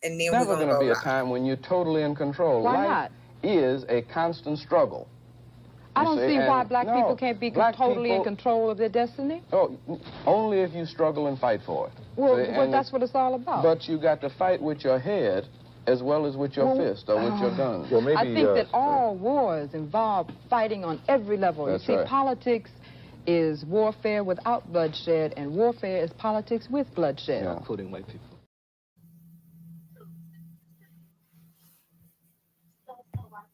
and then we're Never gonna going to go be a live. time when you're totally in control. Why Life not? is a constant struggle. I don't see why black no, people can't be black totally in people- control of their destiny. Oh, only if you struggle and fight for it. Well, See, well and that's what it's all about. But you got to fight with your head as well as with your fist or with your gun. Well, maybe, I think that all wars involve fighting on every level. That's you see, right. politics is warfare without bloodshed, and warfare is politics with bloodshed. Yeah. including white people.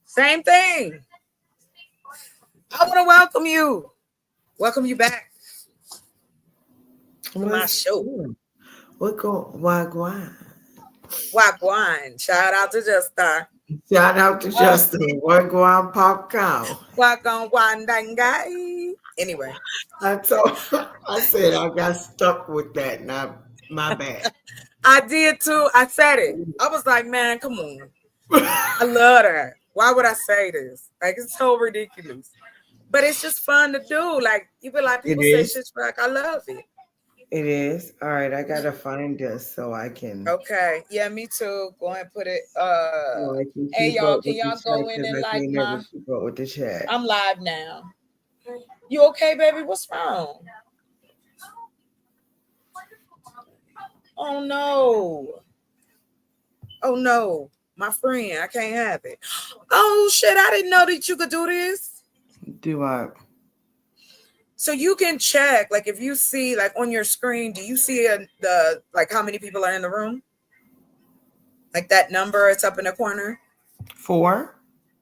Same thing. I want to welcome you. Welcome you back to my show. What go Wagwan? Wagwan. Shout out to Just Star. Shout out to Justin. Wagwan Popcorn. Wagwan Wandangai. Anyway, I said I got stuck with that. Now my bad. I did too. I said it. I was like, man, come on. I love that. Why would I say this? Like, it's so ridiculous. But it's just fun to do. Like, even like people It say is. shit, like, I love it. It is. All right, I gotta find this so I can. Okay. Yeah, me too. Go ahead and put it. so I can Hey, keep y'all, up can with the y'all go chat, in 'cause and I like can't my... never keep up with the chat. I'm live now. You okay, baby? What's wrong? Oh, no. Oh, no. My friend, I can't have it. Oh, shit. I didn't know that you could do this. Do I? So you can check, like, if you see, like, on your screen, do you see the like how many people are in the room? Like that number, it's up in the corner. 4?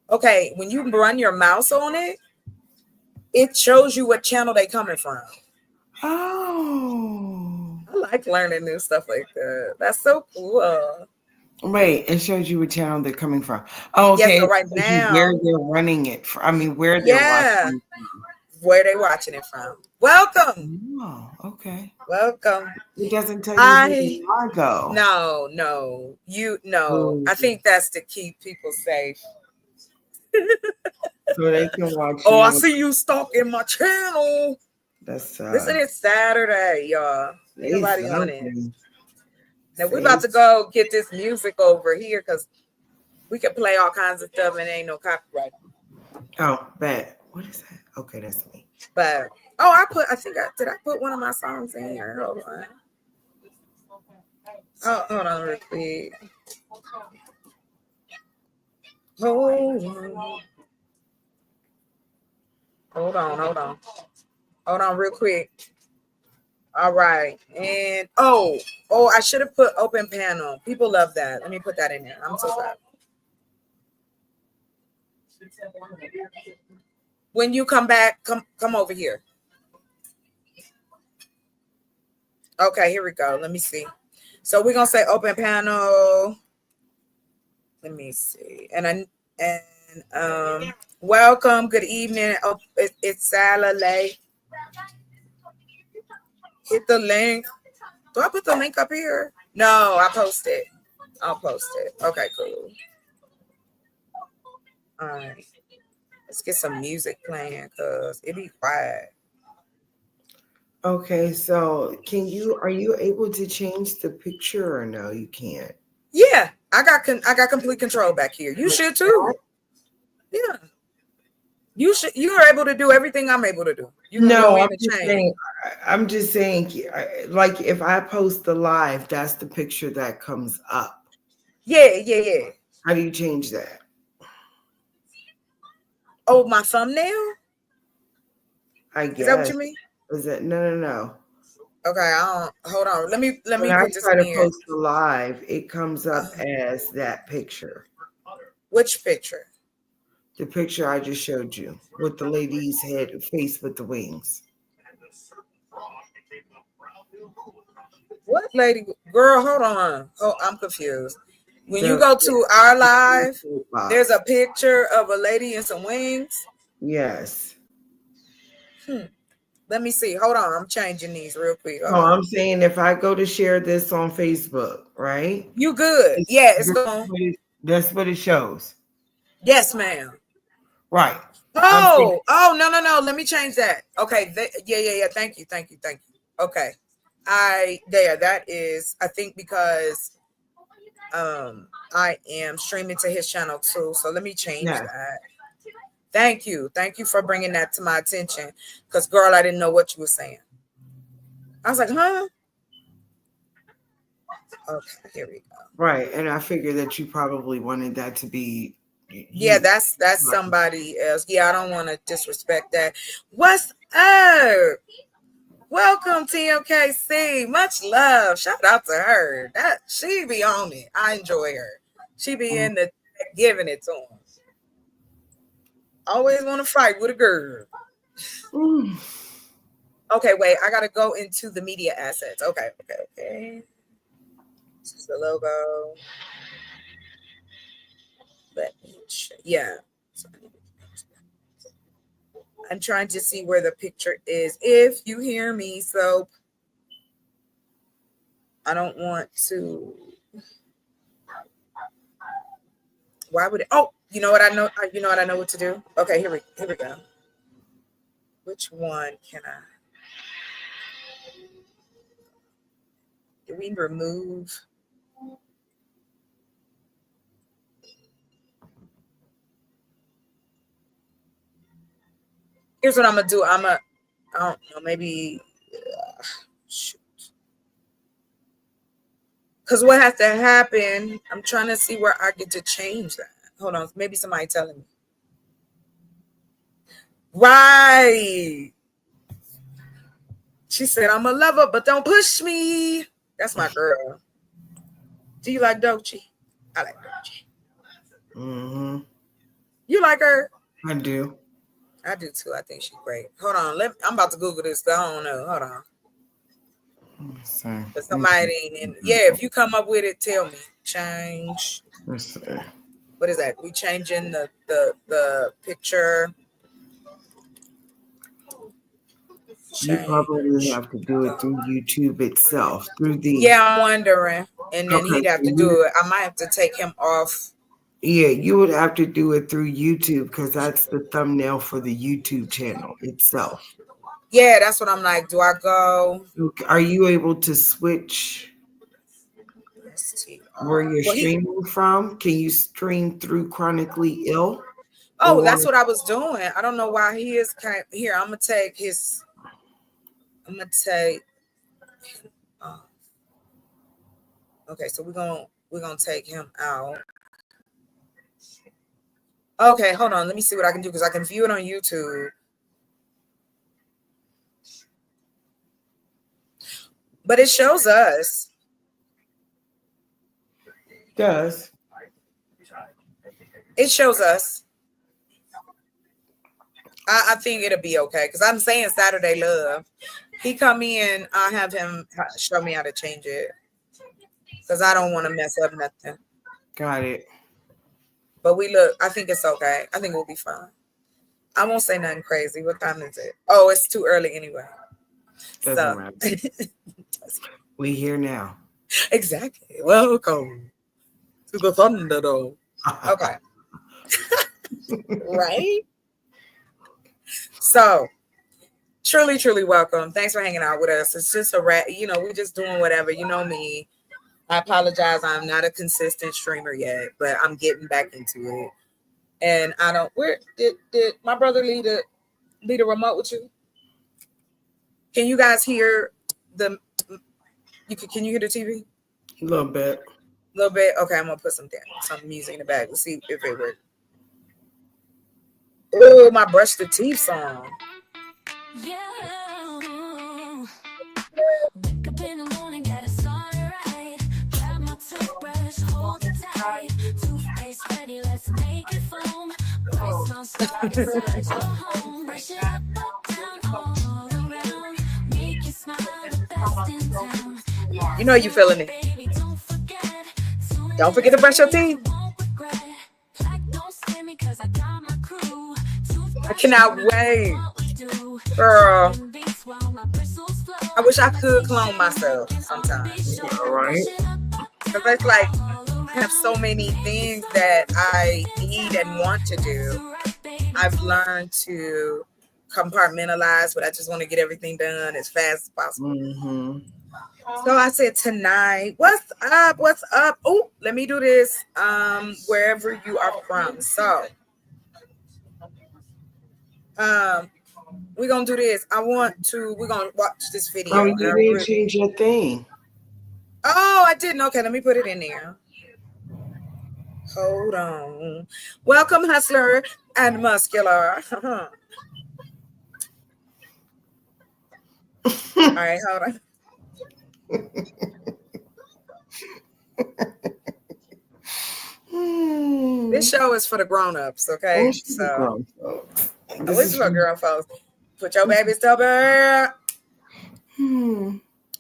Okay, when you run your mouse on it, it shows you what channel they coming from. Oh. I like learning new stuff like that. That's so cool. Wait, it shows you what channel they're coming from. Oh, Yeah, okay. so right It shows you now- where they're running it from. I mean, where they're Yeah. watching. Where they watching it from? Welcome, Oh, okay. welcome. It doesn't tell you where they are, though. No, I think that's to keep people safe. So they can watch. Oh, I you. see you stalking my channel. That's Listen, it's Saturday, y'all. Ain't nobody on it. Now we're about to go get this music over here because we can play all kinds of stuff and ain't no copyright. Oh, bad. What is that? Okay, that's me. But I did I put one of my songs in here? Hold on. Oh, hold on real quick. Hold on real quick. All right. And I should have put open panel. People love that. Let me put that in there. I'm so sorry. When you come back, come over here. Okay, here we go. Let me see. So we're gonna say open panel. Let me see. And welcome. Good evening. Oh, it's Saturday. Hit the link. Do I put the link up here? No, I post it. I'll post it. Okay, cool. All right. Let's get some music playing because it be quiet. Okay, so are you able to change the picture or no? You can't. Yeah, I got complete control back here. You should too. Yeah. You are able to do everything I'm able to do. You can No, go in I'm and just change. saying. I'm just saying, like if I post the live, that's the picture that comes up. Yeah. How do you change that? Oh, my thumbnail? I guess. Is that what you mean? Is it no? Okay, hold on. Let me When I put this try in to here. post the live, it comes up as that picture. Which picture? The picture I just showed you with the lady's face with the wings. What lady? Girl, hold on. Oh, I'm confused. When you The- go to our live, box. there's a picture of a lady in some wings. Yes. Let me see. Hold on. I'm changing these real quick. No, I'm saying if I go to share this on Facebook, right? You good. Yeah, it's going. That's what it shows. Yes, ma'am. Right. No. Let me change that. Okay. Yeah. Thank you. Okay. That is, I think because I am streaming to his channel too. So let me change Yeah. that. Thank you for bringing that to my attention. Because girl, I didn't know what you were saying. I was like, huh? Okay, here we go. Right, and I figured that you probably wanted that to be. Yeah, that's somebody else. Yeah, I don't want to disrespect that. What's up? Welcome TMKC. Much love. Shout out to her. That she be on it. I enjoy her. She be in the giving it to him. Always want to fight with a girl. Okay, wait. I gotta go into the media assets. Okay. This is the logo. Yeah. I'm trying to see where the picture is. If you hear me, so I don't want to. Why would it? Oh, you know what I know? You know what I know what to do? Okay, here we go. Which one can I? Do we remove? Here's what I'm gonna do. I don't know, maybe shoot. Because what has to happen? I'm trying to see where I get to change that. Hold on, maybe somebody telling me. Right. She said, I'm a lover, but don't push me. That's my girl. Do you like Doechii? I like Doechii. Mm-hmm. You like her? I do. I do too. I think she's great. Hold on. I'm about to Google this. I don't know. Hold on. But somebody in. Yeah, if you come up with it, tell me. Change. Let's see. What is that? We changing the picture. You probably have to do it through YouTube itself. Through the. Yeah, I'm wondering. And then he'd have to do it. I might have to take him off. Yeah, you would have to do it through YouTube because that's the thumbnail for the YouTube channel itself. Yeah, that's what I'm like. Do I go? Are you able to switch where you're streaming from? Can you stream through Chronically Ill? Oh, that's what I was doing. I don't know why he is here. I'm gonna take his. Okay, so we're gonna take him out. Okay, hold on. Let me see what I can do because I can view it on YouTube. But it shows us. It does. It shows us. I think it'll be okay because I'm saying Saturday Love. He come in, I'll have him show me how to change it because I don't want to mess up nothing. Got it. But I think it's okay. I think we'll be fine. I won't say nothing crazy. What time is it? Oh, it's too early anyway. Doesn't matter. We here now. Exactly. Welcome to the Thunderdome. Okay. Right? So, truly welcome. Thanks for hanging out with us. It's just we're just doing whatever. You know me. I apologize. I'm not a consistent streamer yet, but I'm getting back into it. And I don't. Where did my brother leave the remote with you? Can you guys hear the? Can you hear the TV? A little bit. A little bit. Okay, I'm gonna put some music in the back. Let's see if it works. Oh, my brush the teeth song. Yeah. Wake up in the morning, got a song right. Grab my toothbrush, hold it tight. Toothpaste ready, let's make it foam. Rice on start, let's go home. Brush it up, down, all around. Make you smile, the best in town. You know you feeling it. Baby, don't forget to brush your teeth. I cannot wait. Girl. I wish I could clone myself sometimes. All right. Because it's like I have so many things that I need and want to do. I've learned to compartmentalize, but I just want to get everything done as fast as possible. Mm-hmm. So I said tonight, what's up? What's up? Oh, let me do this. Wherever you are from. So we're gonna do this. We're gonna watch this video. Oh, you didn't change your thing. Oh, I didn't. Okay, let me put it in there. Hold on. Welcome, Hustler and Muscular. All right, hold on. This show is for the grown-ups, okay? So this is for girl folks. Put your babies to bed.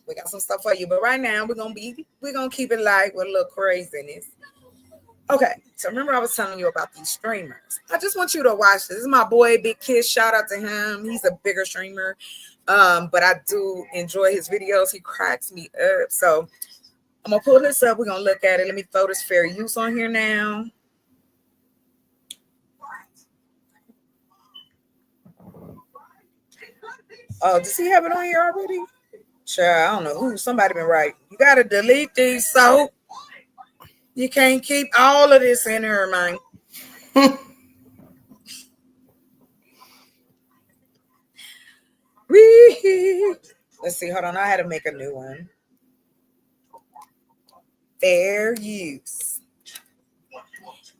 We got some stuff for you, but right now we're gonna keep it light with a little craziness. Okay, so remember I was telling you about these streamers. I just want you to watch this. This is my boy Big Kiss. Shout out to him. He's a bigger streamer, but I do enjoy his videos. He cracks me up. So I'm gonna pull this up. We're gonna look at it. Let me throw this fair use on here now. Oh, does he have it on here already? Sure, I don't know who. Somebody been right. You gotta delete these, so you can't keep all of this in here, man. Let's see. Hold on. I had to make a new one. Fair use.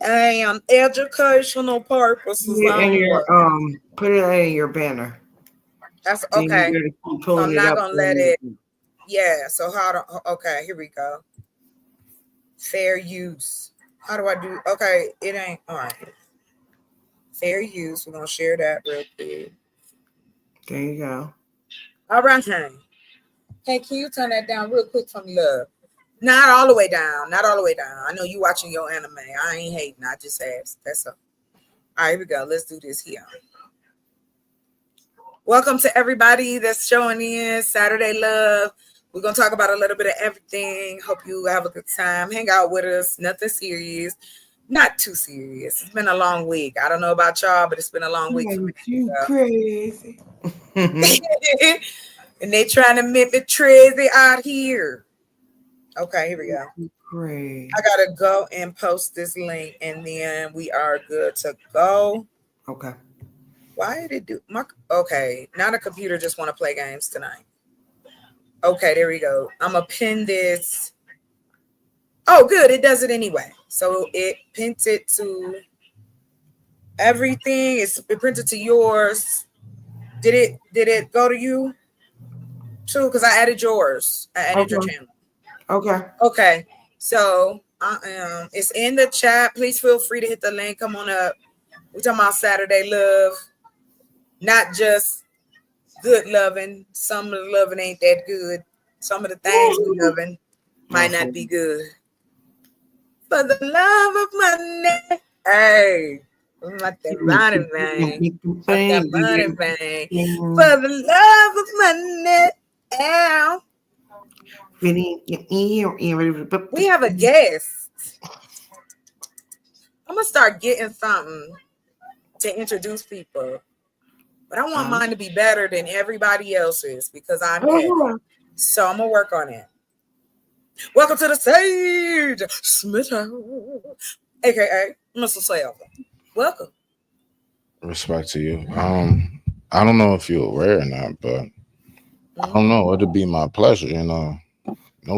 And educational purposes. Put it in your banner. That's okay. I'm not gonna let it. Yeah. So okay, here we go. Fair use. How do I do? Okay, it ain't all right. Fair use. We're gonna share that real quick. There you go. All right, honey. Hey, can you turn that down real quick for me, love? Not all the way down. Not all the way down. I know you watching your anime. I ain't hating. I just asked. That's all. All right, here we go. Let's do this here. Welcome to everybody that's showing in. Saturday Love. We're going to talk about a little bit of everything. Hope you have a good time. Hang out with us. Nothing serious. Not too serious. It's been a long week. I don't know about y'all, but it's been a long week for me. You crazy. And they trying to mimic Trizzy out here. Okay, here we go. Great. I got to go and post this link, and then we are good to go. Okay. Why did it do my okay? Now the computer just want to play games tonight. Okay, there we go. I'm gonna pin this. Oh, good. It does it anyway. So it pins it to everything. It printed to yours. Did it go to you too? Because I added yours. I added your channel. Okay. So it's in the chat. Please feel free to hit the link. Come on up. We're talking about Saturday Love. Not just good loving. Some of the loving ain't that good. Some of the things we loving might not be good. For the love of money. Hey, I'm like that running thing. That running thing. For the love of money. Ow. We have a guest. I'm going to start getting something to introduce people. But I want mine to be better than everybody else's because I'm petty. So I'm going to work on it. Welcome to the stage, Smitto, a.k.a. Mr. Selva. Welcome. Respect to you. I don't know if you're aware or not, but I don't know. It'd be my pleasure, no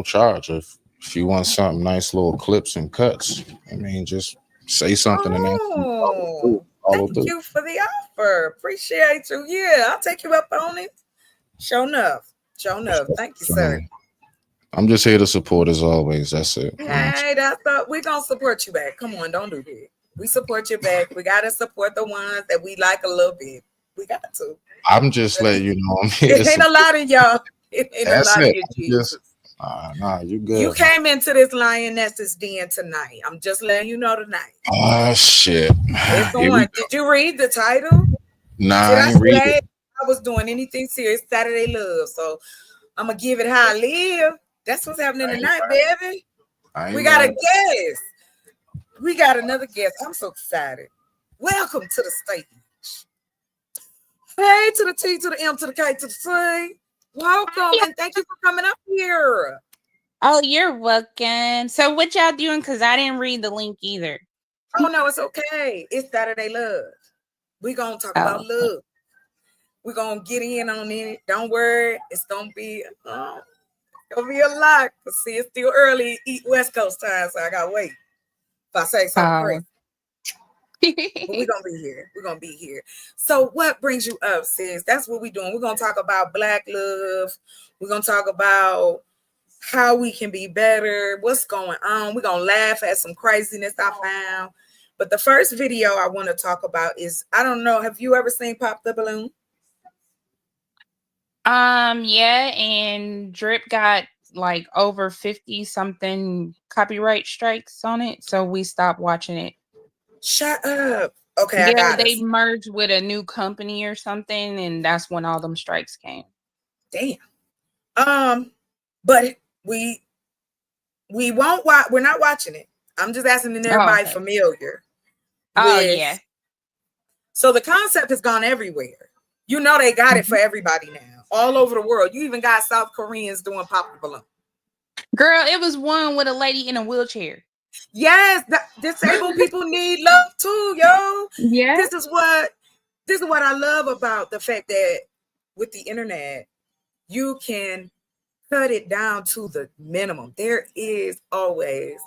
charge. If you want something, nice little clips and cuts, I mean, just say something and thank you for the offer. Appreciate you. Yeah, I'll take you up on it. Show enough. Thank you, sir. I'm just here to support as always. That's it. Hey, we're gonna support you back. Come on, don't do that. We support you back. We gotta support the ones that we like a little bit. We got to. I'm just letting you know I'm here. It ain't a lot of y'all. It ain't a lot of you, Jesus. Nah, you good. You came into this lioness's den tonight. I'm just letting you know tonight. Oh shit. It's on. Did you read the title? Nah, I ain't read it. I was doing anything serious. Saturday Love. So I'm gonna give it how I live. That's what's happening tonight, baby. We got a guest. We got another guest. I'm so excited. Welcome to the stage. Hey, to the T, to the M, to the K, to the C. Welcome and thank you for coming up here. Oh, you're welcome. So what y'all doing? Because I didn't read the link either. Oh no, it's okay. It's Saturday Love. We're gonna talk about love. We're gonna get in on it. Don't worry, it's gonna be a lot. See, it's still early, eat West Coast time, so I gotta wait. If I say something crazy. But we're gonna be here. We're gonna be here. So what brings you up, sis? That's what we're doing. We're gonna talk about Black love. We're gonna talk about how we can be better, what's going on. We're gonna laugh at some craziness I found. But the first video I want to talk about is, I don't know, have you ever seen Pop the Balloon? Yeah, and Drip got like over 50 something copyright strikes on it, so we stopped watching it. Shut up. Okay, I Yeah, got they it. merged with a new company or something, and that's when all them strikes came. Damn. But we won't watch. We're not watching it. I'm just asking everybody familiar. Oh yeah. So the concept has gone everywhere. You know they got it for everybody now, all over the world. You even got South Koreans doing Pop the Balloon. Girl, it was one with a lady in a wheelchair. Yes, disabled people need love too, yo. Yeah. This is what I love about the fact that with the internet, you can cut it down to the minimum. There is always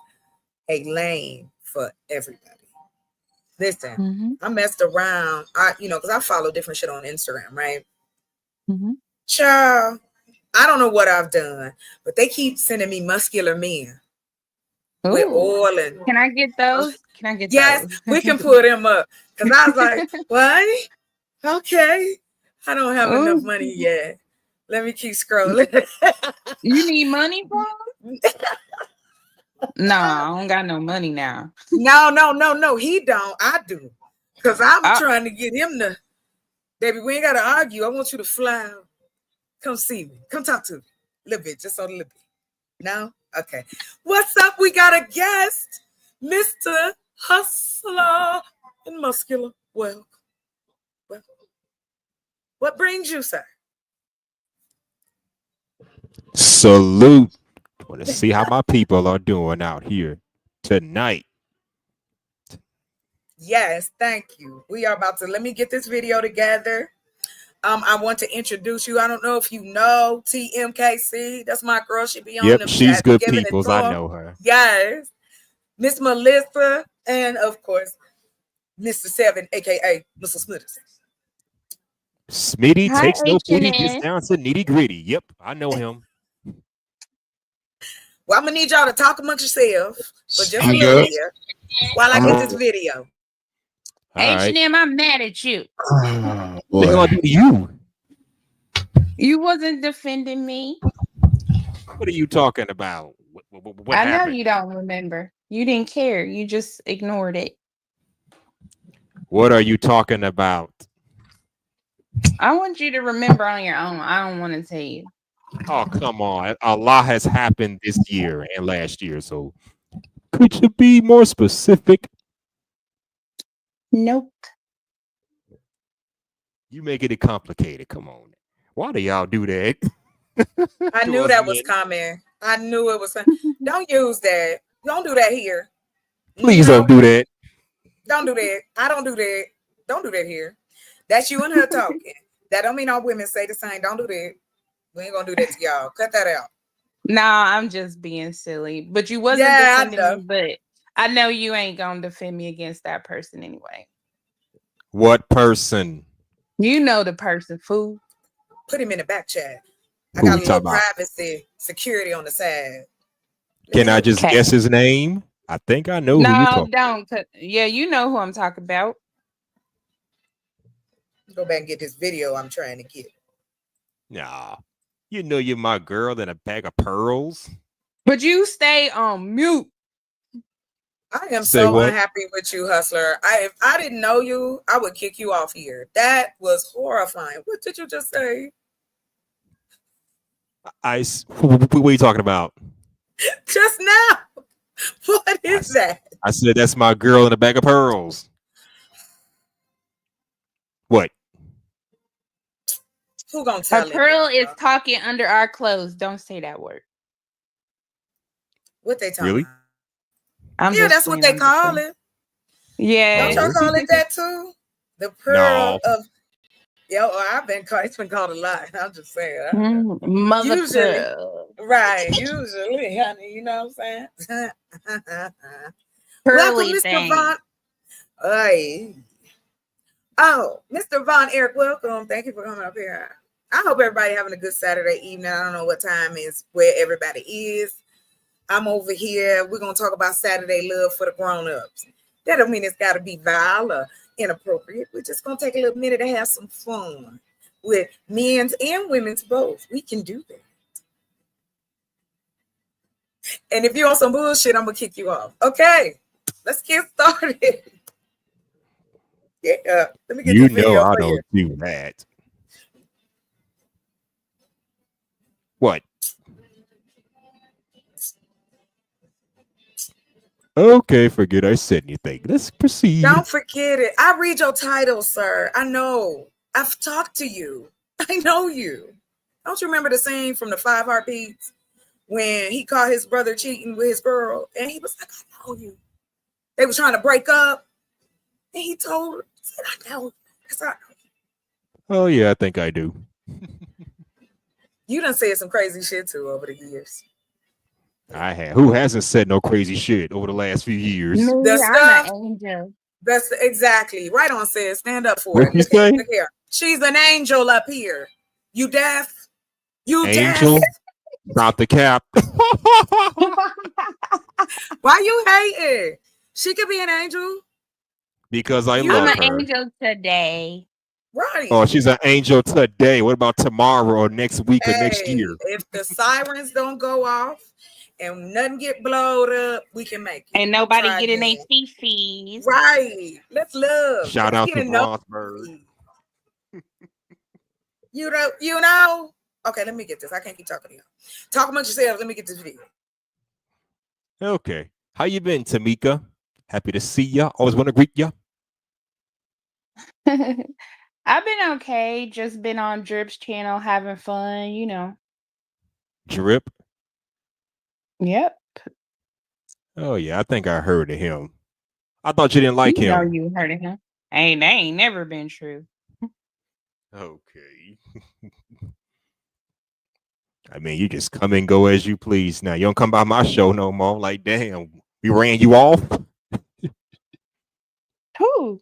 a lane for everybody. Listen, I messed around. Because I follow different shit on Instagram, right? Child, I don't know what I've done, but they keep sending me muscular men with oil and. Can I get those? Yes, we can pull them up. Because I was like, what? Okay. I don't have enough money yet. Let me keep scrolling. You need money for them? No, I don't got no money now. No. He don't. I do. Because I'm trying to get him to, baby, we ain't got to argue. I want you to fly out. Come see me. Come talk to me. A little bit, just a little bit. No? Okay. What's up? We got a guest, Mr. Hustler and Muscular. Well, what brings you, sir? Salute. I want to see how my people are doing out here tonight. Yes, thank you. We are about to, let me get this video together. I want to introduce you. I don't know if you know TMKC. That's my girl. She be on Yep, them. she's good peoples. I know her. Yes. Miss Melissa, and of course, Mr. Seven, aka Mr. Smitters. Smitty takes no pity, gets down to nitty gritty. Yep, I know him. Well, I'm gonna need y'all to talk amongst yourselves for just a little bit while I get this video. H&M, I'm mad at you. What gonna do to you? You wasn't defending me. What are you talking about? What I happened? know you don't remember. You didn't care. You just ignored it. What are you talking about? I want you to remember on your own. I don't want to tell you. Oh, come on. A lot has happened this year and last year, so could you be more specific? Nope. You making it complicated. Come on. Why do y'all do that? I knew that was coming. I knew it was. Don't use that. Don't do that here. Please don't do that. Don't do that. I don't do that. Don't do that here. That's you and her talking. That don't mean all women say the same. Don't do that. We ain't gonna do that to y'all. Cut that out. Nah, I'm just being silly. But you wasn't defending me, but I know you ain't gonna defend me against that person anyway. What person? You know the person, fool. Put him in the back chat. I got a little privacy security on the side. Can I just guess his name? I think I know who you're talking about. Don't. Yeah, you know who I'm talking about. Go back and get this video I'm trying to get. Nah. You know you're my girl in a bag of pearls. But you stay on mute. I am so unhappy with you, Hustler. If I didn't know you, I would kick you off here. That was horrifying. What did you just say? What are you talking about? Just now. What is that? I said that's my girl in a bag of pearls. What? Who gonna tell A it? pearl is talking under our clothes. Don't say that word. What they talking Really? about? I'm Yeah, just that's what playing, they I'm just call playing. it. Yeah. Don't y'all Oh. call it that too? The pearl No. of Yo, I've been called. It's been called a lot. I'm just saying. I don't know. Mother Usually, pearl. right? Usually, honey. You know what I'm saying? Welcome, Pearly Mr. thing. Vaughn. Hey. Oh, Mr. Von Eric, welcome. Thank you for coming up here. I hope everybody having a good Saturday evening. I don't know what time is where everybody is. I'm over here. We're gonna talk about Saturday love for the grown-ups. That don't mean it's gotta be vile or inappropriate. We're just gonna take a little minute to have some fun with men's and women's both. We can do that. And if you're on some bullshit, I'm gonna kick you off. Okay, let's get started. Yeah, let me get You this know video I for you. don't do that. What? Okay, forget I said anything. Let's proceed. Don't forget it. I read your title, sir. I know. I've talked to you. I know you. Don't you remember the scene from the Five Heartbeats when he caught his brother cheating with his girl and he was like, I know you. They was trying to break up and he told her, he said, I know you. That's how I know you. Oh yeah, I think I do. You done said some crazy shit too over the years. I have. Who hasn't said no crazy shit over the last few years? The Me, I'm stuff, an angel. that's exactly right on, says stand up for What it. you say? Look here. She's an angel up here. You deaf? You Angel, deaf? drop the cap. Why you hating? She could be an angel. Because I You I'm love an her. angel today. Right. Oh, she's an angel today. What about tomorrow or next week or next Hey, year? if the sirens don't go off and nothing get blowed up, we can make it. Ain't nobody Try getting again. their fees. Right. Let's love. Shout Let's out get to to know Frostburg. you know, you know. Okay, let me get this. I can't keep talking to you. Talk amongst yourselves. Let me get this video. Okay. How you been, Tamika? Happy to see ya. Always want to greet ya. I've been okay. Just been on Drip's channel having fun, you know. Drip. Yep. Oh yeah, I think I heard of him. I thought you didn't like You know him. you heard of him. That ain't never been true. Okay. I mean, you just come and go as you please. Now you don't come by my show no more. Like, damn, we ran you off. Who?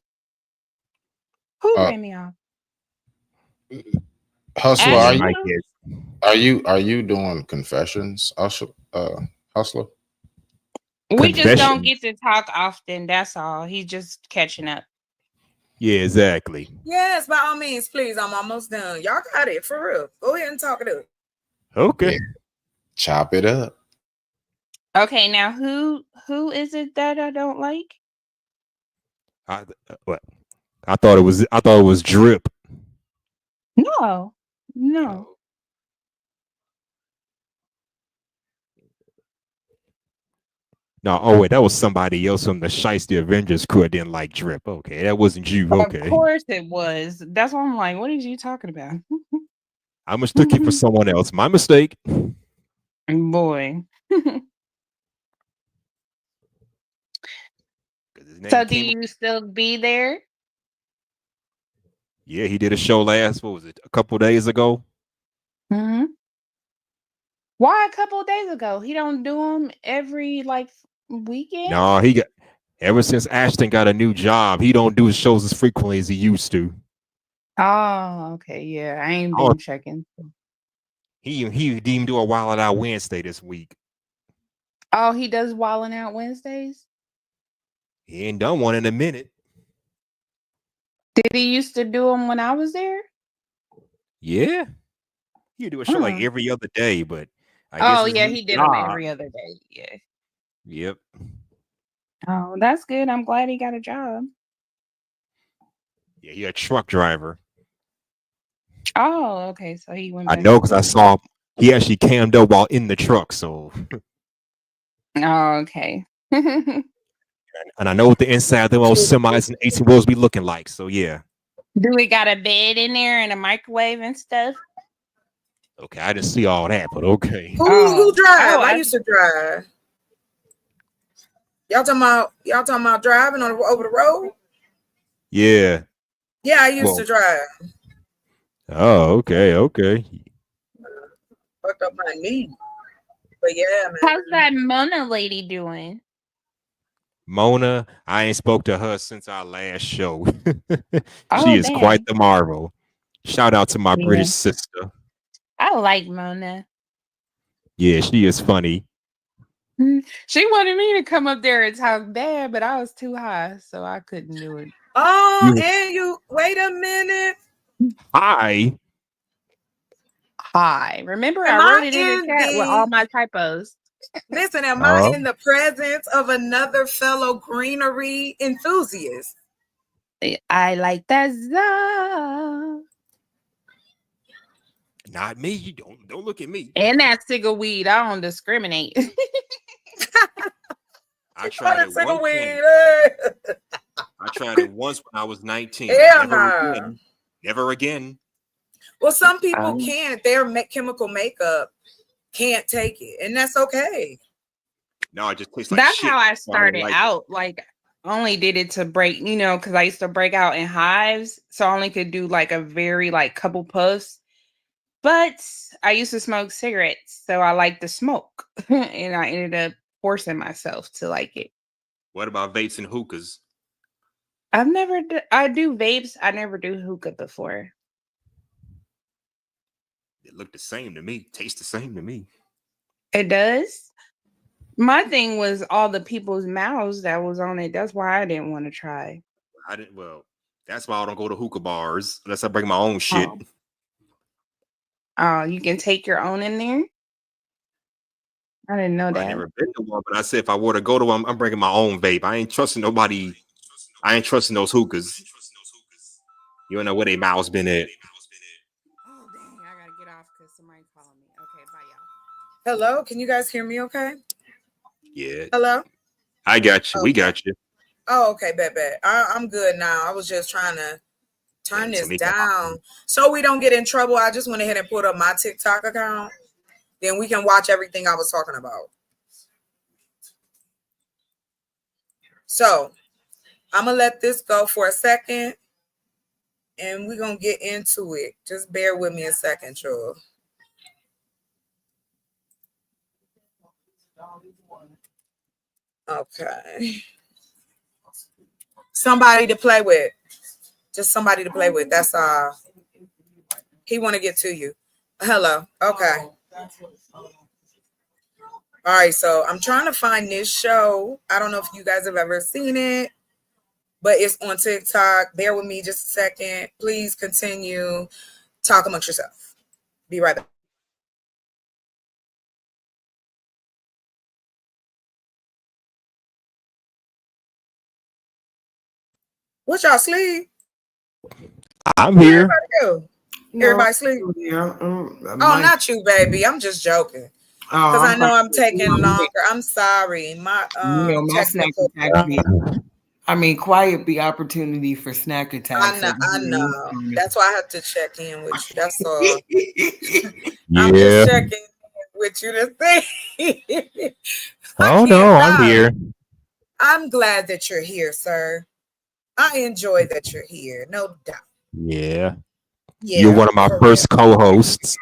Who Uh, ran me off? Hustler, Ashley? I guess. are you doing confessions, Hustler? We just don't Confession. get to talk often. That's all. He's just catching up. Yeah, exactly. Yes, by all means, please. I'm almost done. Y'all got it for real. Go ahead and talk it up. Okay. Yeah. Chop it up. Okay, now who is it that I don't like? What? I thought it was Drip. No. No, oh wait, that was somebody else from the Shiesty Avengers crew. I didn't like Drip. Okay, that wasn't you. Okay, Of course it was. That's why I'm like, what are you talking about? I mistook you for someone else. My mistake. Boy. 'Cause his name So do came- you still be there? Yeah, he did a show last. What was it? A couple days ago. Mm-hmm. Why a couple of days ago? He don't do them every like weekend? No, he got. Ever since Ashton got a new job, he don't do his shows as frequently as he used to. Oh, okay. Yeah, I ain't Oh. been checking. He didn't even do a Wild 'N Out Wednesday this week. Oh, he does Wildin' Out Wednesdays? He ain't done one in a minute. Did he used to do them when I was there? Yeah, he do a show like Hmm. every other day, but I guess Oh, his yeah, new he did them job- every other day. Yeah. Yep. Oh, that's good. I'm glad he got a job. Yeah, he a truck driver. Oh, okay. So he went I back know to because I work. saw he actually cammed up while in the truck. So, Oh, okay. and I know what the inside of those semis and 18 wheels be looking like. So yeah, Do we got a bed in there and a microwave and stuff? Okay, I didn't see all that, but okay. Who drive? Oh, I used to drive. Y'all talking about driving over the road? Yeah. Yeah, I used Well, to drive. oh, okay. Fucked up my knee. But yeah, man. how's that Mona lady doing? Mona, I ain't spoke to her since our last show. Oh, She is damn. quite the marvel. Shout out to my Yeah. British sister. I like Mona. Yeah, she is funny. She wanted me to come up there and talk bad, but I was too high, so I couldn't do it. Oh, You- and you wait a minute. Hi. Hi. Remember, Am I I wrote it in the in chat with the- all my typos. Listen, am Oh. I in the presence of another fellow greenery enthusiast? I like that song. Not me. You don't look at me. And that cigar weed. I don't discriminate. I tried it Single once. weed. I tried it once when I was 19. Hell Never nah. again. Never again. Well, some people Um, can't. Their chemical makeup can't take it, and that's okay. No, it just tastes like That's shit. how I so don't started like it. out. Like, I only did it to break, because I used to break out in hives. So I only could do like a very couple puffs. But I used to smoke cigarettes. So I like the smoke. And I ended up forcing myself to like it. What about vapes and hookahs? I do vapes. I never do hookah before. It looked the same to me. Taste the same to me. It does. My thing was all the people's mouths that was on it. That's why I didn't want to try. I didn't. Well, that's why I don't go to hookah bars unless I bring my own shit. You can take your own in there. I didn't know I that. never been to one, but I said if I were to go to one, I'm bringing my own vape. I ain't trusting nobody. I ain't trusting those hookahs. You don't know where they mouths been at. Oh dang! I gotta get off because somebody's calling me. Okay, bye y'all. Hello, can you guys hear me? Okay. Yeah, Hello. I got you. We Okay. got you. Oh, okay, bet. I'm good now. I was just trying to turn Yeah, this Tamika. down so we don't get in trouble. I just went ahead and put up my TikTok account. Then we can watch everything I was talking about. So I'm gonna let this go for a second, and we're gonna get into it. Just bear with me a second, y'all. Okay. Somebody to play with. Just somebody to play with. That's all. He want to get to you. Hello. Okay. All right. So I'm trying to find this show. I don't know if you guys have ever seen it, but it's on TikTok. Bear with me just a second. Please continue. Talk amongst yourself. Be right back. What y'all sleep? I'm Where here. everybody go? Everybody sleep? Yeah. Oh, not you, baby. I'm just joking. Because I know I'm taking longer. I'm sorry. My my snack technical. attack be, quiet be opportunity for snack attacks. I know. That's why I have to check in with you. That's all. Yeah. I'm just checking in with you to see. Oh no, I'm here. I'm glad that you're here, sir. I enjoy that you're here, no doubt. Yeah. Yeah, You're one of my for first co-hosts.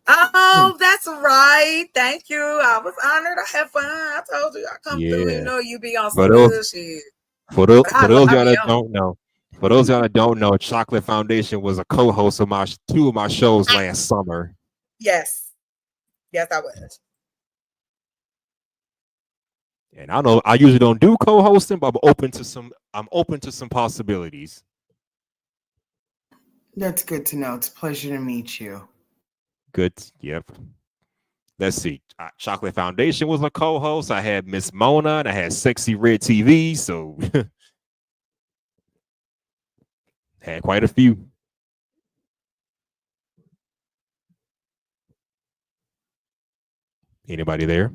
Oh, that's right. Thank you. I was honored. I had fun. I told you I come through. Yeah. You know you be on For some those- good shit. For those I y'all be that on. don't know, for those y'all that don't know, Chocolate Foundation was a co-host of two of my shows last summer. Yes. Yes, I was. And I know I usually don't do co-hosting, but I'm open to some possibilities. That's good to know. It's a pleasure to meet you. Good. Yep. Let's see. Chocolate Foundation was a co-host. I had Miss Mona and I had Sexy Red TV. So had quite a few. Anybody there?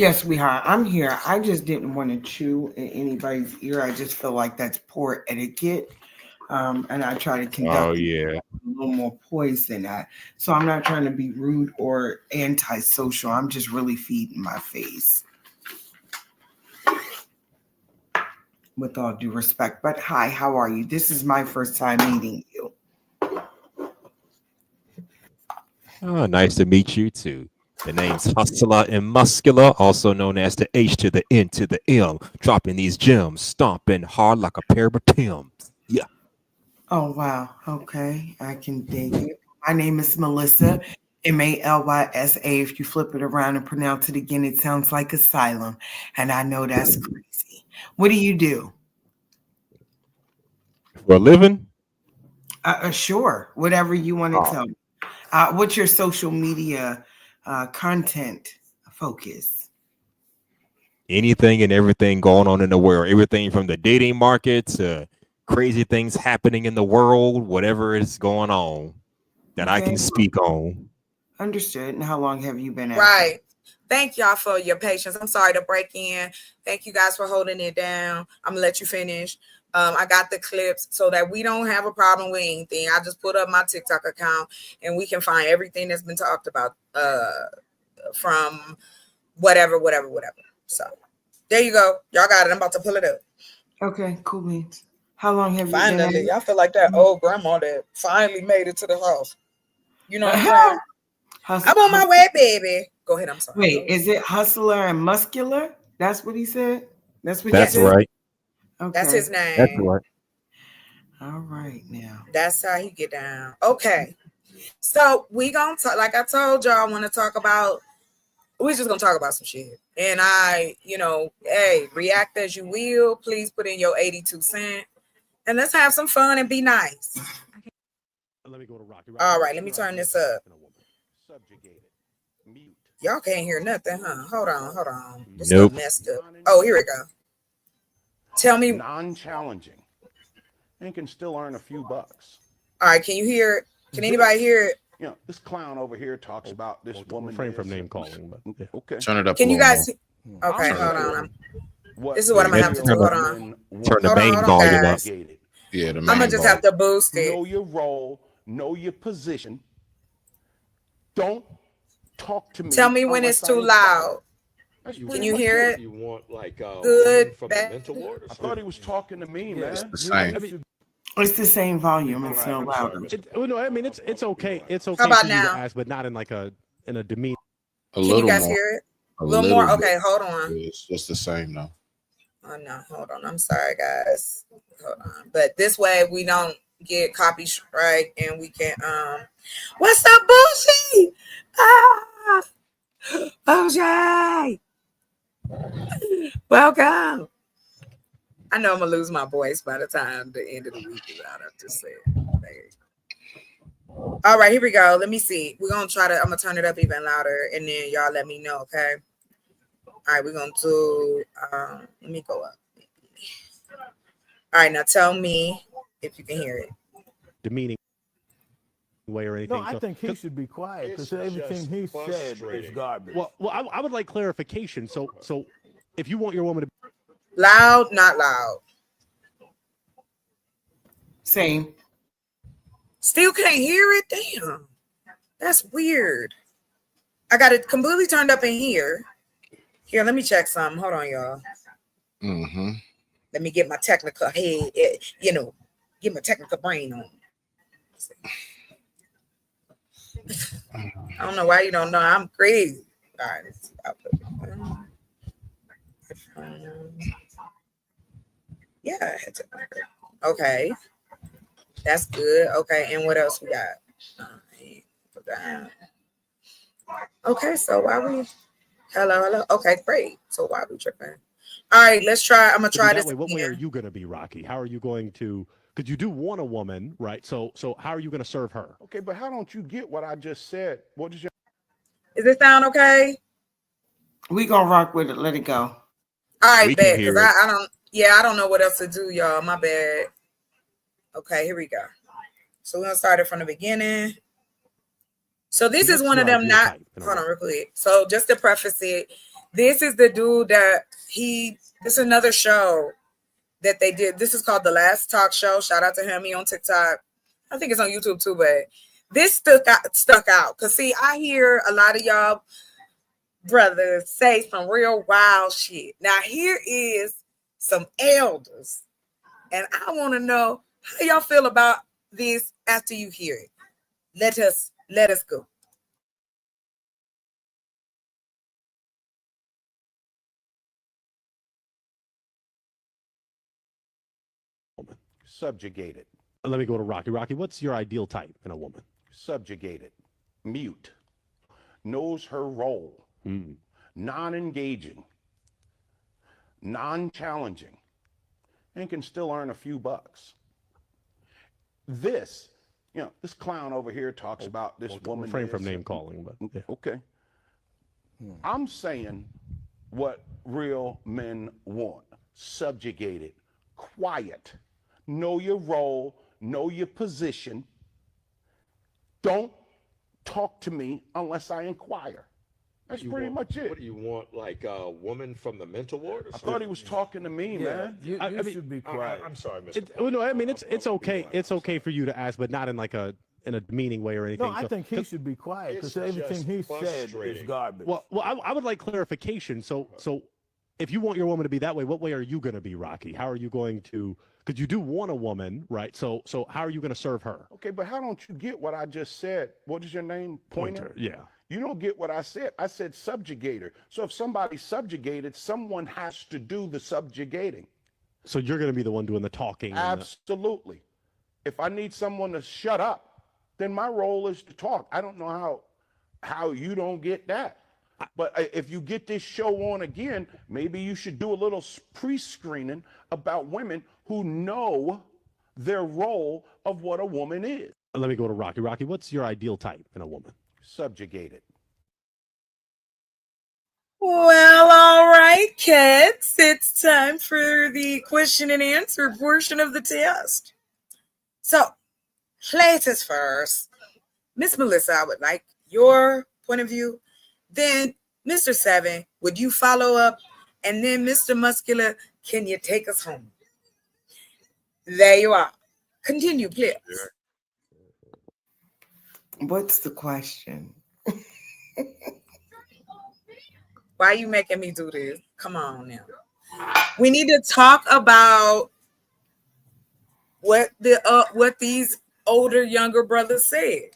Yes, we are. I'm here. I just didn't want to chew in anybody's ear. I just feel like that's poor etiquette. And I try to conduct yeah. a little more poised than that. So I'm not trying to be rude or antisocial. I'm just really feeding my face. With all due respect. But hi, how are you? This is my first time meeting you. Oh, nice to meet you too. The name's Hustler and Muscular, also known as the H to the N to the M, dropping these gems, stomping hard like a pair of Timbs. Yeah. Oh, wow. Okay. I can dig it. My name is Melissa, Malysa. If you flip it around and pronounce it again, it sounds like asylum. And I know that's crazy. What do you do? For a living? Sure. Whatever you want to Oh. tell me. What's your social media content focus? Anything and everything going on in the world. Everything from the dating market to crazy things happening in the world, whatever is going on that I can speak on. Understood. And how long have you been at Right. Thank y'all for your patience. I'm sorry to break in. Thank you guys for holding it down. I'm gonna let you finish. I got the clips so that we don't have a problem with anything. I just put up my TikTok account and we can find everything that's been talked about from whatever. So there you go. Y'all got it. I'm about to pull it up. Okay, cool beans. How long have you Finally, been y'all feel like that old grandma that finally made it to the house. You know what I'm saying? I'm on my way, baby. Go ahead. I'm sorry. Wait, is it Hustler and Muscular? That's what he said? That's what That's he said? right. Okay. That's his name. That's right. All right now. That's how he get down. Okay. So we gonna talk, like I told y'all, I want to talk about, we're just gonna talk about some shit. And hey, react as you will. Please put in your 82 cents. And let's have some fun and be nice. Let me go to Rocky. All right, let me turn this up. Y'all can't hear nothing, huh? Hold on. This Nope. messed up. Oh, here we go. Tell me. Non-challenging and can still earn a few bucks. All right, can you hear it? Can anybody hear it? You know, this clown over here talks about this woman. Refrain from name calling, but yeah. Okay. Turn it up. Can a you little guys? more. Okay, Turn it hold up. on. This is what I'm gonna have to do. Hold on. Turn the Hold main on, volume up. guys. Yeah, the I'm gonna just have to boost it. Know your role, know your position. Don't talk to me. Tell me when it's too loud. Can you hear it? You want like Good, from bad. the mental ward? I thought he was talking to me, man. It's the same. It's the same volume. It's no louder. No, I mean it's okay. It's okay How about for you now? to ask, but not in like a demeanor. A Can little you guys more. hear it? A A little more. bit. Okay, hold on. It's just the same though. Oh no, hold on. I'm sorry, guys. Hold on. But this way we don't get copy strike and we can what's up, Bougie? Ah, Bougie. Welcome. I know I'm gonna lose my voice by the time the end of the week is out. I'm just saying. All right, here we go. Let me see. We're gonna I'm gonna turn it up even louder and then y'all let me know, okay? All right, we're gonna do let me go up. All right, now tell me if you can hear it. Demeaning way or anything. No, I think he should be quiet because everything he said is garbage. Well, I would like clarification. So if you want your woman to Loud, not loud. Same. Still can't hear it? Damn. That's weird. I got it completely turned up in here. Here, let me check something. Hold on, y'all. Mm-hmm. Let me get my technical head, get my technical brain on. I don't know why you don't know. I'm crazy. All right, let's see. I'll put it. Yeah, I had to. Okay. That's good. Okay, and what else we got? Okay, so why we hello. Okay, great. So why we tripping? All right, let's try. I'm gonna try this. What way are you gonna be, Rocky? How are you going to, because you do want a woman, right? So how are you gonna serve her? Okay, but how don't you get what I just said? What is your Is it sound okay? We gonna rock with it. Let it go. All right, bet. Because I don't know what else to do, y'all. My bad. Okay, here we go. So we're gonna start it from the beginning. So this is one of them hold on real quick. So just to preface it, This is the dude that this is another show that they did. This is called The Last Talk Show. Shout out to him. He on TikTok. I think it's on YouTube too, but this stuck out. Cause see, I hear a lot of y'all brothers say some real wild shit. Now here is some elders, and I want to know how y'all feel about this after you hear it. Let us go. Subjugated. Let me go to Rocky. Rocky, what's your ideal type in a woman? Subjugated. Mute. Knows her role. Non-engaging. Non-challenging. And can still earn a few bucks. This clown over here talks about this woman. Refrain from name calling, but yeah. Okay. I'm saying what real men want. Subjugated. Quiet. Know your role. Know your position. Don't talk to me unless I inquire. That's pretty much it. What do you want, like a woman from the mental ward? I thought he was talking to me, man. You should be quiet. I'm sorry, Mr. No, I mean it's okay. It's okay for you to ask, but not in like in a demeaning way or anything. No, I think he should be quiet because everything he said is garbage. Well, I would like clarification. So if you want your woman to be that way, what way are you going to be, Rocky? How are you going to? Because you do want a woman, right? So how are you going to serve her? Okay, but how don't you get what I just said? What is your name? Pointer. Yeah. You don't get what I said. I said subjugator. So if somebody's subjugated, someone has to do the subjugating. So you're going to be the one doing the talking. Absolutely. If I need someone to shut up, then my role is to talk. I don't know how you don't get that. But if you get this show on again, maybe you should do a little pre-screening about women who know their role of what a woman is. Let me go to Rocky. Rocky, what's your ideal type in a woman? Subjugated. Well, all right, kids. It's time for the question and answer portion of the test. So, ladies first. Miss Melissa, I would like your point of view. Then, Mr. Seven, would you follow up? And then, Mr. Muscular, can you take us home? There you are. Continue, please. What's the question? Why are you making me do this? Come on now. We need to talk about what these older, younger brothers said.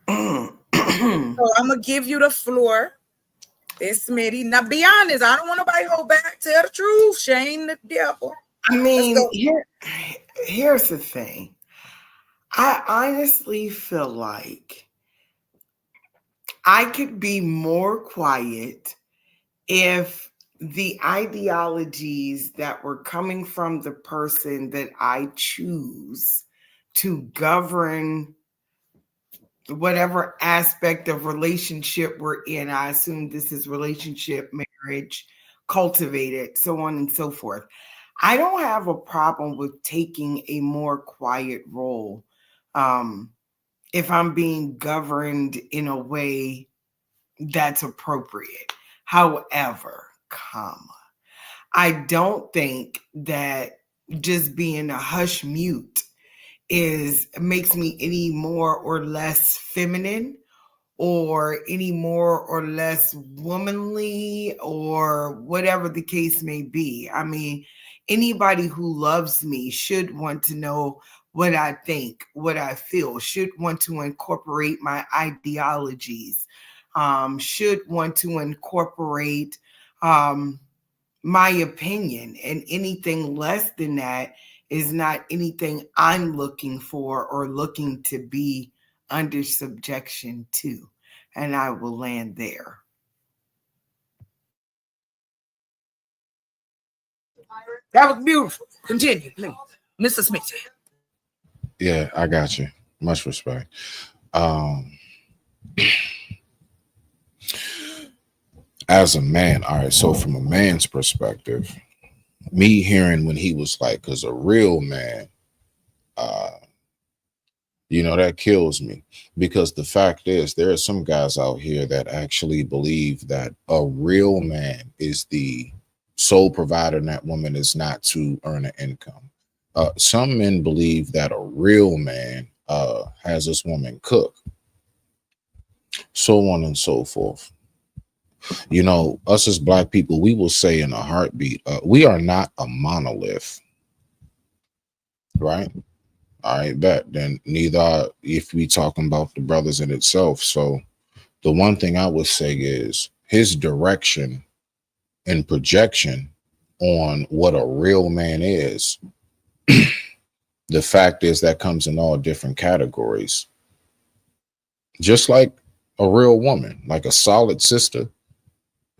So I'm gonna give you the floor. It's Smitty. Now be honest. I don't want nobody to hold back. Tell the truth. Shame the devil. I mean, here's the thing. I honestly feel like I could be more quiet if the ideologies that were coming from the person that I choose to govern whatever aspect of relationship we're in. I assume this is relationship, marriage, cultivated, so on and so forth. I don't have a problem with taking a more quiet role if I'm being governed in a way that's appropriate. However, I don't think that just being a hush mute makes me any more or less feminine or any more or less womanly or whatever the case may be. I mean, anybody who loves me should want to know what I think, what I feel, should want to incorporate my ideologies, should want to incorporate my opinion, and anything less than that is not anything I'm looking for or looking to be under subjection to. And I will land there. That was beautiful. Continue, please. Mr. Smith. Yeah, I got you. Much respect. As a man, all right, so from a man's perspective, me hearing when he was like, because a real man You know, that kills me, because the fact is there are some guys out here that actually believe that a real man is the sole provider and that woman is not to earn an income. Some men believe that a real man has this woman cook, so on and so forth. You know, us as black people, we will say in a heartbeat, we are not a monolith, right? All right, bet. Then neither are if we talking about the brothers in itself. So the one thing I would say is his direction and projection on what a real man is. The fact is that comes in all different categories. Just like a real woman, like a solid sister,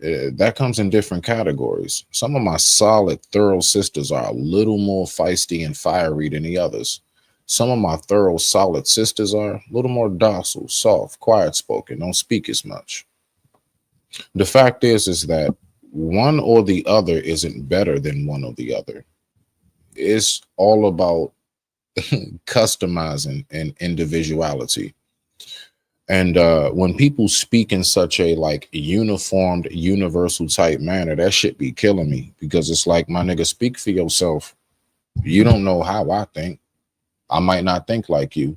that comes in different categories. Some of my solid, thorough sisters are a little more feisty and fiery than the others. Some of my thorough, solid sisters are a little more docile, soft, quiet spoken, don't speak as much. The fact is that one or the other isn't better than one or the other. It's all about customizing and individuality. And when people speak in such a like uniformed, universal type manner, that shit be killing me, because it's like, my nigga, speak for yourself. You don't know how I think. I might not think like you,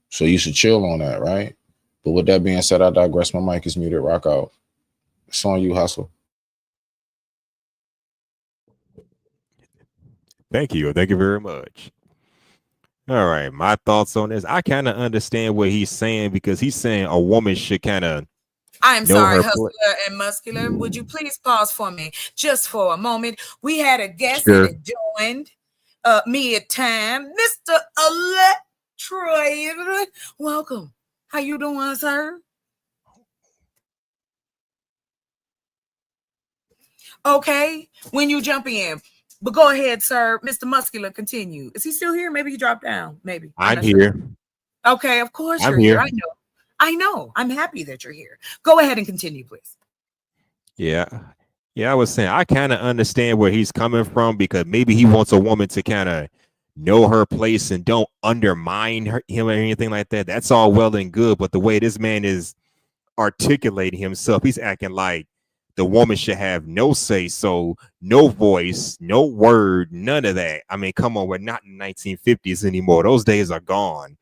so you should chill on that, right? But with that being said, I digress. My mic is muted. Rock out. It's on you, Hustle. Thank you. Thank you very much. All right. My thoughts on this. I kind of understand what he's saying, because he's saying a woman should kind of I'm know sorry, her Hustler pla- and Muscular. Would you please pause for me just for a moment? We had a guest Sure. and it joined mid-time, Mr. Electroid. Welcome. How you doing, sir? Okay, when you jump in. But go ahead, sir. Mr. Muscular, continue. Is he still here? Maybe he dropped down. Maybe. I'm not sure. here. Okay, of course I'm you're here. here. I know. I know. I'm happy that you're here. Go ahead and continue, please. Yeah. Yeah, I was saying I kind of understand where he's coming from, because maybe he wants a woman to kind of know her place and don't undermine him or anything like that. That's all well and good, but the way this man is articulating himself, he's acting like the woman should have no say so, no voice, no word, none of that. I mean, come on, we're not in the 1950s anymore. Those days are gone.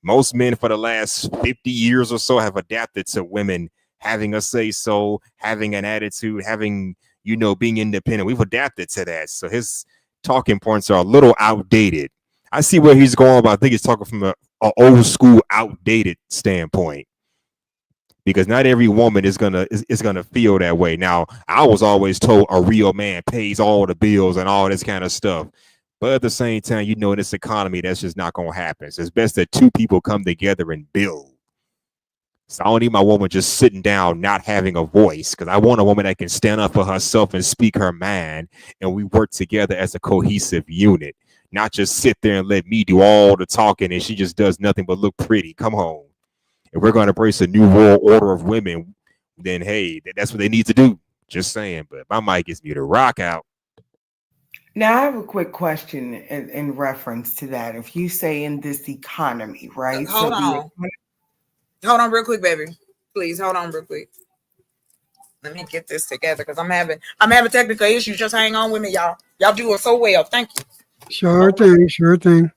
Most men for the last 50 years or so have adapted to women having a say so, having an attitude, having, you know, being independent. We've adapted to that. So his talking points are a little outdated. I see where he's going, but I think he's talking from an old school, outdated standpoint, because not every woman is gonna feel that way. Now, I was always told a real man pays all the bills and all this kind of stuff. But at the same time, you know, in this economy, that's just not going to happen. So it's best that two people come together and build. So I don't need my woman just sitting down, not having a voice, because I want a woman that can stand up for herself and speak her mind, and we work together as a cohesive unit, not just sit there and let me do all the talking and she just does nothing but look pretty. Come on. If we're going to embrace a new world order of women, then hey, that's what they need to do. Just saying. But my mic is muted. Rock out. Now, I have a quick question in reference to that. If you say in this economy, right? Hold on. Hold on real quick, baby. Please hold on real quick. Let me get this together, because I'm having technical issues. Just hang on with me, y'all. Y'all doing so well. Thank you. Sure thing.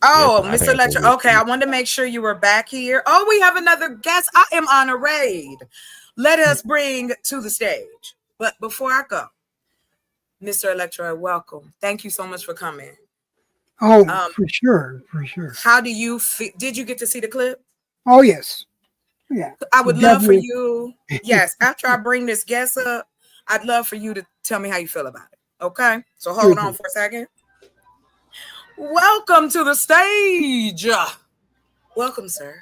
Oh, Yes, Mr. Electro. Okay, I wanted to make sure you were back here. Oh, we have another guest. I am on a raid. Let us bring to the stage. But before I go, Mr. Electro, welcome. Thank you so much for coming. Oh, for sure. How do you feel? Did you get to see the clip? Oh, yes. Yeah. I would love for you. Yes, after I bring this guest up, I'd love for you to tell me how you feel about it. Okay? So hold on for a second. Welcome to the stage. Welcome, sir.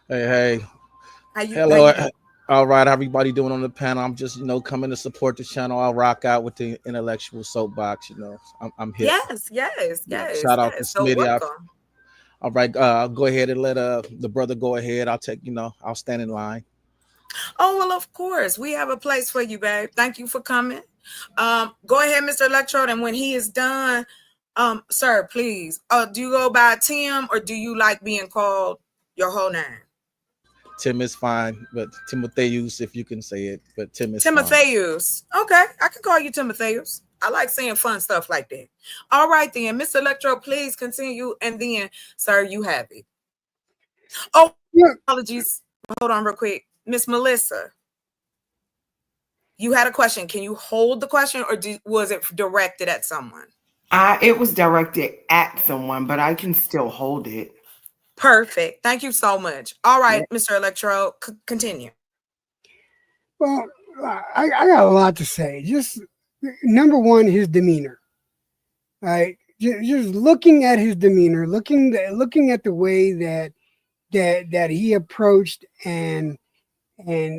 Hey. How you Hello. doing? All right, how everybody doing on the panel? I'm just, coming to support the channel. I'll rock out with the intellectual soapbox. I'm here. Yes. Shout out to So Smitty. welcome. All right, I'll go ahead and let the brother go ahead. I'll take, I'll stand in line. Oh, well, of course. We have a place for you, babe. Thank you for coming. Go ahead, Mr. Electrode, and when he is done, Sir, please. Do you go by Tim or do you like being called your whole name? Tim is fine, but Timotheus, if you can say it, but Tim is fine. Timotheus. Okay, I can call you Timotheus. I like saying fun stuff like that. All right, then, Mr. Electro, please continue. And then, sir, you have it. Oh, Yeah. apologies. Hold on real quick. Miss Melissa, you had a question. Can you hold the question or was it directed at someone? It was directed at someone, but I can still hold it. Perfect. Thank you so much. All right, Mr. Electro, continue. Well, I got a lot to say. Just number one, his demeanor. Right, just looking at his demeanor, looking at the way that he approached and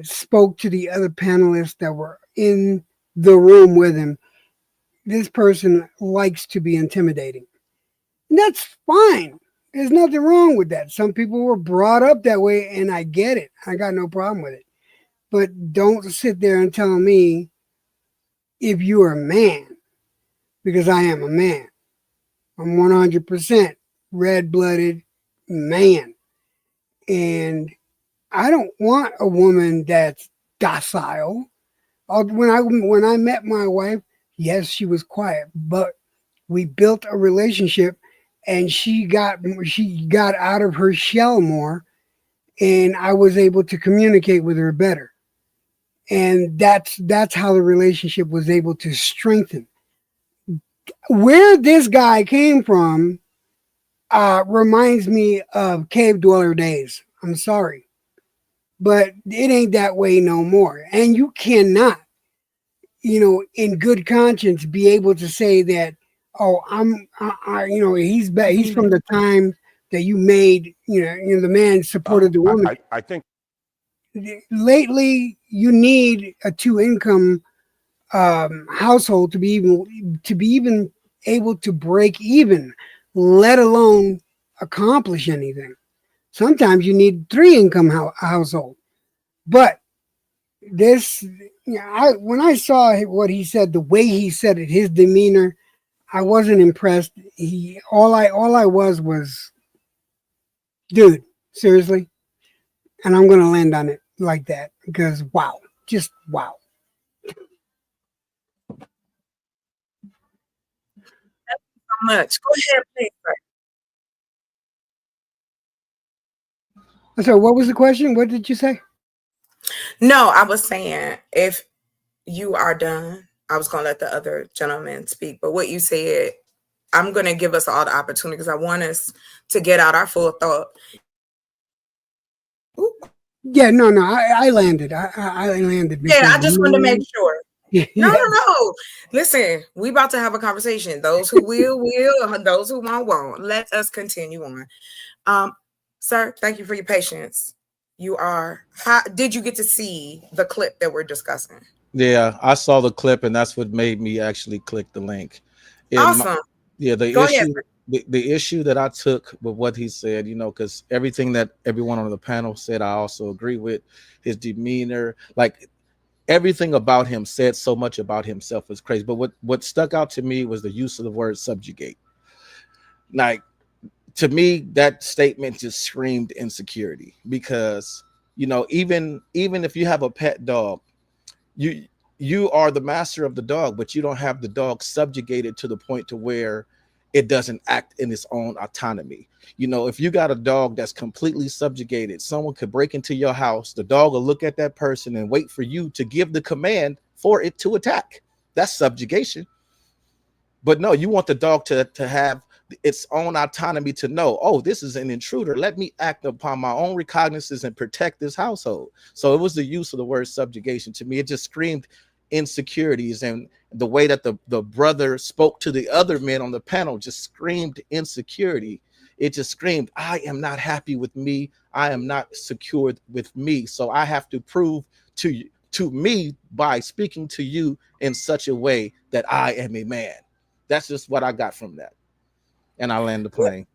spoke to the other panelists that were in the room with him. This person likes to be intimidating. And that's fine. There's nothing wrong with that. Some people were brought up that way, and I get it. I got no problem with it. But don't sit there and tell me if you're a man, because I am a man. I'm 100% red-blooded man. And I don't want a woman that's docile. When I met my wife, yes, she was quiet, but we built a relationship and she got out of her shell more, and I was able to communicate with her better. And that's how the relationship was able to strengthen. Where this guy came from reminds me of cave dweller days. I'm sorry, but it ain't that way no more. And you cannot, in good conscience, be able to say that, oh, he's from the time that you made, the man supported the woman. I think lately you need a 2-income household to be even able to break even, let alone accomplish anything. Sometimes you need 3-income household. But this, when I saw what he said, the way he said it, his demeanor, I wasn't impressed. All I was, dude, seriously. And I'm gonna land on it like that because wow, just wow. Much. Go ahead, please. So what was the question? What did you say? No, I was saying if you are done, I was going to let the other gentleman speak. But what you said, I'm going to give us all the opportunity because I want us to get out our full thought. Ooh. Yeah, no, I landed. I landed. Yeah, I just wanted to make sure. No. Listen, we about to have a conversation. Those who will, and those who won't. Let us continue on. Sir, thank you for your patience. Did you get to see the clip that we're discussing? Yeah, I saw the clip, and that's what made me actually click the link. Awesome. The issue that I took with what he said, because everything that everyone on the panel said, I also agree with. His demeanor, like everything about him said so much about himself was crazy. But what stuck out to me was the use of the word subjugate. Like, to me, that statement just screamed insecurity because, even if you have a pet dog, you are the master of the dog, but you don't have the dog subjugated to the point to where it doesn't act in its own autonomy. If you got a dog that's completely subjugated, someone could break into your house, the dog will look at that person and wait for you to give the command for it to attack. That's subjugation. But no, you want the dog to have its own autonomy to know, oh, this is an intruder. Let me act upon my own recognizance and protect this household. So it was the use of the word subjugation. To me, it just screamed insecurities, and the way that the brother spoke to the other men on the panel just screamed insecurity. It just screamed, I am not happy with me. I am not secure with me. So I have to prove to me by speaking to you in such a way that I am a man. That's just what I got from that. And I land the plane.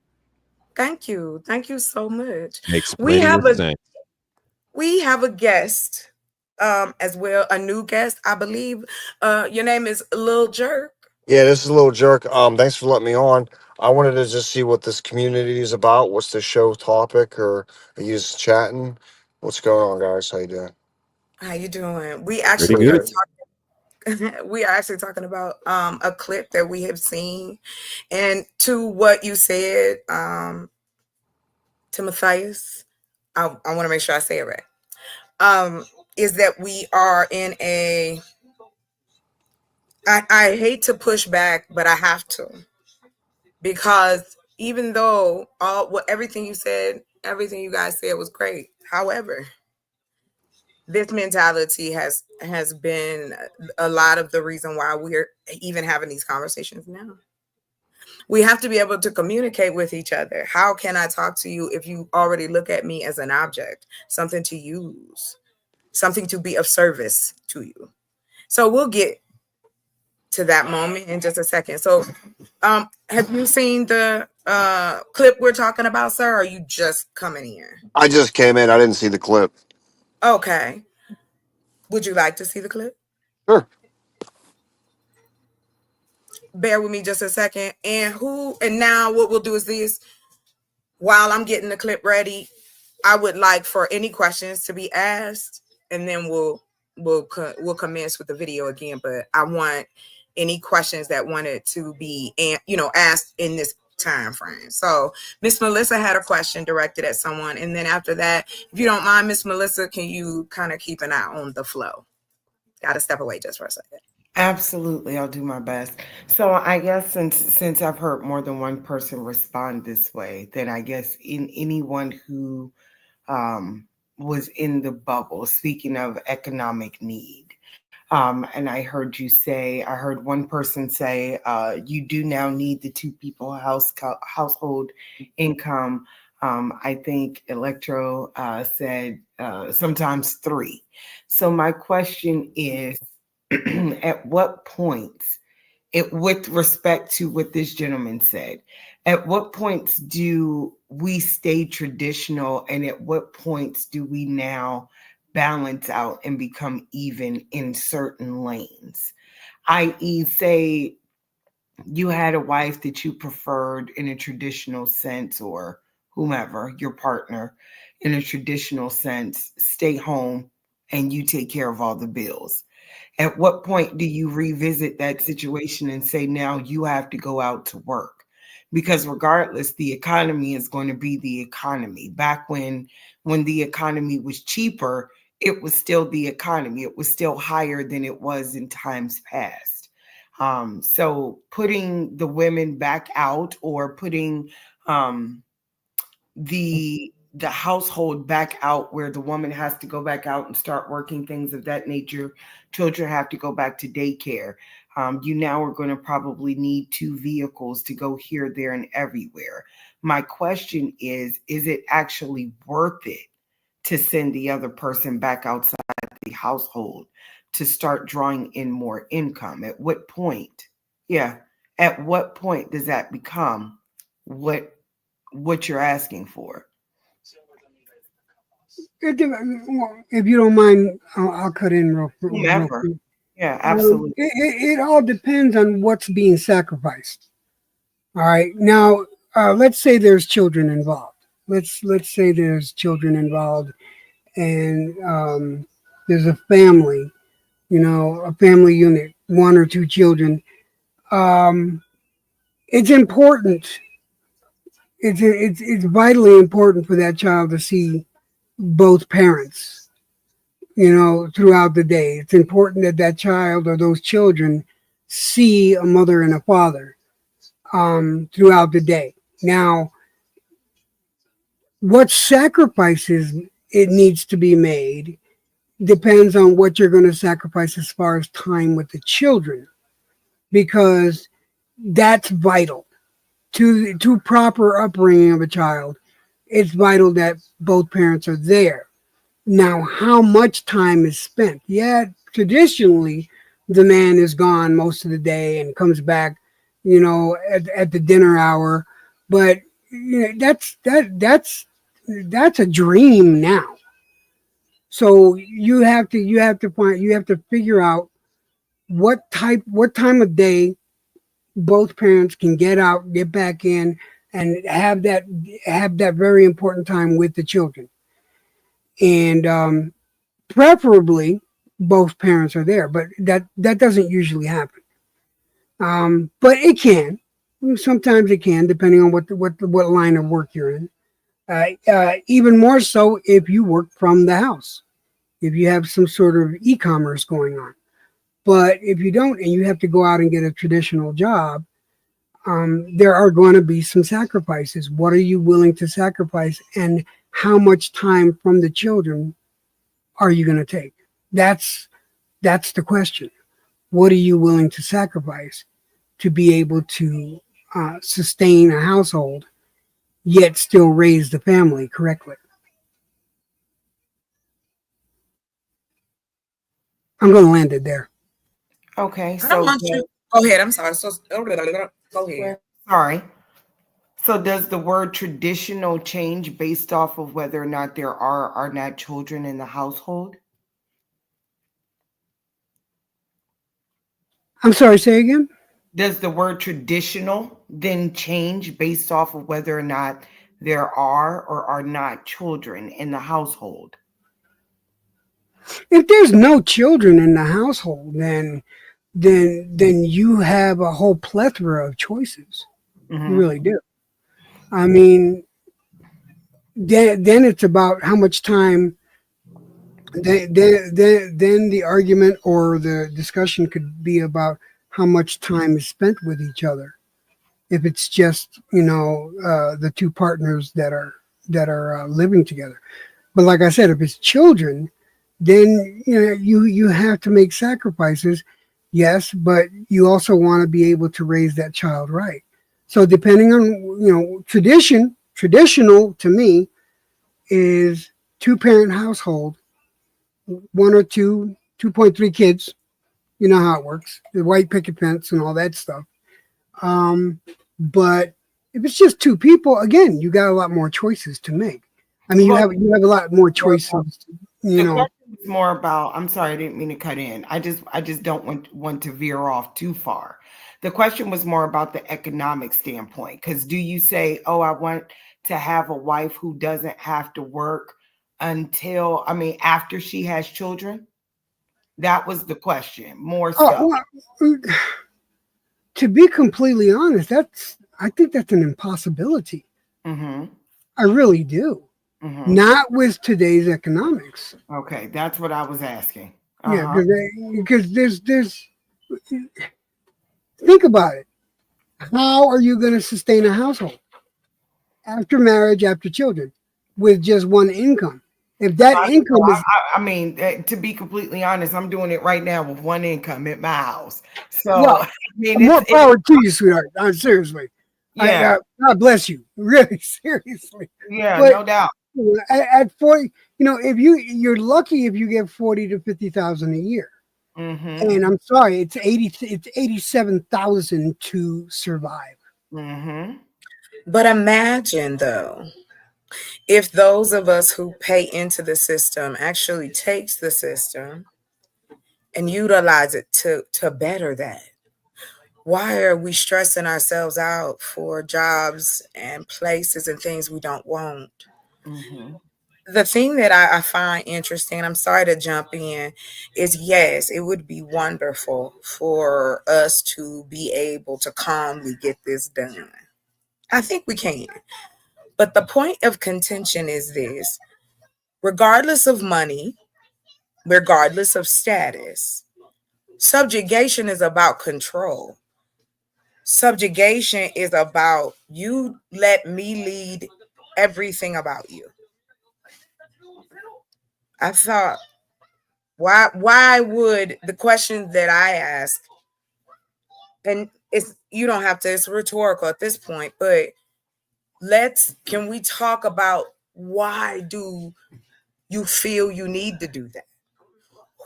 Thank you. Thank you so much. We have a guest as well, a new guest, I believe. Your name is Lil Jerk. Yeah, this is a little jerk. Thanks for letting me on. I wanted to just see what this community is about. What's the show topic, or are you just chatting? What's going on, guys? How you doing? How you doing? We Pretty actually are good. talking. We are actually talking about a clip that we have seen, and to what you said, to Matthias. I want to make sure I say it right. Is that we are in a. I hate to push back, but I have to, because even though everything you said, everything you guys said was great. However, this mentality has been a lot of the reason why we're even having these conversations now. We have to be able to communicate with each other. How can I talk to you if you already look at me as an object, something to use, something to be of service to you? So we'll get to that moment in just a second. So have you seen the clip we're talking about, sir? Or are you just coming in? I just came in. I didn't see the clip. Okay. Would you like to see the clip? Sure. Bear with me just a second. And now what we'll do is this. While I'm getting the clip ready, I would like for any questions to be asked, and then we'll commence with the video again. But I want any questions that wanted to be asked in this time frame. So Miss Melissa had a question directed at someone, and then after that, if you don't mind, Miss Melissa, can you kind of keep an eye on the flow? Got to step away just for a second. Absolutely, I'll do my best. So I guess since I've heard more than one person respond this way, then I guess in anyone who was in the bubble, speaking of economic need, and I heard one person say, you do now need the two people household income. I think Electro said sometimes 3. So my question is, at what points, with respect to what this gentleman said, at what points do we stay traditional, and at what points do we now balance out and become even in certain lanes? I.e., say you had a wife that you preferred in a traditional sense, or whomever, your partner in a traditional sense, stay home and you take care of all the bills. At what point do you revisit that situation and say, now you have to go out to work? Because regardless, the economy is going to be the economy. Back when the economy was cheaper, it was still the economy. It was still higher than it was in times past. So putting the women back out, or putting the household back out, where the woman has to go back out and start working, things of that nature. Children have to go back to daycare. You now are going to probably need 2 vehicles to go here, there, and everywhere. My question is it actually worth it to send the other person back outside the household to start drawing in more income? At what point? Yeah. At what point does that become what you're asking for? If you don't mind, I'll cut in real quick. Yeah, absolutely. It all depends on what's being sacrificed. All right. Now, let's say there's children involved. Let's say there's children involved, and there's a family, a family unit, 1 or 2 children. It's important. It's vitally important for that child to see both parents, throughout the day. It's important that child or those children see a mother and a father throughout the day. Now, what sacrifices it needs to be made depends on what you're going to sacrifice as far as time with the children, because that's vital to proper upbringing of a child. It's vital that both parents are there. Now, how much time is spent? Yeah, traditionally, the man is gone most of the day and comes back, at the dinner hour. But that's a dream now. So you have to figure out what time of day both parents can get out, get back in, and have that very important time with the children. And preferably both parents are there, but that doesn't usually happen. But it can. Sometimes it can, depending on what line of work you're in. Even more so if you work from the house, if you have some sort of e-commerce going on. But if you don't, and you have to go out and get a traditional job, there are going to be some sacrifices. What are you willing to sacrifice, and how much time from the children are you going to take? That's the question. What are you willing to sacrifice to be able to sustain a household, yet still raise the family correctly? I'm going to land it there. Okay, I don't so want you. Go ahead. I'm sorry. So go ahead. sorry. So does the word traditional change based off of whether or not there are not children in the household? I'm sorry, say again? Does the word traditional then change based off of whether or not there are or are not children in the household? If there's no children in the household, then you have a whole plethora of choices. Mhm. You really do. I mean, then it's about how much time. Then the argument or the discussion could be about how much time is spent with each other. If it's just the two partners that are living together, but like I said, if it's children, then you have to make sacrifices. Yes, but you also want to be able to raise that child right. So depending on traditional to me is 2-parent household, 1 or 2, 2.3 kids. You know how it works, the white picket fence and all that stuff. But if it's just 2 people, again, you got a lot more choices to make. I mean, you have a lot more choices. The question is more about. I'm sorry, I didn't mean to cut in. I just don't want to veer off too far. The question was more about the economic standpoint. Because do you say, "Oh, I want to have a wife who doesn't have to work after she has children"? That was the question, more so. Well, to be completely honest, I think that's an impossibility. Mm-hmm. I really do. Mm-hmm. Not with today's economics. Okay, that's what I was asking. Yeah, because there's think about it. How are you going to sustain a household after marriage, after children, with just one income? If that income is, to be completely honest, I'm doing it right now with one income at my house. So, well, more power to you, sweetheart. Seriously. Yeah. God bless you. Really, seriously. Yeah, But no doubt. At 40, if you're lucky if you get 40 to 50,000 a year. Mm-hmm. And I'm sorry, it's 87,000 to survive. Mm-hmm. But imagine though, if those of us who pay into the system actually takes the system and utilize it to better that. Why are we stressing ourselves out for jobs and places and things we don't want? Mm-hmm. The thing that I find interesting, I'm sorry to jump in, is yes, it would be wonderful for us to be able to calmly get this done. I think we can. But the point of contention is this: regardless of money, regardless of status, subjugation is about control. Subjugation is about you let me lead everything about you. I thought, why would the question that I ask, and you don't have to, it's rhetorical at this point, but can we talk about why do you feel you need to do that?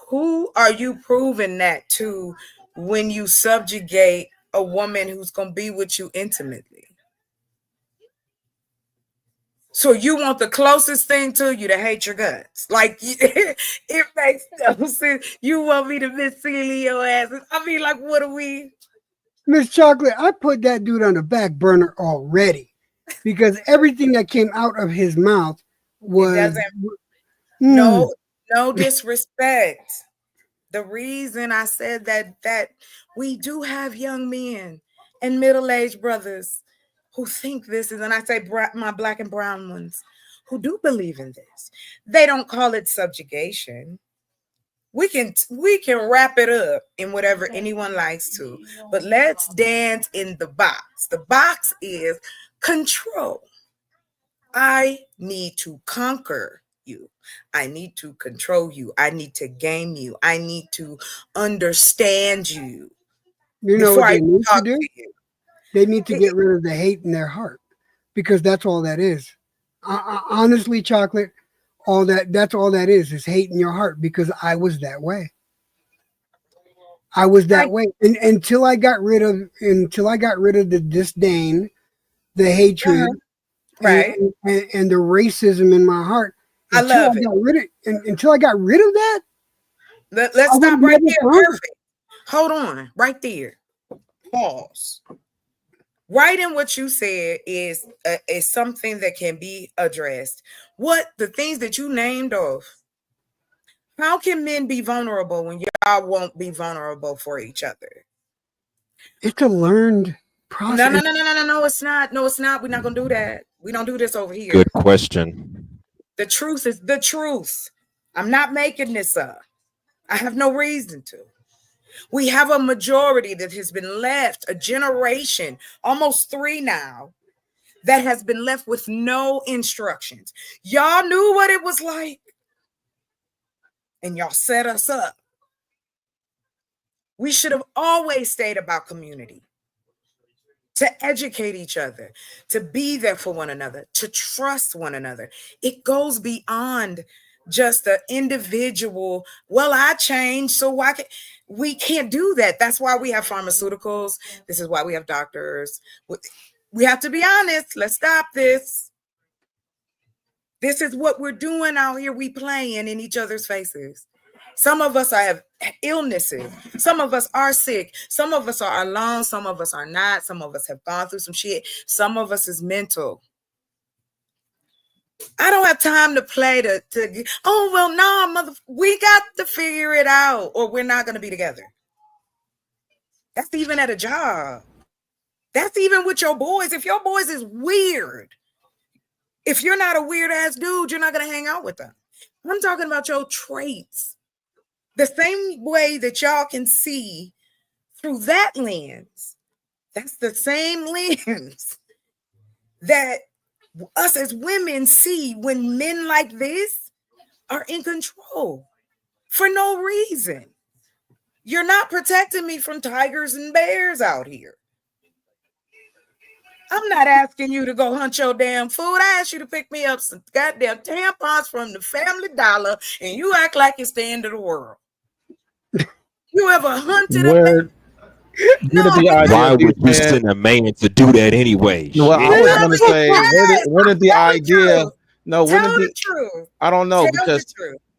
Who are you proving that to when you subjugate a woman who's going to be with you intimately? So you want the closest thing to you to hate your guts. Like, it makes no sense. You want me to mislead your ass. I mean, like, what are we? Miss Chocolate, I put that dude on the back burner already because everything that came out of his mouth was no disrespect. The reason I said that we do have young men and middle-aged brothers who think this is, and I say my black and brown ones who do believe in this. They don't call it subjugation. We can wrap it up in whatever anyone likes to, but let's dance in the box. The box is control. I need to conquer you. I need to control you. I need to game you. I need to understand you. You know what they need to do? They need to get rid of the hate in their heart because that's all that is. Honestly, Chocolate, that's all that is hate in your heart because I was that way. I was that way. And until I got rid of the disdain, the hatred, right, and the racism in my heart. Until I got rid of that. Let's stop right there. Perfect. Hold on, right there. Pause. Right in what you said is something that can be addressed. What the things that you named off. How can men be vulnerable when y'all won't be vulnerable for each other? It's a learned process. No, it's not. No, it's not. We're not gonna do that. We don't do this over here. Good question. The truth is the truth. I'm not making this up. I have no reason to. We have a majority that has been left, a generation, almost 3 now, that has been left with no instructions. Y'all knew what it was like, and y'all set us up. We should have always stayed about community, to educate each other, to be there for one another, to trust one another. It goes beyond just the individual, well, I changed, so why can't we can't do that. That's why we have pharmaceuticals. This is why we have doctors. We have to be honest. Let's stop this. This is what we're doing out here. We playing in each other's faces. Some of us have illnesses. Some of us are sick. Some of us are alone. Some of us are not. Some of us have gone through some shit. Some of us is mental. I don't have time to play oh, well, no, we got to figure it out or we're not going to be together. That's even at a job. That's even with your boys. If your boys is weird, if you're not a weird ass dude, you're not going to hang out with them. I'm talking about your traits. The same way that y'all can see through that lens, that's the same lens that us as women see when men like this are in control for no reason. You're not protecting me from tigers and bears out here. I'm not asking you to go hunt your damn food. I asked you to pick me up some goddamn tampons from the Family Dollar, and you act like it's the end of the world. You ever hunted a man? No, why would you send a man to do that anyway? Well, I was going to say, where did the idea? No, tell the truth. I don't know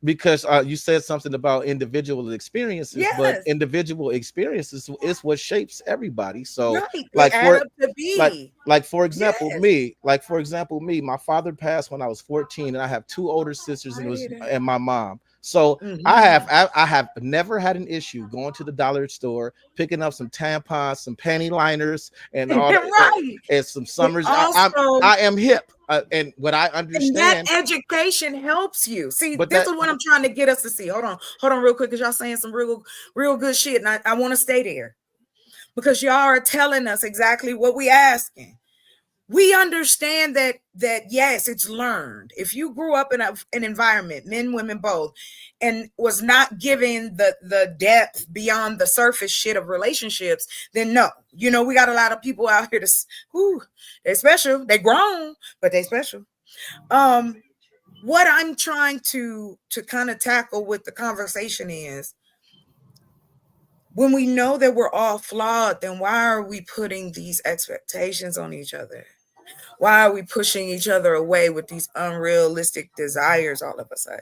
because you said something about individual experiences, but individual experiences is what shapes everybody. So, like for example, me, my father passed when I was 14, and I have 2 older sisters, and my mom. So I have never had an issue going to the dollar store, picking up some tampons, some panty liners, and all and some summers. I am hip, and what I understand. And that education helps you. See, this is what I'm trying to get us to see. Hold on, real quick, because y'all saying some real good shit, and I want to stay there because y'all are telling us exactly what we asking. We understand that yes, it's learned. If you grew up in an environment, men, women, both, and was not given the depth beyond the surface shit of relationships, then no. You know, we got a lot of people out here they're special. They grown, but they special. What I'm trying to kind of tackle with the conversation is, when we know that we're all flawed, then why are we putting these expectations on each other? Why are we pushing each other away with these unrealistic desires all of a sudden?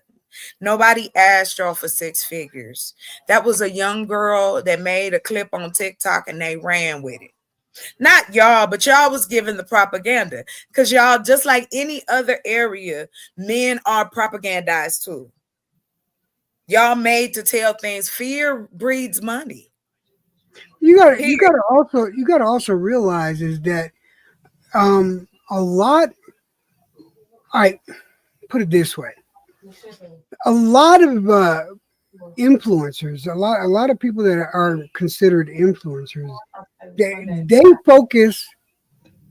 Nobody asked y'all for 6 figures. That was a young girl that made a clip on TikTok and they ran with it. Not y'all, but y'all was given the propaganda because y'all, just like any other area, men are propagandized too. Y'all made to tell things. Fear breeds money. You gotta also realize is that a lot. All right, put it this way: a lot of influencers, a lot of people that are considered influencers, they focus,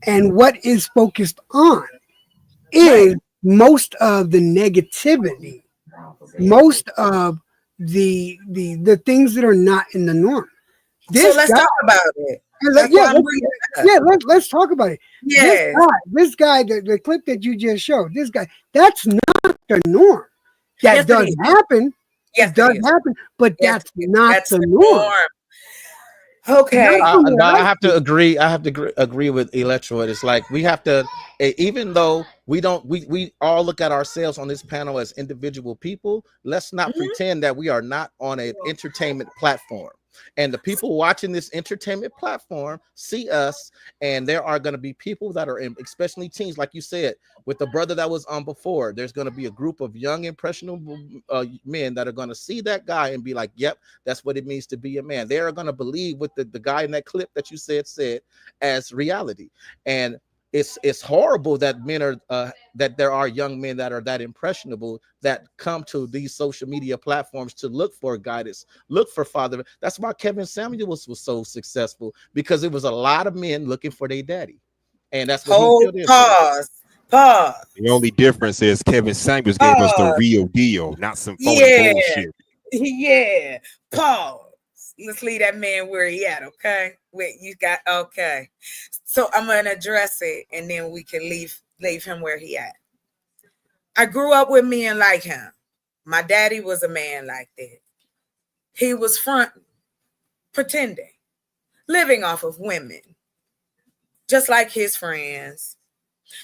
and what is focused on is most of the negativity, most of the things that are not in the norm. So let's talk about it. Let's talk about it. Yes. This guy, the clip that you just showed, this guy, that's not the norm. That Yes, it does is. happen. Yes, it does it is. happen, but Yes, that's not that's the the norm. norm. Okay. I have to agree. I have to agree with Electro. It's like we have to, even though we don't, we all look at ourselves on this panel as individual people. Let's not pretend that we are not on an entertainment platform. And the people watching this entertainment platform see us, and there are going to be people that are in, especially teens, like you said, with the brother that was on before. There's going to be a group of young, impressionable men that are going to see that guy and be like, "Yep, that's what it means to be a man." They are going to believe what the guy in that clip that you said as reality, and it's horrible that men are that there are young men that are that impressionable that come to these social media platforms to look for guidance, look for father. That's why Kevin Samuels was so successful, because it was a lot of men looking for their daddy, and that's what he built into. Pause. The only difference is Kevin Samuels gave us the real deal, not some phony bullshit. Yeah. Pause. Let's leave that man where he at, okay? Wait, you got okay. So I'm gonna address it and then we can leave him where he at. I grew up with men like him. My daddy was a man like that. He was front pretending, living off of women, just like his friends,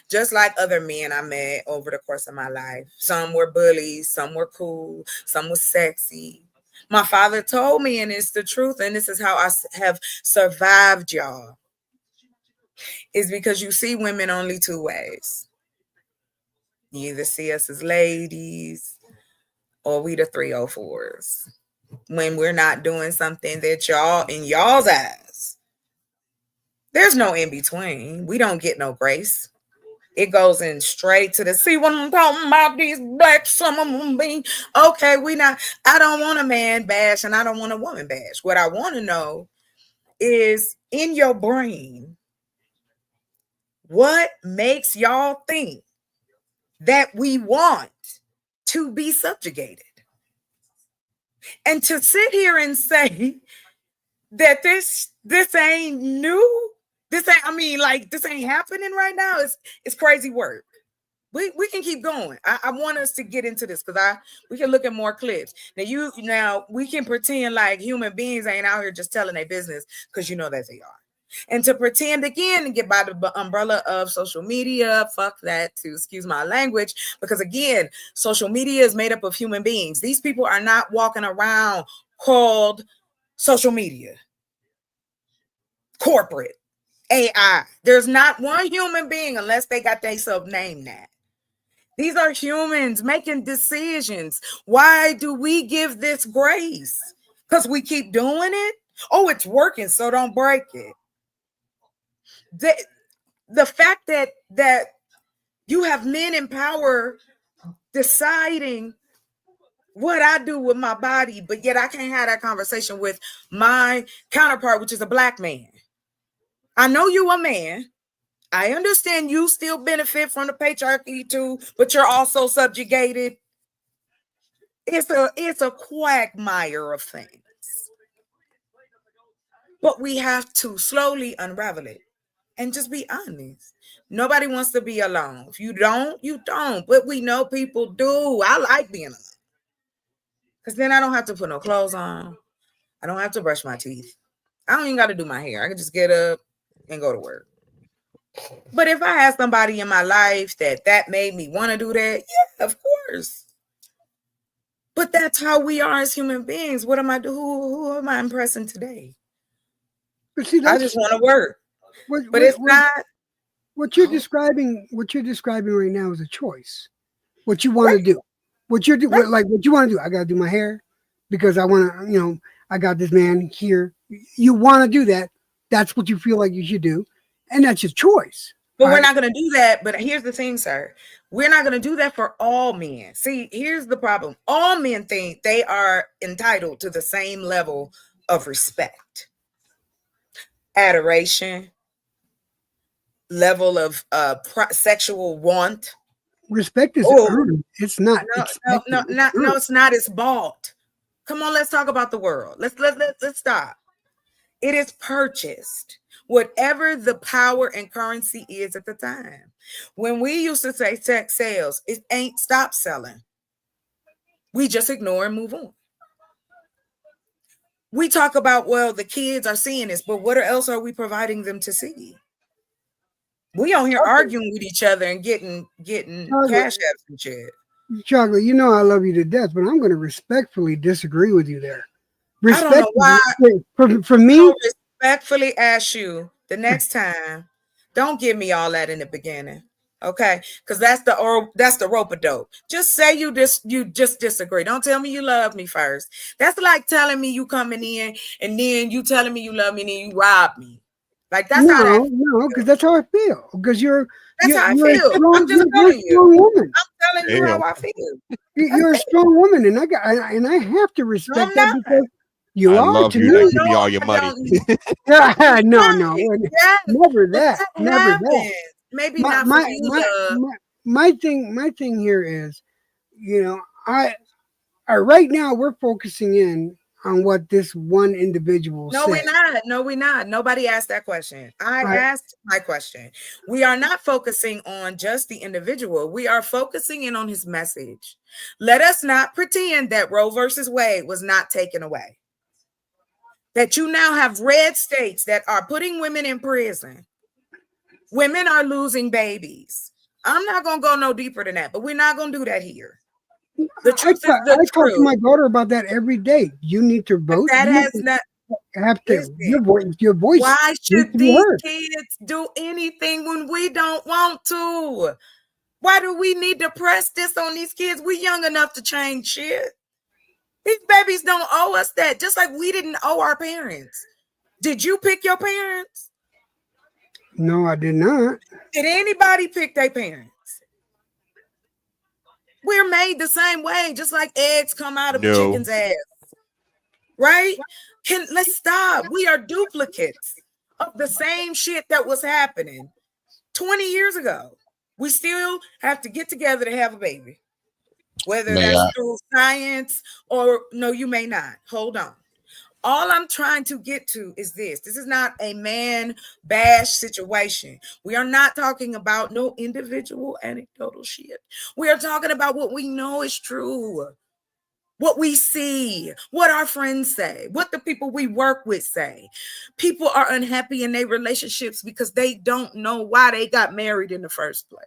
just like other men I met over the course of my life. Some were bullies, some were cool, some were sexy. My father told me, and it's the truth, and this is how I have survived, y'all, is because you see women only 2 ways. You either see us as ladies or we the 304s. When we're not doing something that y'all, in y'all's eyes, there's no in between. We don't get no grace. It goes in straight to the see what I'm talking about, these black summer moonbeams. Okay, I don't want a man bash and I don't want a woman bash. What I want to know is, in your brain, what makes y'all think that we want to be subjugated? And to sit here and say that this ain't new, this ain't happening right now, it's crazy work. We can keep going. I want us to get into this because we can look at more clips. Now we can pretend like human beings ain't out here just telling their business, because you know that they are. And to pretend again and get by the umbrella of social media, fuck that too, excuse my language, because again, social media is made up of human beings. These people are not walking around called social media, corporate, AI. There's not one human being unless they got themselves named that. These are humans making decisions. Why do we give this grace? Because we keep doing it? Oh, it's working, so don't break it. The fact that you have men in power deciding what I do with my body, but yet I can't have that conversation with my counterpart, which is a black man. I know you a man. I understand you still benefit from the patriarchy too, but you're also subjugated. It's a quagmire of things. But we have to slowly unravel it and just be honest. Nobody wants to be alone. If you don't, you don't. But we know people do. I like being alone, because then I don't have to put no clothes on. I don't have to brush my teeth. I don't even got to do my hair. I can just get up and go to work. But if I had somebody in my life that made me want to do that, yeah, of course. But that's how we are as human beings. What am I doing? Who am I impressing today? But see, I just want to work. But it's not. What you're describing right now is a choice. What you want to do. What you want to do. I got to do my hair because I want to, I got this man here. You want to do that. That's what you feel like you should do. And that's your choice. But we're not going to do that. But here's the thing, sir. We're not going to do that for all men. See, here's the problem. All men think they are entitled to the same level of respect, adoration, level of sexual want. Respect is earned. It's not. No, it's not. It's bought. Come on, let's talk about the world. Let's stop. It is purchased. Whatever the power and currency is at the time. When we used to say sex sales, it ain't stop selling. We just ignore and move on. We talk about, well, the kids are seeing this, but what else are we providing them to see? We on here arguing with each other and getting cash apps and shit. Chocolate, I love you to death, but I'm going to respectfully disagree with you there. I don't know why. For me, I'll respectfully ask you the next time. Don't give me all that in the beginning, okay? Because that's the rope-a-dope. Just say you just disagree. Don't tell me you love me first. That's like telling me you coming in and then you telling me you love me and then you rob me. Like that's no, because that's how I feel. Because that's how I feel. I'm just telling you. Woman. I'm telling you how I feel. You're a strong woman, and I have to respect that because you are. Love to you. me. Give me all your money. No, never that. Never that. Maybe not for you. My thing here is, right now we're focusing in on what this one individual said. No, we're not. Nobody asked that question. I asked my question. We are not focusing on just the individual. We are focusing in on his message. Let us not pretend that Roe versus Wade was not taken away. That you now have red states that are putting women in prison. Women are losing babies. I'm not going to go no deeper than that, but we're not going to do that here. The truth is the I truth. talk to my daughter about that every day. You need to vote. That has not have to your voice. Why should these kids do anything when we don't want to? Why do we need to press this on these kids? We young enough to change shit. These babies don't owe us that, just like we didn't owe our parents. Did you pick your parents? No, I did not. Did anybody pick their parents? We're made the same way, just like eggs come out of a chicken's ass. Right? Let's stop. We are duplicates of the same shit that was happening 20 years ago. We still have to get together to have a baby. Whether that's through science or no, you may not. Hold on. All I'm trying to get to is this. This is not a man bash situation. We are not talking about no individual anecdotal shit. We are talking about what we know is true. What we see, what our friends say, what the people we work with say. People are unhappy in their relationships because they don't know why they got married in the first place.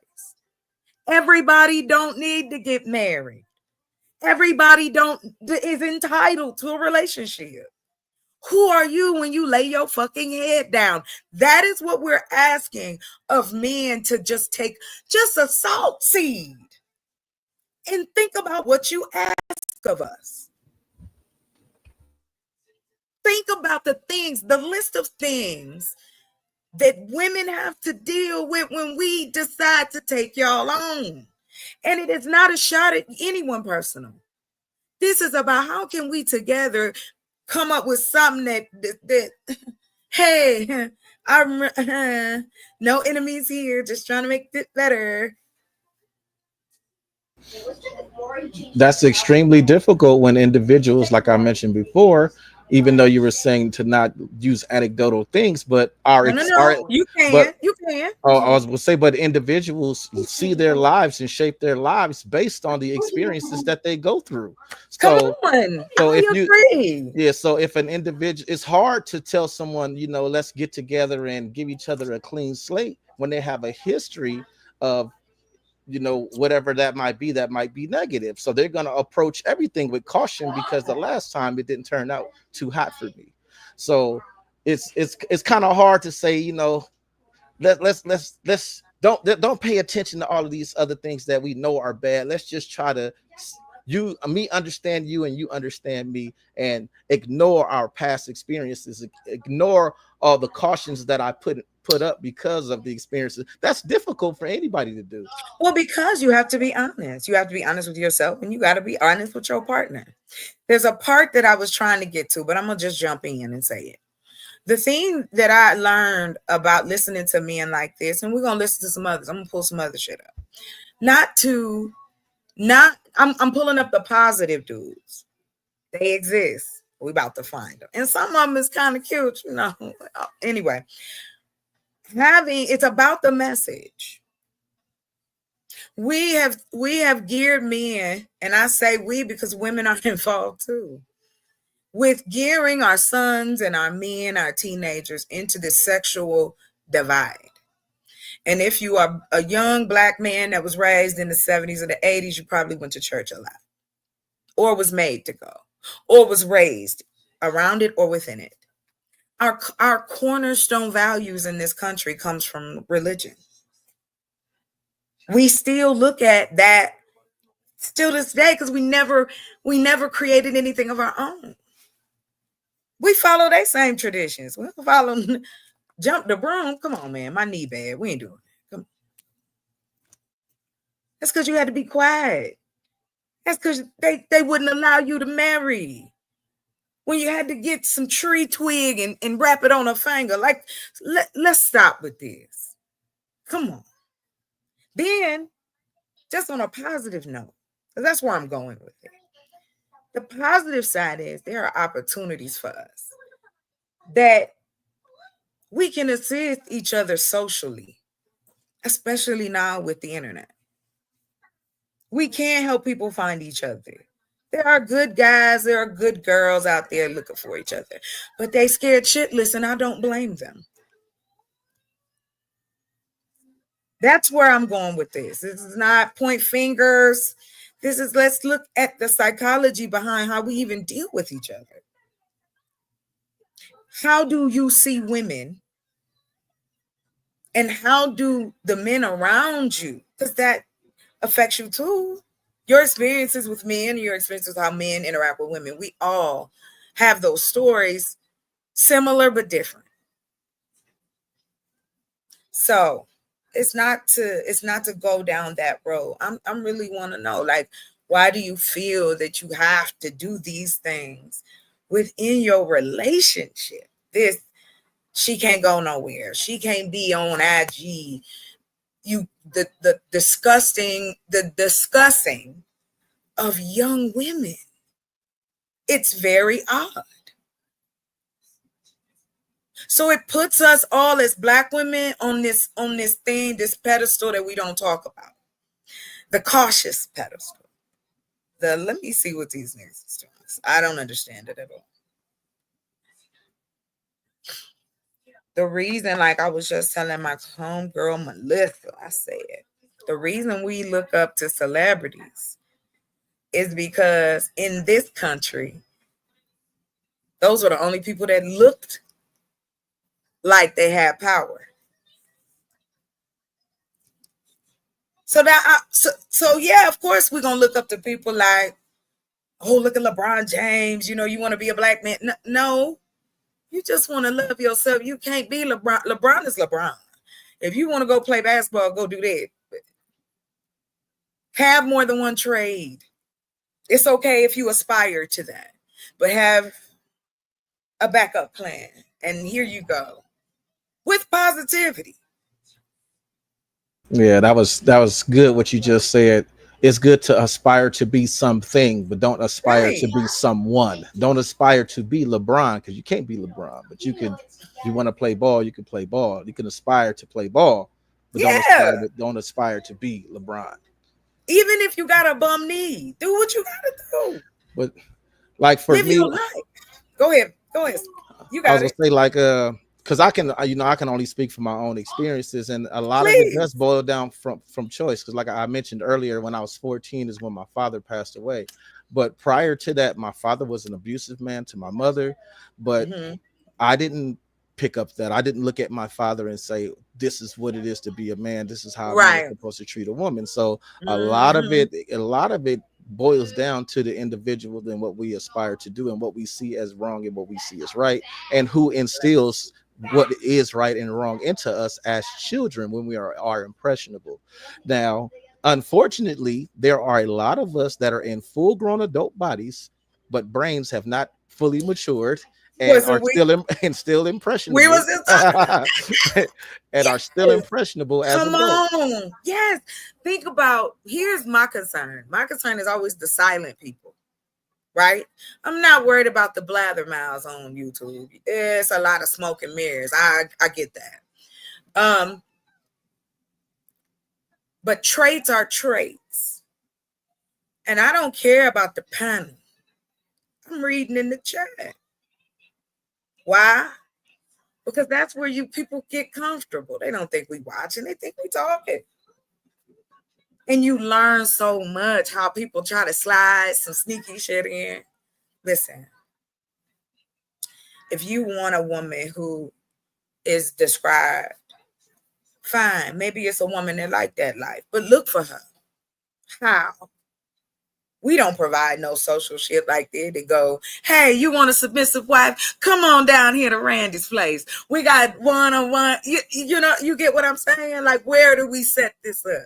Everybody don't need to get married. Everybody is entitled to a relationship. Who are you when you lay your fucking head down? That is what we're asking of men, to just take just a salt seed and think about what you ask of us. Think about the things, the list of things that women have to deal with when we decide to take y'all on. And it is not a shot at anyone personal. This is about how can we together come up with something that hey, I'm no enemies here, just trying to make it better. That's extremely difficult when individuals, like I mentioned before, even though you were saying to not use anecdotal things, but you can. I was going to say, but individuals see their lives and shape their lives based on the experiences that they go through. So if an individual, it's hard to tell someone, let's get together and give each other a clean slate when they have a history of you know, whatever that might be negative. So they're going to approach everything with caution because the last time it didn't turn out too hot for me. So it's kind of hard to say, you know, let's don't pay attention to all of these other things that we know are bad. Let's just try to understand you and you understand me, and ignore our past experiences, ignore all the cautions that I put up because of the experiences. That's difficult for anybody to do. Well, because you have to be honest. You have to be honest with yourself, and you got to be honest with your partner. There's a part that I was trying to get to, but I'm gonna just jump in and say it. The thing that I learned about listening to men like this, and we're gonna listen to some others. I'm gonna pull some other shit up. I'm pulling up the positive dudes. They exist. We about to find them. And some of them is kind of cute, you know. Anyway, it's about the message. We have geared men, and I say we because women are involved too, with gearing our sons and our men, our teenagers into the sexual divide. And if you are a young Black man that was raised in the 70s or the 80s, you probably went to church a lot, or was made to go, or was raised around it or within it. Our cornerstone values in this country comes from religion. We still look at that still this day because we never created anything of our own. We follow their same traditions. We don't follow jump the broom. Come on, man. My knee bad. We ain't doing it. Come on. That's because you had to be quiet. That's because they wouldn't allow you to marry. When you had to get some tree twig and wrap it on a finger. Like, let's stop with this. Come on. Then, just on a positive note, because that's where I'm going with it. The positive side is there are opportunities for us that we can assist each other socially, especially now with the internet. We can help people find each other. There are good guys, there are good girls out there looking for each other, but they scared shitless, and I don't blame them. That's where I'm going with this. This is not point fingers. This is, let's look at the psychology behind how we even deal with each other. How do you see women? And how do the men around you? Because that affects you too. Your experiences with men, your experiences with how men interact with women. We all have those stories, similar but different. So it's not to go down that road. I'm really want to know, like, why do you feel that you have to do these things within your relationship? She can't go nowhere. She can't be on IG. The discussing of young women. It's very odd. So it puts us all as Black women on this thing, this pedestal that we don't talk about. The cautious pedestal. Let me see what these niggas is doing. I don't understand it at all. The reason, like I was just telling my homegirl Melissa, I said, the reason we look up to celebrities is because in this country, those were the only people that looked like they had power. So yeah, of course we're gonna look up to people like, oh, look at LeBron James. You know, you want to be a Black man. No, you just want to love yourself. You can't be LeBron. LeBron is LeBron. If you want to go play basketball, go do that. Have more than one trade. It's okay if you aspire to that, but have a backup plan. And here you go. With positivity. Yeah, that was good what you just said. It's good to aspire to be something, but don't aspire to be someone. Don't aspire to be LeBron, because you can't be LeBron. But you can, if you want to play ball, you can play ball. You can aspire to play ball, but don't aspire to be LeBron. Even if you got a bum knee, do what you gotta do. But like for live me, your life. Go ahead. You got I was gonna say, like, because I can, I can only speak from my own experiences, and a lot of it Please. does boil down from choice. Because, like I mentioned earlier, when I was 14 is when my father passed away. But prior to that, my father was an abusive man to my mother, but I didn't pick up that. I didn't look at my father and say, "This is what it is to be a man. This is how a man is supposed to treat a woman." So a lot of it boils down to the individual and what we aspire to do and what we see as wrong and what we see as right, and who instills what is right and wrong into us as children when we are impressionable. Now, unfortunately, there are a lot of us that are in full-grown adult bodies, but brains have not fully matured and are still impressionable. We was just and are still impressionable as Come adults. on. Yes. Think about, here's my concern. My concern is always the silent people, right? I'm not worried about the blathermouths on YouTube. It's a lot of smoke and mirrors. I get that. But traits are traits. And I don't care about the panel. I'm reading in the chat. Why? Because that's where you people get comfortable. They don't think we watching. They think we talking. And you learn so much how people try to slide some sneaky shit in. Listen, if you want a woman who is described, fine. Maybe it's a woman that like that life, but look for her. How? We don't provide no social shit like that to go, hey, you want a submissive wife? Come on down here to Randy's place. We got one-on-one. You know, you get what I'm saying? Like, where do we set this up?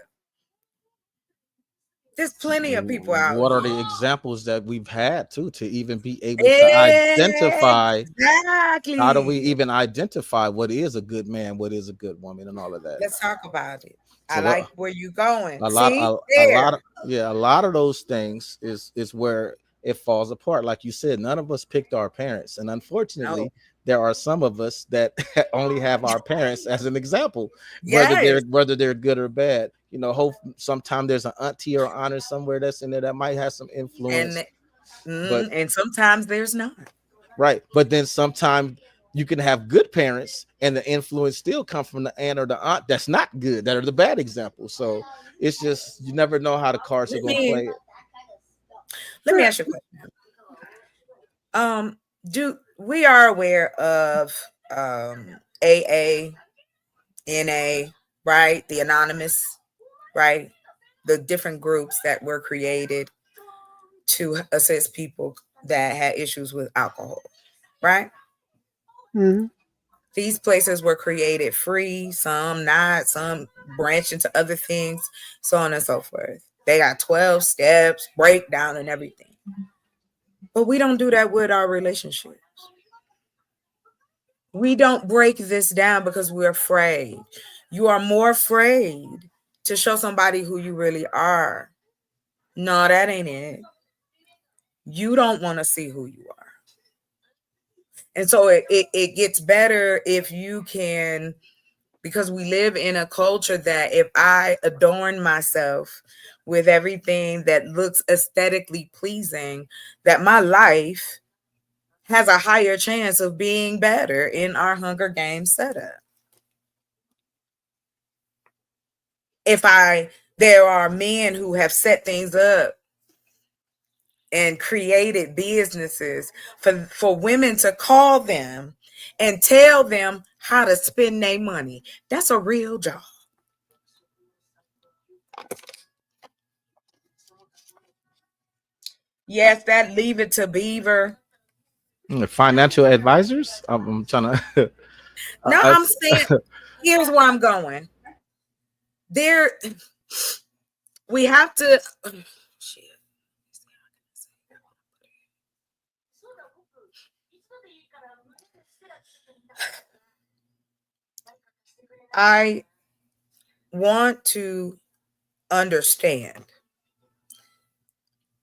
There's plenty of people out. What are the examples that we've had to even be able to identify? Exactly. How do we even identify what is a good man, what is a good woman, and all of that? Let's talk about it. So I like where you're going. A lot of those things is where it falls apart. Like you said, none of us picked our parents, and unfortunately, there are some of us that only have our parents as an example, whether they're good or bad. You know, sometimes there's an auntie or honor somewhere that's in there that might have some influence, and sometimes there's not. Right, but then sometimes you can have good parents and the influence still come from the aunt or the aunt that's not good, that are the bad examples. So it's just, you never know how the cards are going to play it. Let me ask you a question. We are aware of AA, NA, right? The anonymous, right? The different groups that were created to assist people that had issues with alcohol, right? Mm-hmm. These places were created free, some not, some branch into other things, so on and so forth. They got 12 steps, breakdown, and everything. But we don't do that with our relationships. We don't break this down because we're afraid. You are more afraid to show somebody who you really are. No, that ain't it. You don't want to see who you are. And so it gets better if you can, because we live in a culture that if I adorn myself with everything that looks aesthetically pleasing, that my life has a higher chance of being better in our Hunger Games setup. There are men who have set things up and created businesses for women to call them and tell them how to spend their money. That's a real job. Yes, that Leave It to Beaver. Financial advisors? I'm trying to... No, I'm saying, here's where I'm going. We have to... I want to understand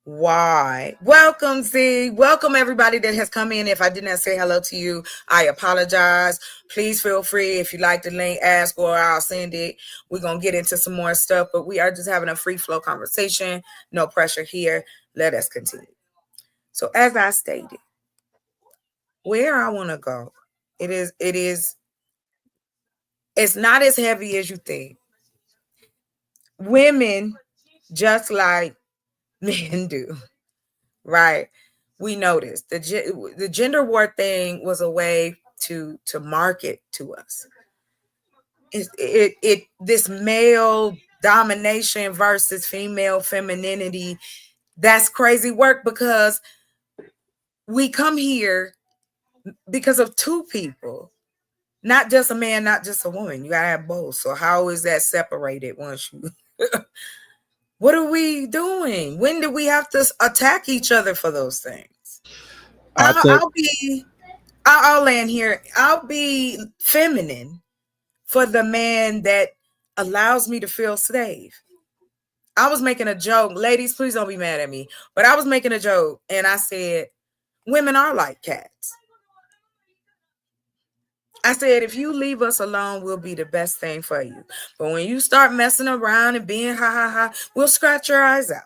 why. Welcome, Z. Welcome, everybody that has come in. If I did not say hello to you, I apologize. Please feel free. If you like the link, ask, or I'll send it. We're going to get into some more stuff, but we are just having a free flow conversation. No pressure here. Let us continue. So as I stated, where I want to go, it is It's not as heavy as you think. Women, just like men do, right? We noticed the gender war thing was a way to market to us. This male domination versus female femininity, that's crazy work, because we come here because of two people, not just a man, not just a woman. You gotta have both. So how is that separated once you what are we doing? When do we have to attack each other for those things? I'll land here. I'll be feminine for the man that allows me to feel safe. I was making a joke. Ladies, please don't be mad at me. But I was making a joke and I said, women are like cats. I said, if you leave us alone, we'll be the best thing for you. But when you start messing around and being ha, we'll scratch your eyes out.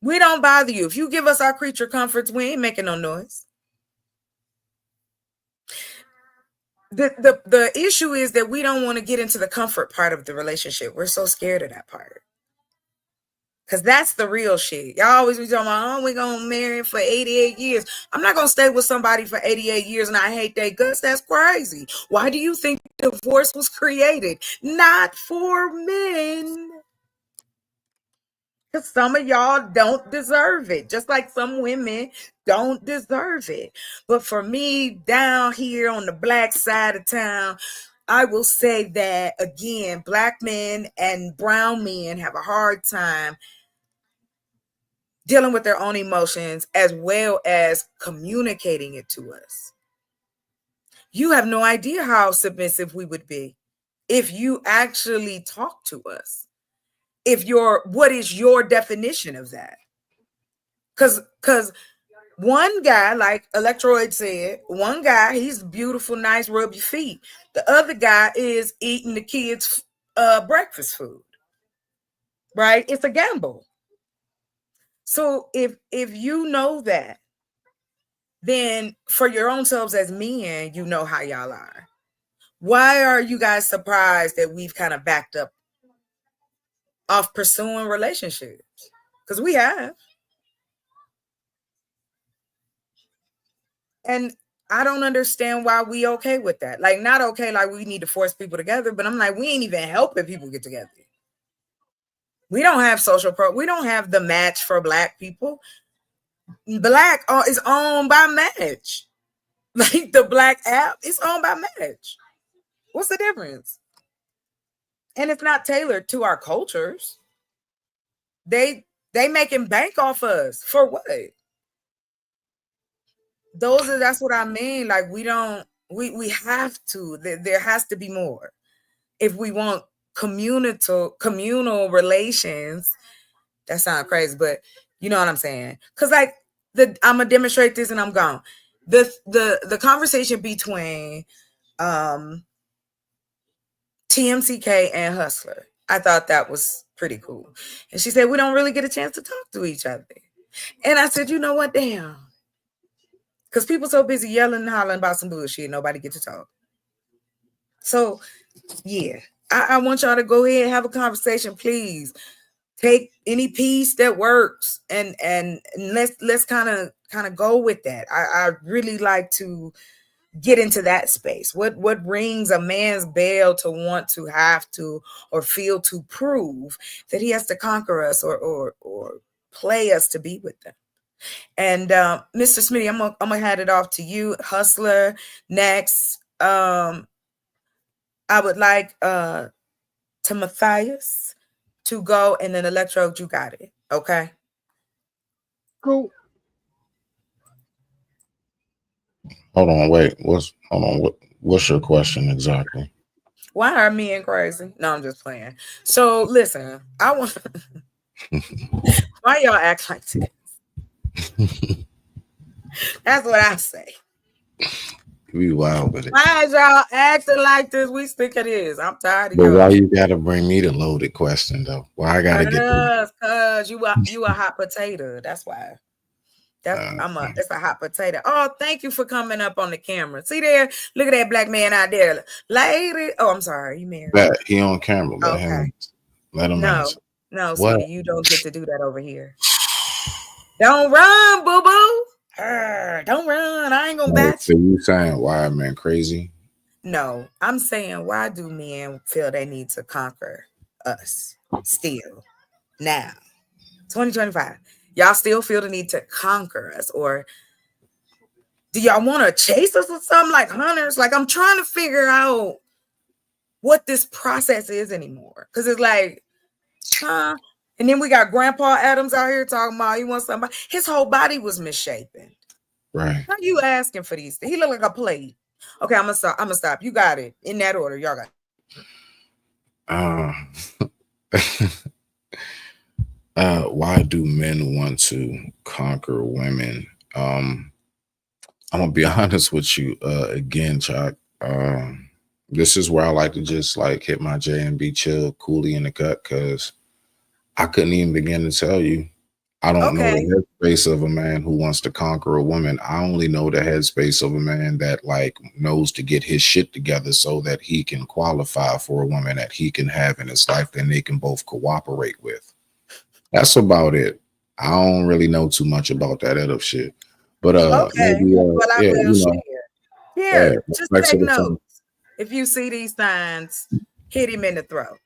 We don't bother you. If you give us our creature comforts, we ain't making no noise. The issue is that we don't want to get into the comfort part of the relationship. We're so scared of that part. Because that's the real shit. Y'all always be talking about, oh, we're going to marry for 88 years. I'm not going to stay with somebody for 88 years and I hate their guts. That's crazy. Why do you think divorce was created? Not for men. Because some of y'all don't deserve it. Just like some women don't deserve it. But for me, down here on the black side of town, I will say that, again, black men and brown men have a hard time dealing with their own emotions as well as communicating it to us. You have no idea how submissive we would be if you actually talk to us. What is your definition of that? Because one guy, like Electroid said, one guy, he's beautiful, nice, rub your feet. The other guy is eating the kids' breakfast food, right? It's a gamble. So if you know that, then for your own selves as men, you know how y'all are. Why are you guys surprised that we've kind of backed up off pursuing relationships? Because we have. And I don't understand why we okay with that. Like, not okay like we need to force people together, but I'm like, we ain't even helping people get together. We don't have we don't have the Match for Black people. Black is owned by Match. Like the Black app is owned by Match. What's the difference? And it's not tailored to our cultures. They making bank off us for what? That's what I mean. Like we have to. There has to be more if we want communal relations. That sounds crazy, but you know what I'm saying. Because like I'm gonna demonstrate this and I'm gone. The conversation between TMCK and Hustler, I thought that was pretty cool. And she said we don't really get a chance to talk to each other. And I said, you know what, damn. Because people so busy yelling and hollering about some bullshit, nobody get to talk. So yeah, I want y'all to go ahead and have a conversation, please. Take any piece that works and let's kind of go with that. I really like to get into that space. What rings a man's bell to want to have to or feel to prove that he has to conquer us or play us to be with them. And Mr. Smitty, I'm gonna hand it off to you. Hustler next. I would like to Matthias to go, and then Electrode, you got it. Okay. Cool. Hold on, wait. What's your question exactly? Why are men crazy? No, I'm just playing. So listen, I want why y'all act like this? That's what I say. We wild with it. Why is y'all acting like this? We stick it is. I'm tired of But y'all. why you gotta bring me the loaded question though? Why I gotta get Cause you a hot potato. That's why. It's a hot potato. Oh, thank you for coming up on the camera. See there? Look at that black man out there. Lady. Oh, I'm sorry. You married. That he on camera. Let him No, answer. no, What? sweetie, you don't get to do that over here. Don't run, boo boo. Don't run. I ain't gonna bat So you saying why men crazy? No, I'm saying, why do men feel they need to conquer us still now? 2025. Y'all still feel the need to conquer us, or do y'all want to chase us or something like hunters? Like, I'm trying to figure out what this process is anymore. Because it's like, and then we got Grandpa Adams out here talking about he wants somebody. His whole body was misshapen. Right. How you asking for these? He look like a plate. Okay, I'm gonna stop. You got it in that order. Y'all got it. Why do men want to conquer women? I'm gonna be honest with you again, Chuck. This is where I like to just like hit my J and be chill, coolly in the cut, because I couldn't even begin to tell you. I don't know the headspace of a man who wants to conquer a woman. I only know the headspace of a man that like knows to get his shit together so that he can qualify for a woman that he can have in his life that they can both cooperate with. That's about it. I don't really know too much about that other shit. But maybe just take notes. If you see these signs, hit him in the throat.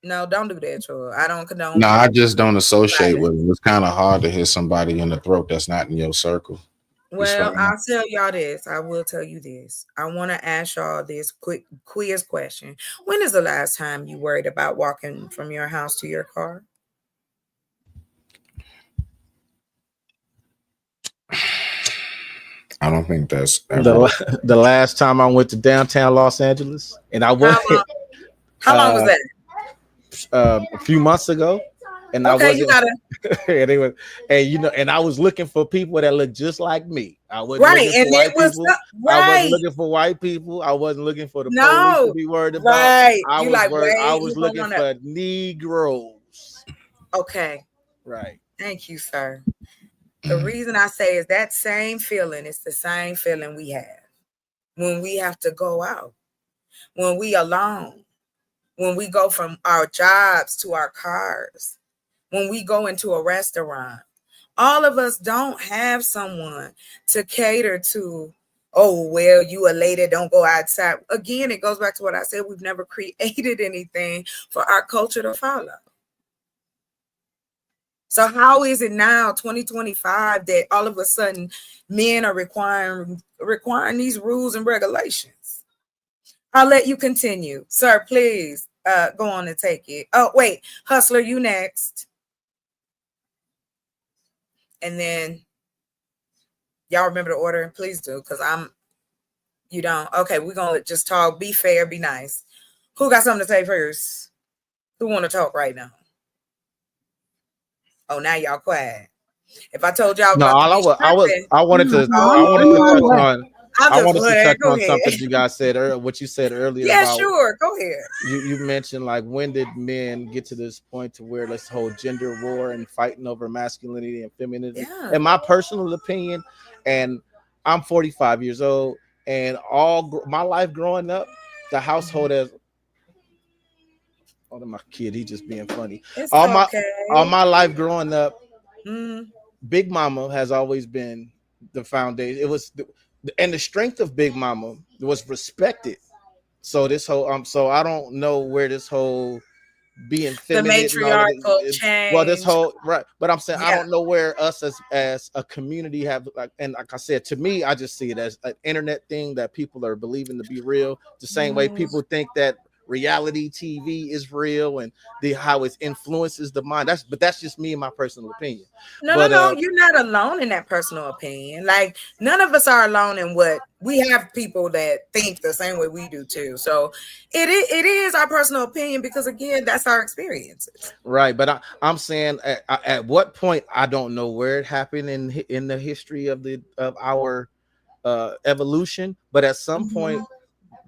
No, don't do that, Troy. I don't condone. No, I just don't associate with it. It's kind of hard to hit somebody in the throat that's not in your circle. Well, I'll tell y'all this. I will tell you this. I want to ask y'all this quick quiz question. When is the last time you worried about walking from your house to your car? I don't think that's the last time I went to downtown Los Angeles, and I went. How long was that? A few months ago, and I wasn't. And I was looking for people that look just like me. I wasn't looking for white people. I wasn't looking for the police to be worried about. I was looking for Negroes. Okay. Right. Thank you, sir. The reason I say is that same feeling is the same feeling we have when we have to go out, when we alone, when we go from our jobs to our cars, when we go into a restaurant. All of us don't have someone to cater to. Oh, well, you a lady, don't go outside. Again, it goes back to what I said. We've never created anything for our culture to follow. So how is it now, 2025, that all of a sudden men are requiring these rules and regulations? I'll let you continue. Sir, please go on and take it. Oh, wait. Hustler, you next. And then y'all remember the order? Please do, because you don't. Okay, we're going to just talk. Be fair, be nice. Who got something to say first? Who want to talk right now? Oh, now y'all quiet. If I told y'all, I wanted to touch on something you guys said earlier. What you said earlier. Yeah, sure. Go ahead. You mentioned like, when did men get to this point to where let's hold gender war and fighting over masculinity and femininity? Yeah. In my personal opinion, and I'm 45 years old, and all my life growing up, the household has. Oh, my kid, he just being funny. All my life growing up, Big Mama has always been the foundation. It was, and the strength of Big Mama was respected. So this whole, so I don't know where this whole being feminine, the matriarchal change. Well, this whole right, but I'm saying I don't know where us as a community have like, and like I said, to me, I just see it as an internet thing that people are believing to be real. The same way people think that reality TV is real and how it influences the mind. That's just me and my personal opinion. No, you're not alone in that personal opinion. Like, none of us are alone in what we have. People that think the same way we do too. So it is our personal opinion, because again, that's our experiences. Right, but I'm saying at what point, I don't know where it happened in the history of our evolution, but at some point,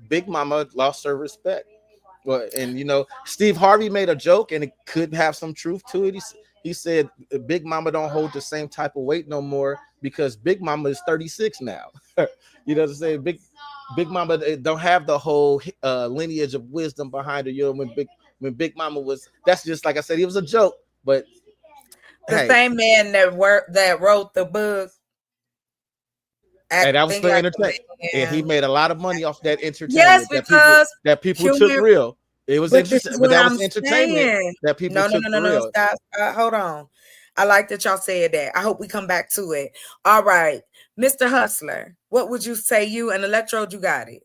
Big Mama lost her respect. Well, and Steve Harvey made a joke, and it could have some truth to it. He said Big Mama don't hold the same type of weight no more because Big Mama is 36 now. You know what I'm saying? Big Mama don't have the whole lineage of wisdom behind her. You know, when Big Mama was, that's just like I said, it was a joke, but the same man that wrote the book. And that was for entertainment. And he made a lot of money off that entertainment. Yes, because that people took real. It was interesting, but that was entertainment that people took for real. Stop. Hold on. I like that y'all said that. I hope we come back to it. All right, Mr. Hustler, what would you say? You and Electrode, you got it.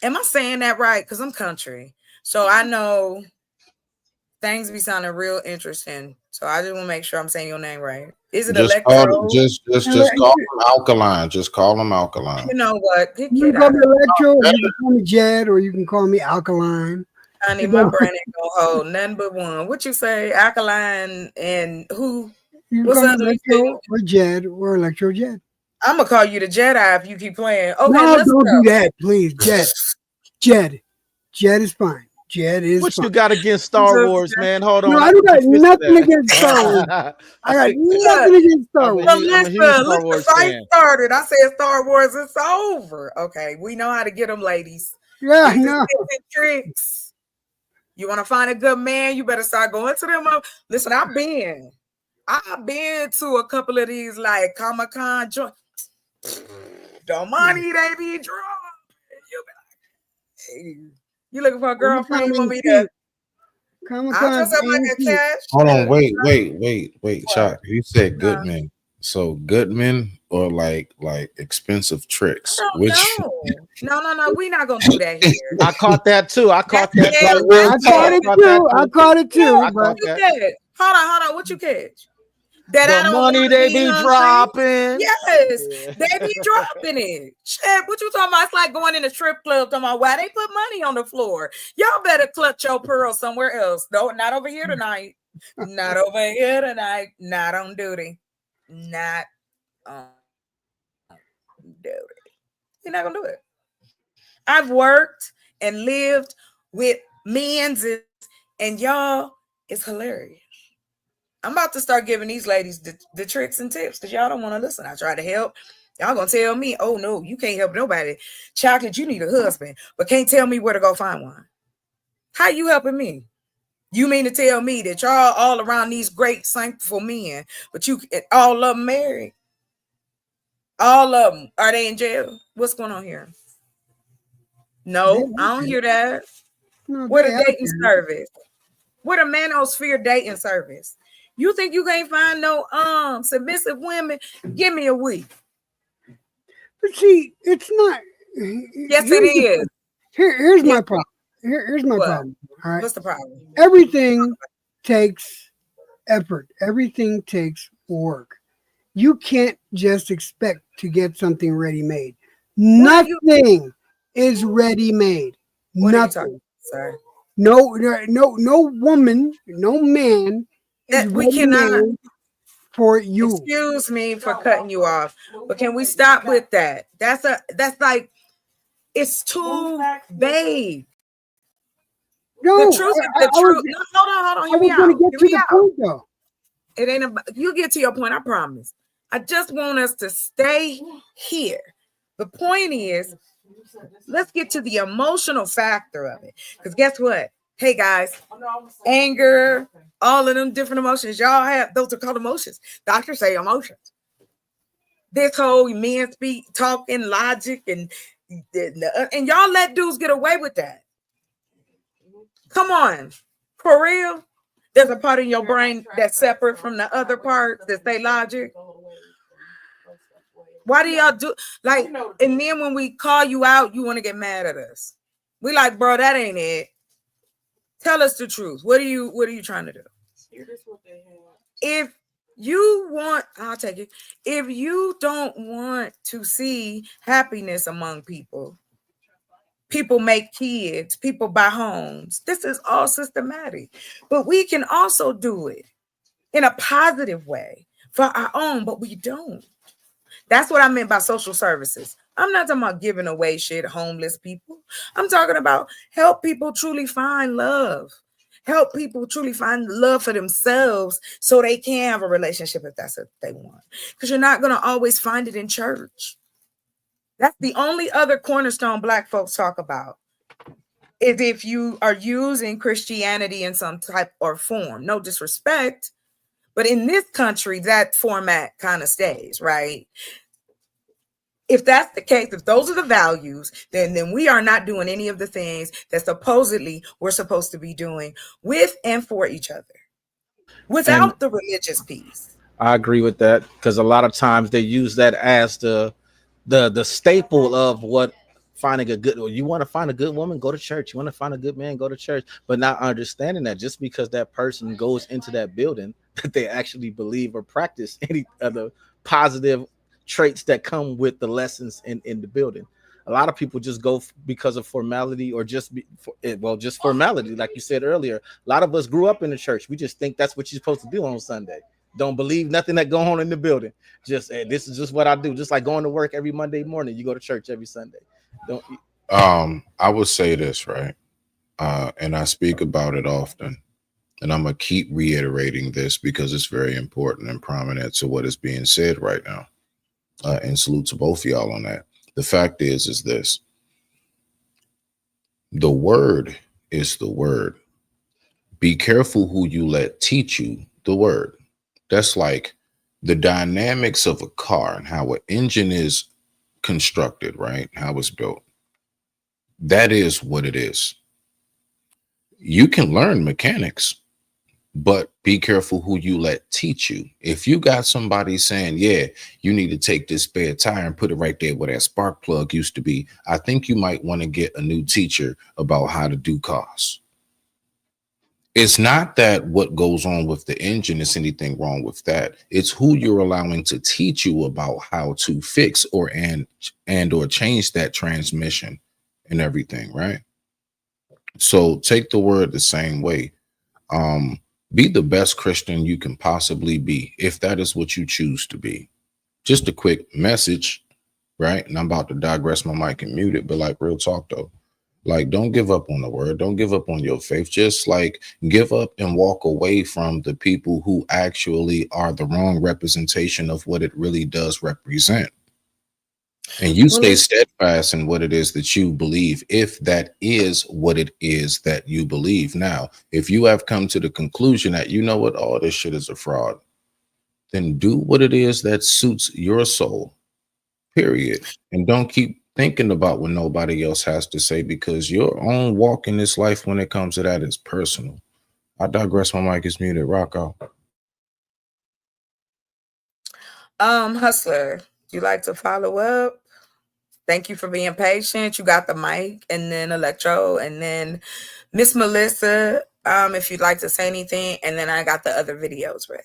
Am I saying that right? Because I'm country, so I know things be sounding real interesting. So I just want to make sure I'm saying your name right. Is it Electrode? Just call him Alkaline. Just call him Alkaline. You know what? You can call me Electro, or you can call me Jed, or you can call me Alkaline. Honey, my brain ain't gonna hold nothing but one. What you say, Alkaline, and who? You can call me Electro or Jed or Electro Jed. I'm gonna call you the Jedi if you keep playing. Okay, no, don't do that, please. Jed is fine. Jed is what fine. You got against Star Wars, man? Hold on. No, I don't got nothing against Star Wars. I got nothing against Star Wars. Listen, the fight started. I said Star Wars, it's over. Okay, we know how to get them, ladies. Yeah, I know. Tricks. You want to find a good man, you better start going to them. Listen, I've been to a couple of these like Comic-Con joints. The money they be dropping. You be like, hey. You looking for a girlfriend? You want me to? Comic-Con. Hold on, wait, Chuck. You said Goodman. So Goodman or like expensive tricks? Which? No. We're not gonna do that here. I caught that too. I caught it too. What you catch? Hold on. What you catch? That the money they be dropping. Yes, they be dropping it. Shit, what you talking about? It's like going in a strip club talking about why they put money on the floor. Y'all better clutch your pearls somewhere else. No, not over here tonight. Not over here tonight. Not on duty. Not on duty. You're not gonna do it. I've worked and lived with men's, and y'all, it's hilarious. I'm about to start giving these ladies the tricks and tips because y'all don't want to listen. I try to help. Y'all gonna tell me, oh no, you can't help nobody. Chocolate, you need a husband, but can't tell me where to go find one. How you helping me? You mean to tell me that y'all all around these great thankful men, but you all of them married? All of them, are they in jail? What's going on here? No, I don't hear that. No, what a dating service. What a manosphere dating service. You think you can't find no submissive women? Give me a week. But see, it's not. Yes, it is. Here's my problem. Here's my problem. All right. What's the problem? Everything takes effort. Everything takes work. You can't just expect to get something ready-made. Nothing is ready-made. Nothing. Sorry. No woman, no man. We cannot for you. Excuse me for cutting you off, but can we stop with that? That's like it's too vague. No, the truth is the truth. No, hold on. I was going to get to the point though. It ain't about you get to your point. I promise. I just want us to stay here. The point is, let's get to the emotional factor of it. Because guess what? Hey guys, anger, all of them different emotions. Y'all have those are called emotions. Doctors say emotions. This whole men speak, talking, logic, and y'all let dudes get away with that. Come on, for real. There's a part in your brain that's separate from the other parts that say logic. Why do y'all do like? And then when we call you out, you want to get mad at us. We like, bro, that ain't it. Tell us the truth. What are you trying to do? If you want, I'll take it. If you don't want to see happiness among people, people make kids, people buy homes. This is all systematic. But we can also do it in a positive way for our own, but we don't. That's what I meant by social services. I'm not talking about giving away shit, homeless people. I'm talking about help people truly find love. help people truly find love for themselves so they can have a relationship if that's what they want. Because you're not going to always find it in church. That's the only other cornerstone Black folks talk about, is if you are using Christianity in some type or form. No disrespect, but in this country, that format kind of stays, right? If that's the case, if those are the values, then we are not doing any of the things that supposedly we're supposed to be doing with and for each other without the religious piece. I agree with that, because a lot of times they use that as the staple of what finding a good. You want to find a good woman, go to church. You want to find a good man, go to church. But not understanding that just because that person goes into that building, that they actually believe or practice any other positive traits that come with the lessons in the building. A lot of people just go because of formality, or just formality, like you said earlier. A lot of us grew up in the church. We just think that's what you're supposed to do on Sunday. Don't believe nothing that go on in the building. Just this is just what I do. Just like going to work every Monday morning, you go to church every Sunday. Don't. I would say this, right, and I speak about it often, and I'm gonna keep reiterating this because it's very important and prominent to what is being said right now. And salute to both of y'all on that. The fact is this: the word is the word. Be careful who you let teach you the word. That's like the dynamics of a car and how an engine is constructed, right? How it's built. That is what it is. You can learn mechanics, but be careful who you let teach you. If you got somebody saying, yeah, you need to take this spare tire and put it right there where that spark plug used to be, I think you might want to get a new teacher about how to do cars. It's not that what goes on with the engine is anything wrong with that. It's who you're allowing to teach you about how to fix or change that transmission and everything, right? So take the word the same way. Be the best Christian you can possibly be, if that is what you choose to be. Just a quick message, right? And I'm about to digress my mic and mute it, but like real talk though. Like, don't give up on the word. Don't give up on your faith. Just like give up and walk away from the people who actually are the wrong representation of what it really does represent. And you stay steadfast in what it is that you believe, if that is what it is that you believe. Now, if you have come to the conclusion that, you know what, all this shit is a fraud, then do what it is that suits your soul, period. And don't keep thinking about what nobody else has to say, because your own walk in this life when it comes to that is personal. I digress. My mic is muted. Rock out. Hustler, you like to follow up? Thank you for being patient. You got the mic, and then Electro, and then Miss Melissa, if you'd like to say anything, and then I got the other videos ready.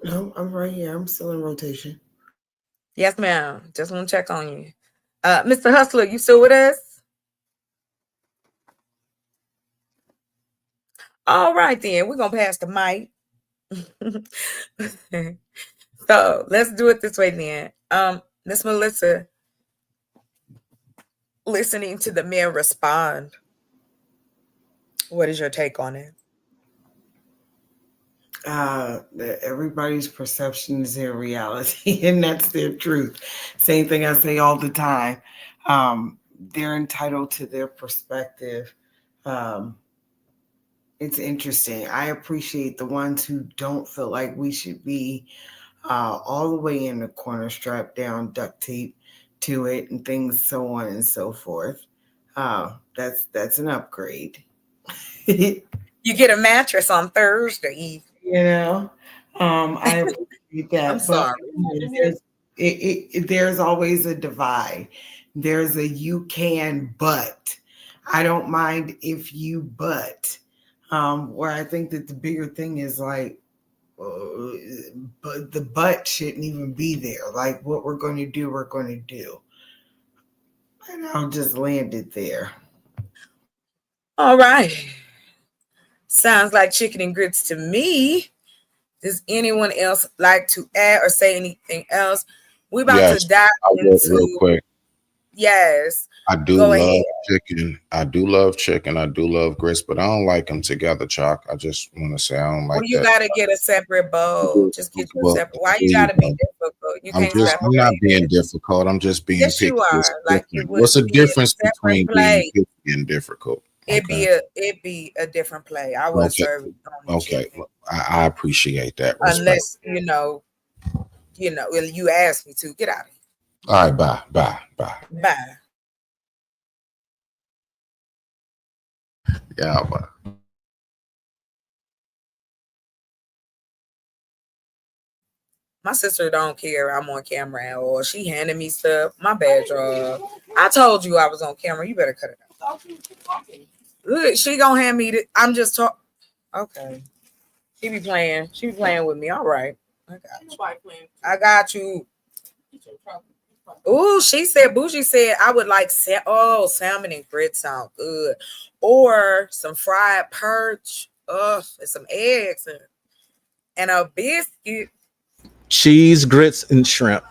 No, I'm right here. I'm still in rotation. Yes, ma'am. Just want to check on you. Mr. Hustler, you still with us? All right, then. We're going to pass the mic. So let's do it this way then. Miss Melissa, listening to the men respond, what is your take on it? Everybody's perception is their reality, and that's their truth. Same thing I say all the time. They're entitled to their perspective. It's interesting. I appreciate the ones who don't feel like we should be all the way in the corner, strapped down, duct tape to it, and things so on and so forth. That's an upgrade. You get a mattress on Thursday. You know, I appreciate that. I'm sorry. There's always a divide. There's a you can, but I don't mind if you but. Where I think that the bigger thing is like, but the but shouldn't even be there. Like what we're going to do, we're going to do. And I'll just land it there. All right. Sounds like chicken and grits to me. Does anyone else like to add or say anything else? We're about to dive into real quick. Yes. I do Go love ahead. chicken. I do love chicken. I do love grits, but I don't like them together, Chalk. I just want to say I don't Well, like you that. gotta get a separate bowl. Just get you a Well, separate. Why there you you gotta be go. difficult? You I'm can't I'm not separate being it. difficult. I'm just being Yes, picky. you What's are. Like it different? would What's the be a difference separate between being plate. picky and difficult? Okay. It'd be a different play. I would Okay. serve only Okay. chicken. I appreciate that respect. Unless well, you asked me to. Get out of here. All right, bye. Bye. Yeah, bye. My sister don't care I'm on camera or she handed me stuff. My bad, y'all. I told you I was on camera. You better cut it out. Look, she gonna hand me I'm just talking. Okay. She be playing with me. All right. I got you. Ooh, Bougie said I would like salmon and grits sound good. Or some fried perch. And some eggs and a biscuit. Cheese, grits, and shrimp.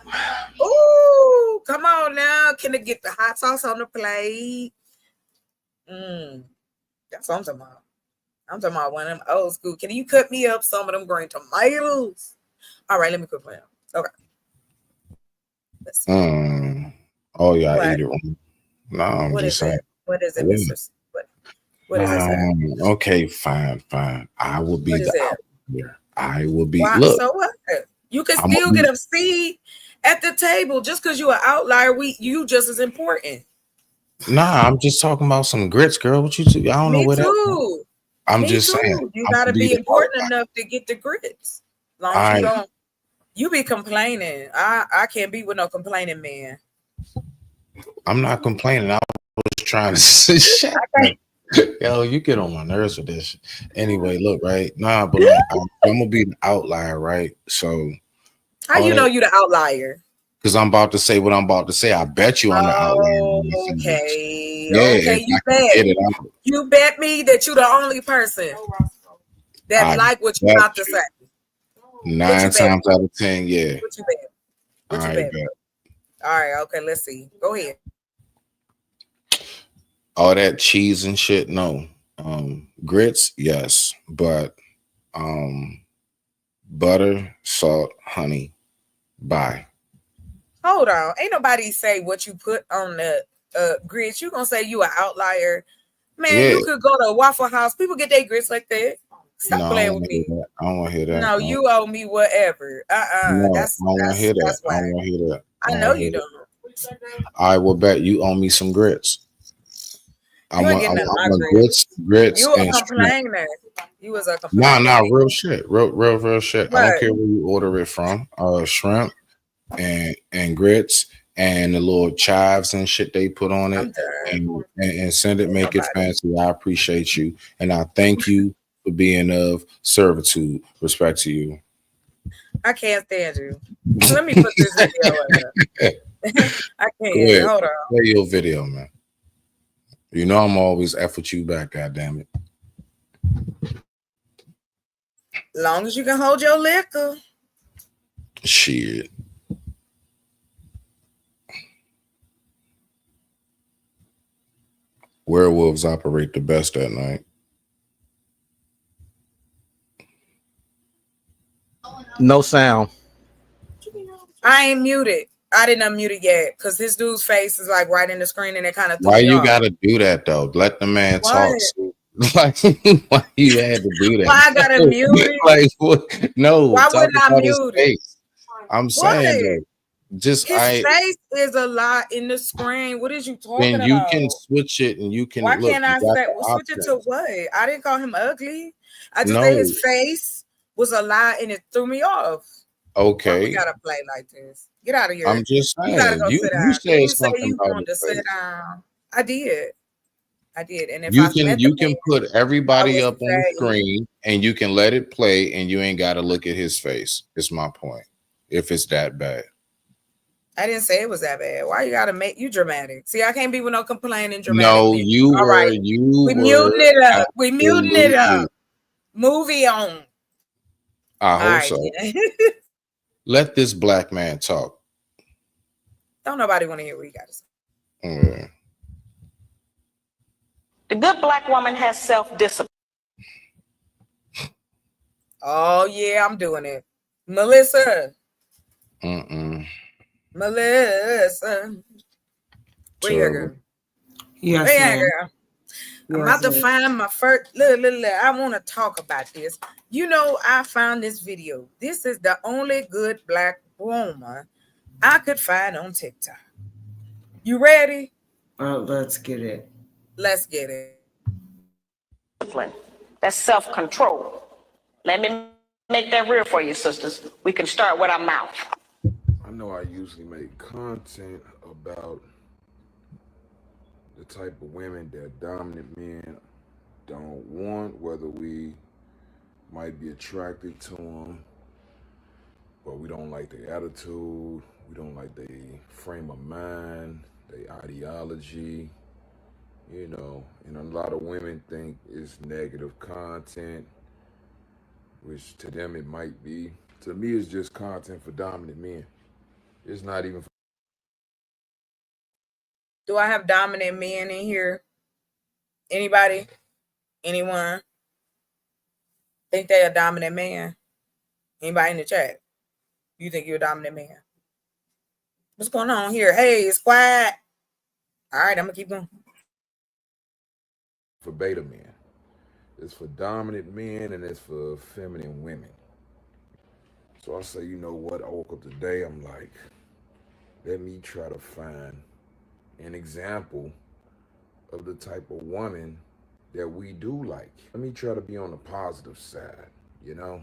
Ooh, come on now. Can they get the hot sauce on the plate? That's what I'm talking about. I'm talking about one of them old school. Can you cut me up some of them green tomatoes? All right, let me quit playing. Okay. Oh yeah, What? I eat it wrong. No, I'm What just is saying. it? What is it, Yeah. Mr. What is it? Okay, fine. I will be What is the it? outlier. I will be. Why? Look, So what? You can I'm still gonna get a seat at the table just because you're an outlier. You just as important. Nah, I'm just talking about some grits, girl. What you do? I don't know Me what that. too. I'm Me just too. saying. You I'm gotta gonna be be the important outlier. enough to get the grits. As long All as you right. don't, you be complaining. I can't be with no complaining man. I'm not complaining. I was trying to say shit. Yo, you get on my nerves with this. Anyway, look, right? Nah, but like I'm gonna be the outlier, right? So How you know you the outlier? because I'm about to say what I'm about to say. I bet you I'm the outlier. Okay. Yeah, Okay, if you I can bet. get it out. You bet me that you the only person that I like what you bet about to you. say. 9 bet? times out of 10, yeah. What you bet? All What you right, bet? bet. All right, okay, let's see. Go ahead. All that cheese and shit, no. Grits, yes, but butter, salt, honey, bye. Hold on. Ain't nobody say what you put on the grits. You gonna say you an outlier. Man, Yeah. you could go to Waffle House. People get their grits like that. Stop No, I playing don't with want to hear me. that. I don't want to hear that. No, you owe me whatever. No, That's I don't want to hear that. that's I why. don't want to hear that. I don't know wanna you hear that. don't. I will bet you owe me some grits. You ain't getting none of my grits You a and shrimp. complainer. You was a complainer. Nah, real shit. Real shit. I Right. don't care where you order it from. Shrimp and grits and the little chives and shit they put on it and send it, make it fancy. I appreciate you. And I thank you for being of servitude. Respect to you. I can't stand you. Let me put this video up. I Go can't. ahead. Hold on. Play your video, man. You know I'm always F with you back, goddammit. Long as you can hold your liquor. Shit. Werewolves operate the best at night. No sound. I ain't muted. I didn't unmute it yet because this dude's face is like right in the screen and it kind of threw Why me you off. gotta do that though? Let the man Why? talk. Like, why you had to do that? Why I gotta mute it? Like, what? No. Why talk wouldn't I about his mute it? face. I'm saying though, just His face is a lot in the screen. What is you talking then you about? can switch it and you can Why look. can't I you got say the well, switch it to options. what? I didn't call him ugly. I just No. said his face was a lot and it threw me off. Why Okay. we gotta play like this? Get out of here. I'm just You gotta saying. go You sit down. said You say something you about wanted to his sit face. down. I did. And if You I can met you the can man, put everybody I would up on the say- screen and you can let it play and you ain't gotta look at his face. It's my point. If it's that bad. I didn't say it was that bad. Why you gotta make you dramatic? See, I can't be with no complaining dramatic. No, bitch. you All were right. We muting it up. We muting it up. Movie on. I All hope right. so. Let this black man talk. Don't nobody want to hear what you gotta say. Yeah. The good black woman has self-discipline. Oh yeah, I'm doing it. Melissa. Melissa. Where you at, girl? Yes, Where you at, ma'am. girl? I'm about to find my first. Look, I want to talk about this. You know, I found this video. This is the only good black woman I could find on TikTok. You ready? Let's get it. Let's get it. That's self-control. Let me make that real for you, sisters. We can start with our mouth. I know I usually make content about the type of women that dominant men don't want, whether we might be attracted to them, but we don't like their attitude, we don't like their frame of mind, their ideology, you know, and a lot of women think it's negative content, which to them it might be. To me, it's just content for dominant men. It's not even for Do I have dominant men in here? Anybody? Anyone? Think they a dominant man? Anybody in the chat? You think you're a dominant man? What's going on here? Hey, it's quiet. All right, I'm gonna keep going. beta men. It's for dominant men and it's for feminine women. So I say, you know what? I woke up today, I'm like, let me try to find an example of the type of woman that we do like. Let me try to be on the positive side, you know?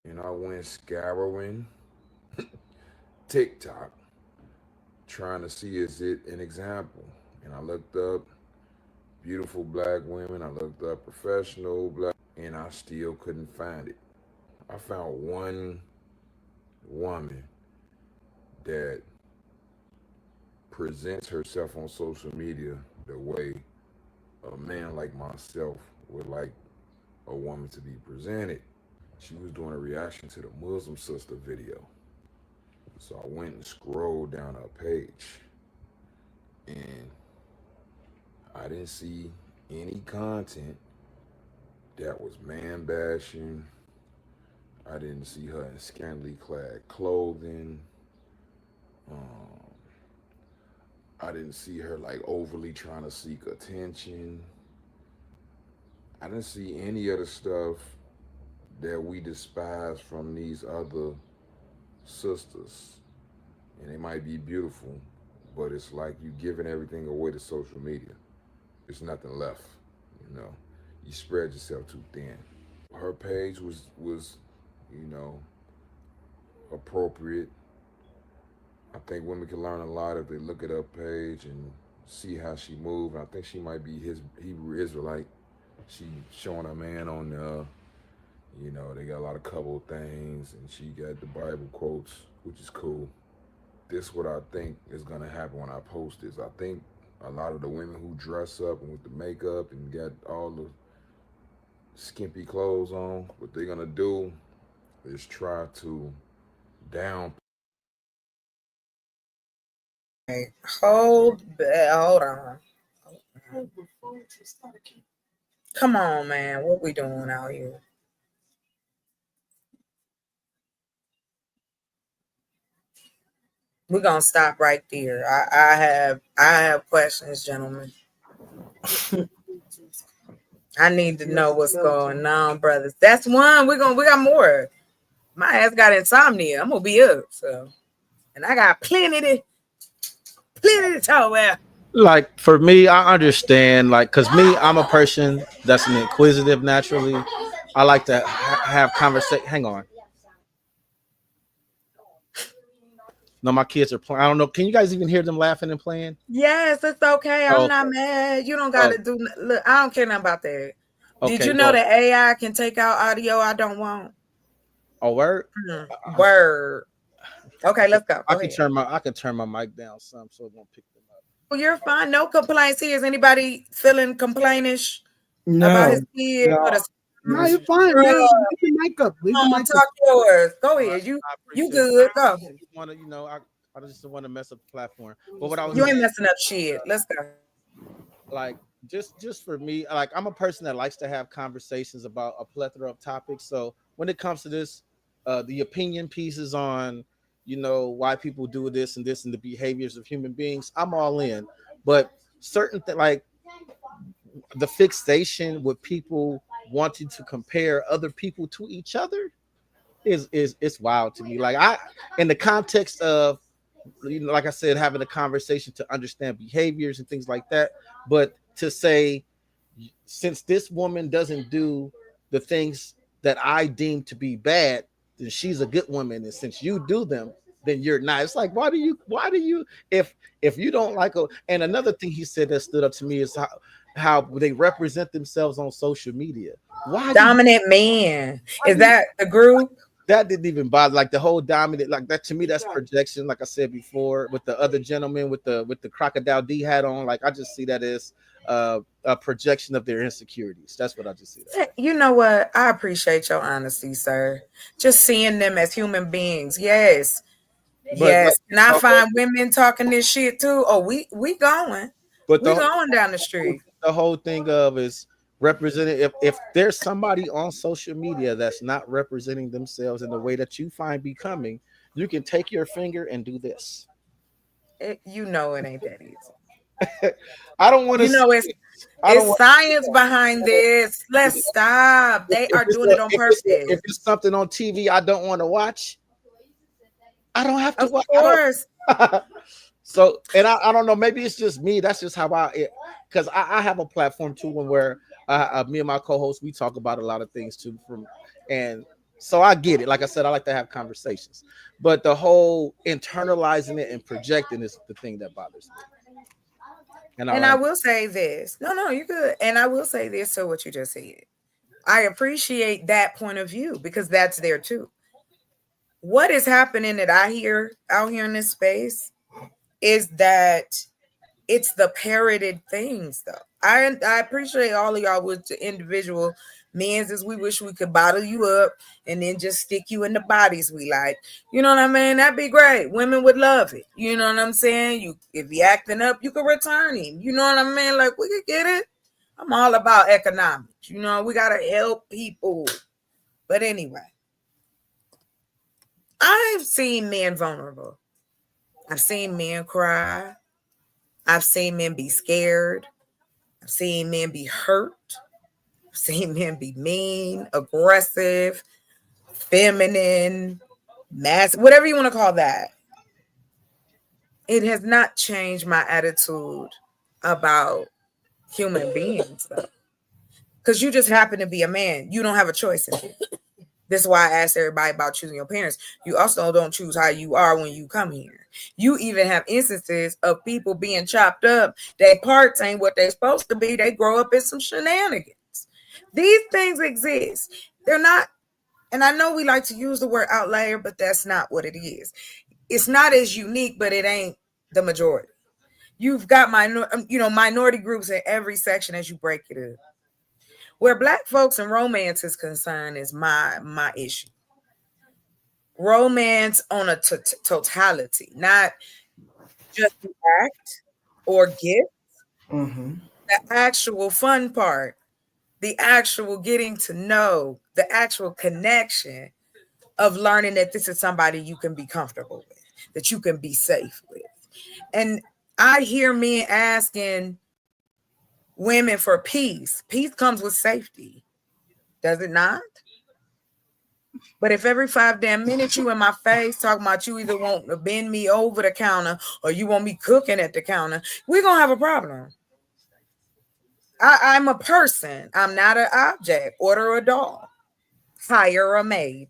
And I went scouring TikTok, trying to see is it an example. And I looked up beautiful black women, I looked up professional black, and I still couldn't find it. I found one woman that presents herself on social media the way a man like myself would like a woman to be presented. She was doing a reaction to the Muslim sister video. So I went and scrolled down her page and I didn't see any content that was man bashing. I didn't see her in scantily clad clothing. I didn't see her like overly trying to seek attention. I didn't see any of the stuff that we despise from these other sisters. And they might be beautiful, but it's like you giving everything away to social media. There's nothing left, you know. You spread yourself too thin. Her page was, you know, appropriate. I think women can learn a lot if they look at her page and see how she moves. I think she might be his Hebrew Israelite. She showing her man on you know, they got a lot of couple things and she got the Bible quotes, which is cool. This is what I think is gonna happen when I post this. I think a lot of the women who dress up and with the makeup and got all the skimpy clothes on, what they're gonna do is try to down. Hey, hold on. Come on, man. What we doing out here? We're gonna stop right there. I have questions, gentlemen. I need to know what's going on, brothers. That's one. We got more. My ass got insomnia. I'm gonna be up, so, and I got plenty to talk about. Like for me, I understand. Like, cause me, I'm a person that's an inquisitive naturally. I like to have conversation. Hang on. No, my kids are playing. I don't know. Can you guys even hear them laughing and playing? Yes, it's okay. I'm Oh, not mad. You don't gotta do. Look, I don't care nothing about that. Okay, Did you know that AI can take out audio I don't want? Oh, word. Word. Okay, let's go. I can turn my mic down some so it won't pick them up. Well, you're fine. No complaints here. Is anybody feeling complainish No. about his kid? No. No, you're fine, man. Leave the mic up. Leave the mic Talk up. yours. Go ahead. You good? Go. Want to, you know, I just don't want to mess up the platform. But what I was You ain't saying, messing up shit. Let's go. like just for me, like I'm a person that likes to have conversations about a plethora of topics. So when it comes to this, the opinion pieces on, you know, why people do this and this and the behaviors of human beings, I'm all in. But certain like the fixation with people wanting to compare other people to each other is it's wild to me. Like in the context of, you know, like I said, having a conversation to understand behaviors and things like that, but to say, since this woman doesn't do the things that I deem to be bad, then she's a good woman, and since you do them, then you're not. It's like, why do you if you don't like a, and another thing he said that stood up to me is how they represent themselves on social media. Why Dominant man? Is that the group? That didn't even bother, like the whole dominant, like that to me, that's projection. Like I said before, with the other gentleman with the crocodile D hat on, like I just see that as a projection of their insecurities. That's what I just see. You know what? I appreciate your honesty, sir. Just seeing them as human beings. Yes. But yes. like, And I find women talking this shit too. Oh, we going. But we going down the street. The whole thing of is represented. If there's somebody on social media that's not representing themselves in the way that you find becoming, you can take your finger and do this. You know it ain't that easy. I don't want to. You know it's science behind this. Let's stop. They are doing it on purpose. If it's something on TV I don't want to watch, I don't have to watch. Of course. So, and I don't know, maybe it's just me. That's just how because I have a platform too, where me and my co-host, we talk about a lot of things too. And so I get it. Like I said, I like to have conversations, but the whole internalizing it and projecting is the thing that bothers me. And I will say this. No, you're good. And I will say this to what you just said. I appreciate that point of view because that's there too. What is happening that I hear out here in this space is that it's the parroted things, though. I appreciate all of y'all with the individual men's as we wish we could bottle you up and then just stick you in the bodies we like. You know what I mean? That'd be great. Women would love it. You know what I'm saying? If you acting up, you can return him. You know what I mean? Like, we could get it. I'm all about economics. You know, we gotta help people. But anyway, I've seen men vulnerable. I've seen men cry. I've seen men be scared. I've seen men be hurt. I've seen men be mean, aggressive, feminine, whatever you want to call that. It has not changed my attitude about human beings, though. Because you just happen to be a man. You don't have a choice in it. This is why I asked everybody about choosing your parents. You also don't choose how you are when you come here. You even have instances of people being chopped up. Their parts ain't what they're supposed to be. They grow up in some shenanigans. These things exist. They're not, and I know we like to use the word outlier, but that's not what it is. It's not as unique, but it ain't the majority. You've got minority groups in every section as you break it up. Where Black folks and romance is concerned is my issue. Romance on a totality, not just the act or gift. Mm-hmm. The actual fun part, the actual getting to know, the actual connection of learning that this is somebody you can be comfortable with, that you can be safe with. And I hear men asking women for peace. Peace comes with safety. Does it not? But if every 5 damn minutes you in my face talking about you either want to bend me over the counter or you want me cooking at the counter, we're going to have a problem. I'm a person. I'm not an object. Order a doll. Hire a maid.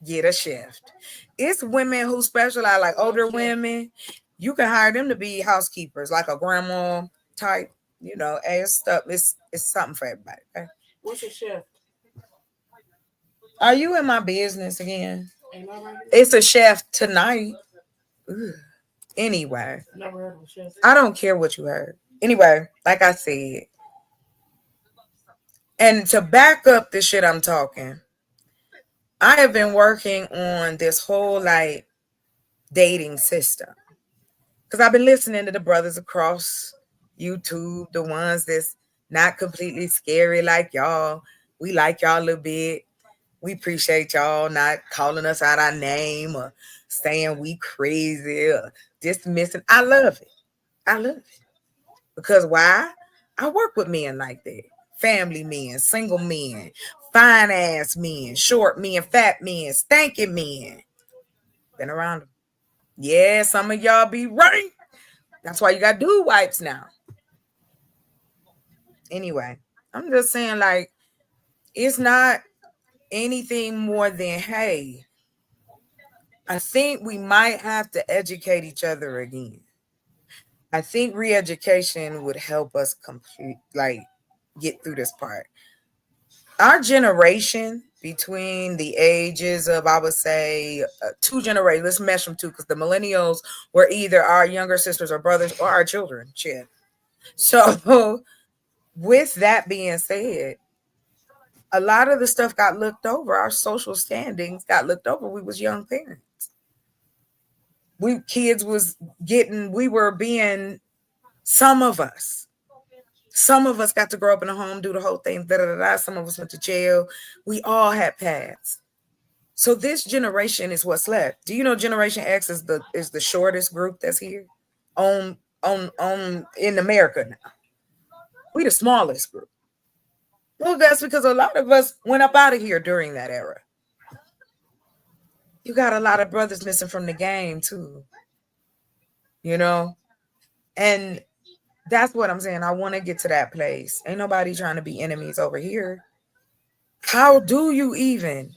Get a shift. It's women who specialize, like older women. You can hire them to be housekeepers, like a grandma type. You know, it's stuff. It's something for everybody. Okay? What's a shift? Are you in my business again? It's a chef tonight. Ugh. Anyway, Never heard of a chef. I don't care what you heard. Anyway, like I said, and to back up the shit I'm talking, I have been working on this whole like dating system. Because I've been listening to the brothers across YouTube, the ones that's not completely scary like y'all. We like y'all a little bit. We appreciate y'all not calling us out our name or saying we crazy or dismissing. I love it. I love it. Because why? I work with men like that. Family men, single men, fine ass men, short men, fat men, stanky men. Been around them. Yeah, some of y'all be right. That's why you got dude wipes now. Anyway, I'm just saying, like, it's not anything more than, hey, I think we might have to educate each other again. I think re-education would help us get through this part. Our generation, between the ages of, I would say, 2 generations, let's mesh them 2, because the millennials were either our younger sisters or brothers or our children. Shit. So with that being said, a lot of the stuff got looked over. Our social standings got looked over. We was young parents. Some of us got to grow up in a home, do the whole thing, Some of us went to jail. We all had paths. So this generation is what's left. Do you know Generation X is the shortest group that's here on in America now? We the smallest group. Well, that's because a lot of us went up out of here during that era. You got a lot of brothers missing from the game too. You know? And that's what I'm saying. I want to get to that place. Ain't nobody trying to be enemies over here. How do you even?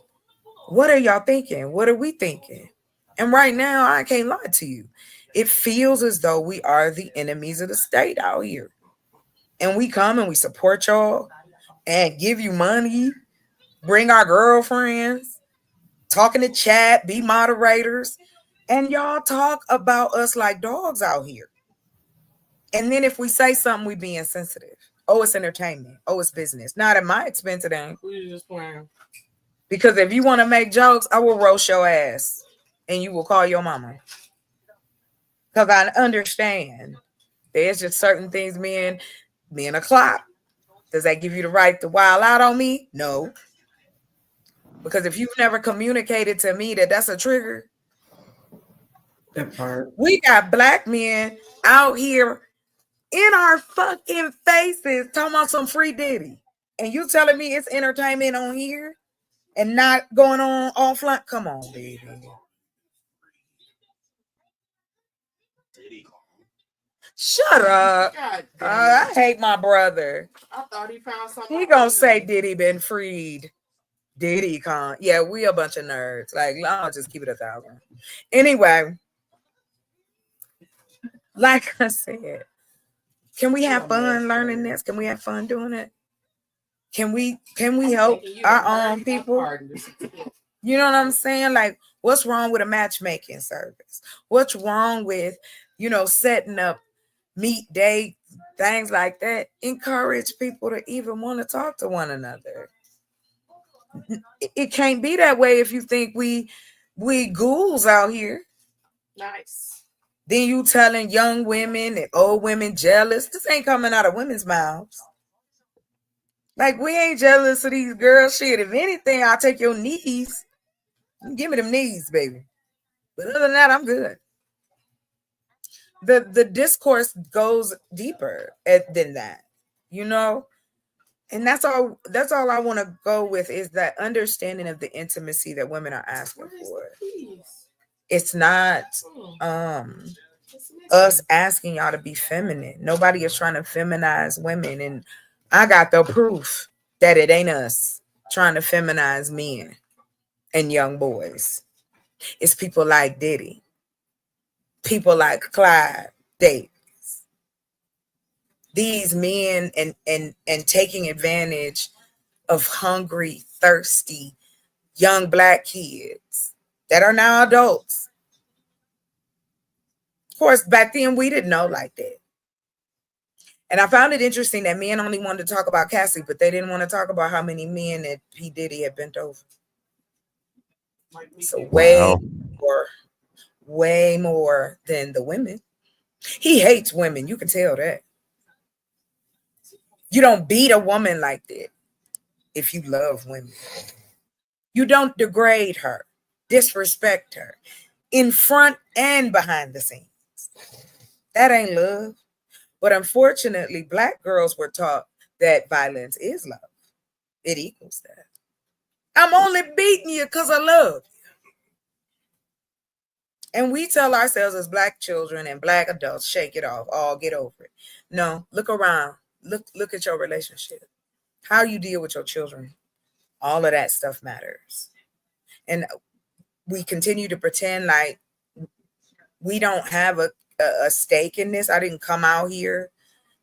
What are y'all thinking? What are we thinking? And right now, I can't lie to you. It feels as though we are the enemies of the state out here. And we come and we support y'all and give you money, bring our girlfriends, talk in the chat, be moderators. And y'all talk about us like dogs out here. And then if we say something, we be insensitive. Oh, it's entertainment. Oh, it's business. Not at my expense, it ain't. We just playing. Because if you want to make jokes, I will roast your ass and you will call your mama. Because I understand there's just certain things being a clock. Does that give you the right to wild out on me? No. Because if you've never communicated to me that that's a trigger. That part. We got black men out here in our fucking faces talking about some free Diddy. And you telling me it's entertainment on here and not going on offline? Come on, baby. Shut up. I hate my brother. I thought he found something. He gonna say Diddy been freed. Diddy con. Yeah, we a bunch of nerds. Like, I'll just keep it 1,000. Anyway, like I said, can we have fun learning this? Can we have fun doing it? Can we help our own people? You know what I'm saying? Like, what's wrong with a matchmaking service? What's wrong with, setting up meet date, things like that? Encourage people to even want to talk to one another. It can't be that way if you think we ghouls out here. Nice. Then you telling young women and old women jealous. This ain't coming out of women's mouths. Like, we ain't jealous of these girls. Shit, if anything, I'll take your knees. Give me them knees, baby. But other than that, I'm good. The discourse goes deeper than that, And that's all I want to go with is that understanding of the intimacy that women are asking for. It's not us asking y'all to be feminine. Nobody is trying to feminize women. And I got the proof that it ain't us trying to feminize men and young boys. It's people like Diddy. People like Clyde Davis. These men and taking advantage of hungry, thirsty, young black kids that are now adults. Of course, back then we didn't know like that. And I found it interesting that men only wanted to talk about Cassie, but they didn't want to talk about how many men that P. Diddy had bent over. So way more than the women. He hates women. You can tell that. You don't beat a woman like that if you love women. You don't degrade her, disrespect her in front and behind the scenes. That ain't love. But unfortunately, Black girls were taught that violence is love. It equals that. I'm only beating you because I love you. And we tell ourselves as Black children and Black adults, shake it off, all get over it. No, look around. Look at your relationship. How you deal with your children. All of that stuff matters. And we continue to pretend like we don't have a stake in this. I didn't come out here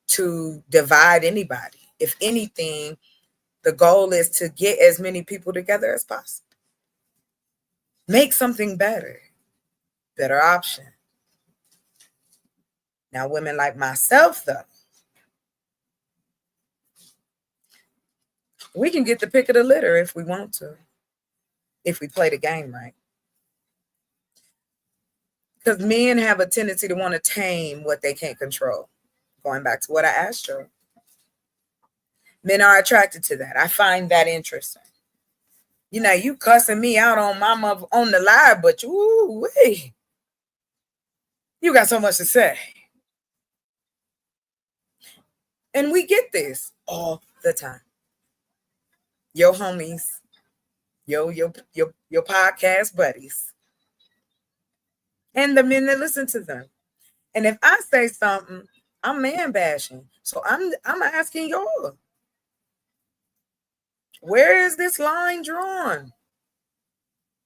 to divide anybody. If anything, the goal is to get as many people together as possible. Make something better option. Now, women like myself, though, we can get the pick of the litter if we want to, if we play the game right. Because men have a tendency to want to tame what they can't control. Going back to what I asked you. Men are attracted to that. I find that interesting. You know, you cussing me out on my mother on the live, but you got so much to say. And we get this all the time. Your homies, your podcast buddies, and the men that listen to them. And if I say something, I'm man bashing. So I'm asking y'all, where is this line drawn?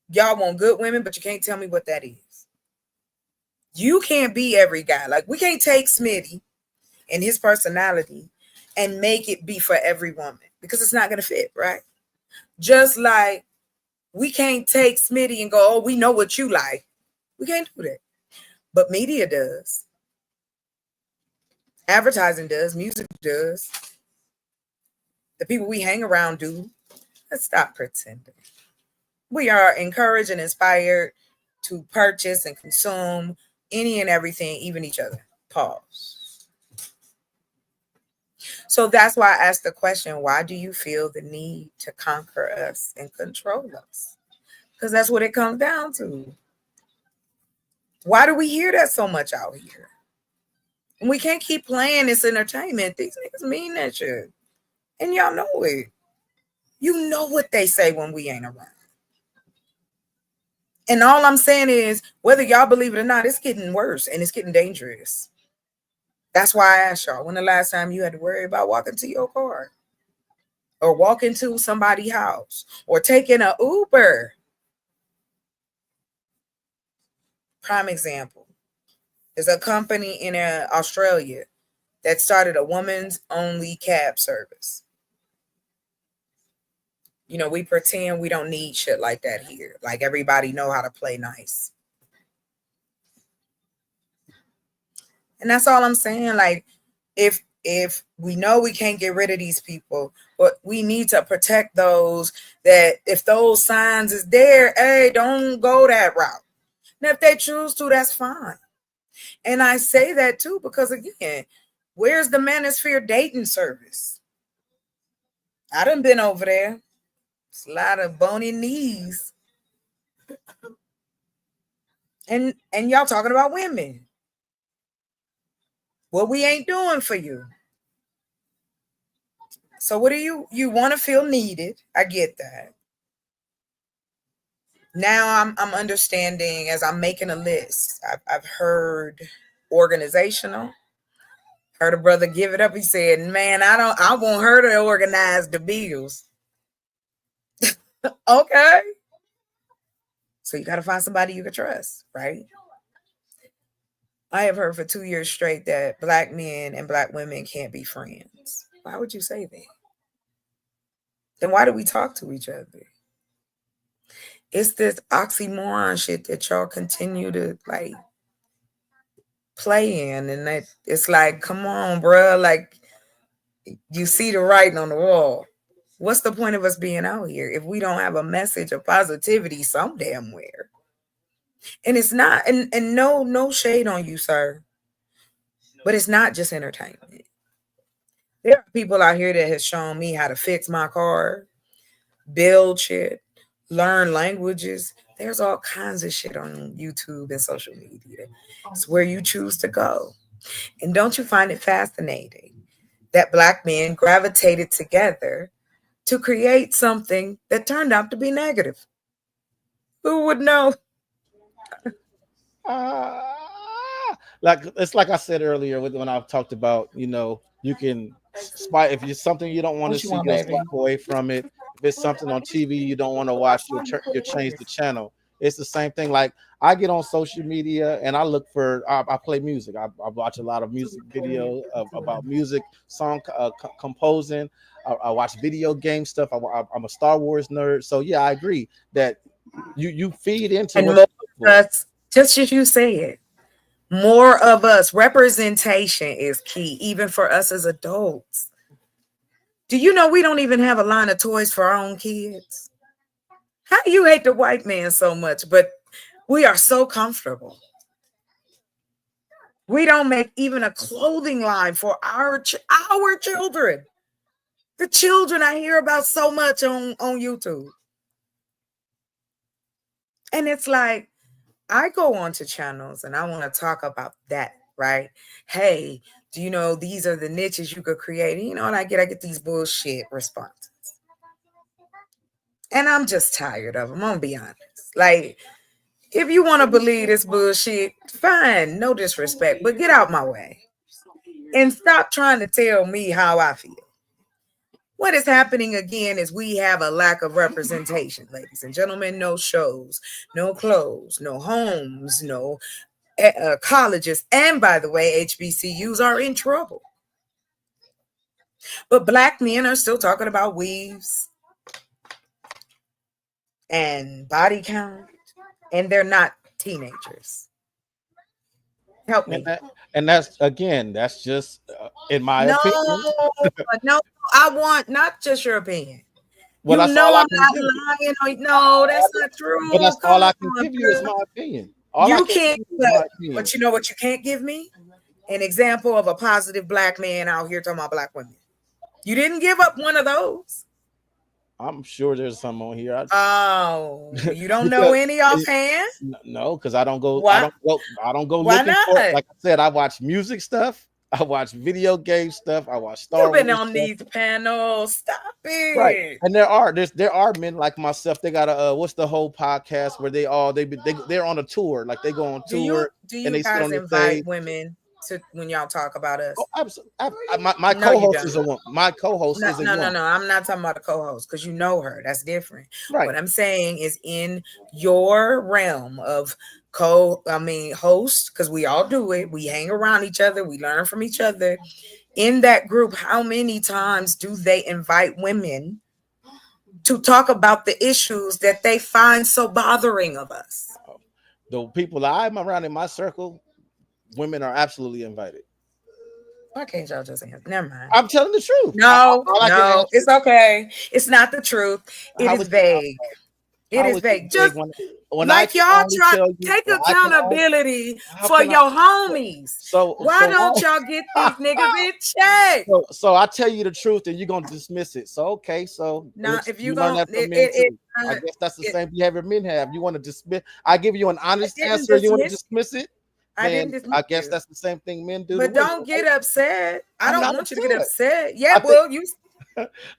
Y'all want good women, but you can't tell me what that is. You can't be every guy. Like, we can't take Smitty and his personality and make it be for every woman because it's not going to fit, right? Just like we can't take Smitty and go, oh, we know what you like. We can't do that. But media does. Advertising does. Music does. The people we hang around do. Let's stop pretending. We are encouraged and inspired to purchase and consume any and everything, even each other. Pause. So that's why I asked the question, why do you feel the need to conquer us and control us? Because that's what it comes down to. Why do we hear that so much out here? And we can't keep playing this entertainment. These niggas mean that shit. And y'all know it. You know what they say when we ain't around. And all I'm saying is, whether y'all believe it or not, it's getting worse and it's getting dangerous. That's why I asked y'all, when the last time you had to worry about walking to your car or walking to somebody's house or taking an Uber? Prime example is a company in Australia that started a woman's only cab service. You know, we pretend we don't need shit like that here. Like, everybody know how to play nice. And that's all I'm saying. Like, if we know we can't get rid of these people, but we need to protect those that if those signs is there, hey, don't go that route. And if they choose to, that's fine. And I say that too, because again, where's the manosphere dating service? I done been over there. It's a lot of bony knees. And y'all talking about women. What we ain't doing for you. So what do you want to feel needed? I get that. Now I'm understanding as I'm making a list. I've heard organizational. Heard a brother give it up. He said, man, I want her to organize the bills. Okay. So you got to find somebody you can trust, right? I have heard for 2 years straight that Black men and Black women can't be friends. Why would you say that? Then why do we talk to each other? It's this oxymoron shit that y'all continue to like play in. And that it's like, come on, bro. Like, you see the writing on the wall. What's the point of us being out here if we don't have a message of positivity some damn where? And it's not, and no shade on you, sir. But it's not just entertainment. There are people out here that has shown me how to fix my car, build shit, learn languages. There's all kinds of shit on YouTube and social media. It's where you choose to go. And don't you find it fascinating that Black men gravitated together to create something that turned out to be negative? Who would know? Like it's like I said earlier when I talked about, you know, you can spy if it's something you don't want to see, you'll swipe away from it. If it's something on TV you don't want to watch, you'll change the channel. It's the same thing. Like I get on social media and I look for I play music. I watch a lot of music videos about music, song composing. I watch video game stuff. I'm a Star Wars nerd. So yeah, I agree that you feed into and more of us, just as you said, more of us. Representation is key, even for us as adults. Do you know we don't even have a line of toys for our own kids? How do you hate the white man so much? But we are so comfortable. We don't make even a clothing line for our children. The children I hear about so much on YouTube. And it's like, I go onto channels and I want to talk about that, right? Hey, do you know these are the niches you could create? And you know what I get these bullshit responses. And I'm just tired of them, I'm gonna be honest. Like, if you want to believe this bullshit, fine, no disrespect, but get out my way. And stop trying to tell me how I feel. What is happening again is we have a lack of representation, ladies and gentlemen. No shows, no clothes, no homes, no colleges. And by the way, HBCUs are in trouble. But Black men are still talking about weaves and body count, and they're not teenagers. Help me. And that's again, that's just in my opinion. No, I want not just your opinion. Well, you that's know all I I'm can not give you. lying. No, that's not true. But that's Come all I can on, give you is bro. my opinion. All You I can can't, give you is my opinion. but you know what you can't give me? An example of a positive Black man out here talking about Black women. You didn't give up one of those. I'm sure there's some on here. Oh, you don't know any offhand? No, because I don't go. Why? I don't go Why looking for it. not? Like I said, I watch music stuff. I watch video game stuff. I watch Star You've Wars been on stuff. these panels. Stop it. Right, and there are men like myself. They got a what's the whole podcast where they're on a tour, like they go on Do tour you and they sit guys on the invite stage. women to when y'all talk about us? Oh, absolutely. My No, you co-host is a don't. woman. My co-host is a No. woman. I'm not talking about a co-host because you know her. That's different. Right. What I'm saying is in your realm of host, because we all do it. We hang around each other. We learn from each other. In that group, how many times do they invite women to talk about the issues that they find so bothering of us? The people I'm around in my circle, women are absolutely invited. Why can't y'all just answer? Never mind. I'm telling the truth. No, All I can no, answer- it's okay. It's not the truth. It How is would you- vague. It how is would you vague. Just when like I can y'all only try tell you- take when I can only- accountability How for can I- your homies. So Why so don't why- y'all get these niggas in check? So I tell you the truth, and you're gonna dismiss it. So okay, so Now, it's- if you learn gon- that from it- men it- too. it- I guess that's the it- same behavior men have. You want to dismiss? I give you an honest didn't answer. You want to dismiss- dismiss it? I didn't Then dismiss I guess you. that's the same thing men do. But to women. don't get upset. I I'm don't not want you to get upset. upset. Yeah, I think- well, you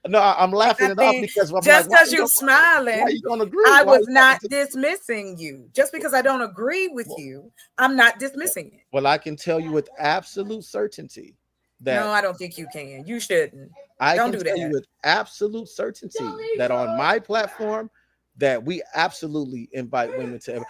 No, I'm laughing it off think because I'm just like, because you're smiling, why you gonna agree? I Why was you not gonna- dismissing you. Just because I don't agree with you, I'm not dismissing it. Well, I can tell you with absolute certainty that No, I don't think you can. You shouldn't. I Don't can do tell you that. with absolute certainty that on my platform that we absolutely invite women to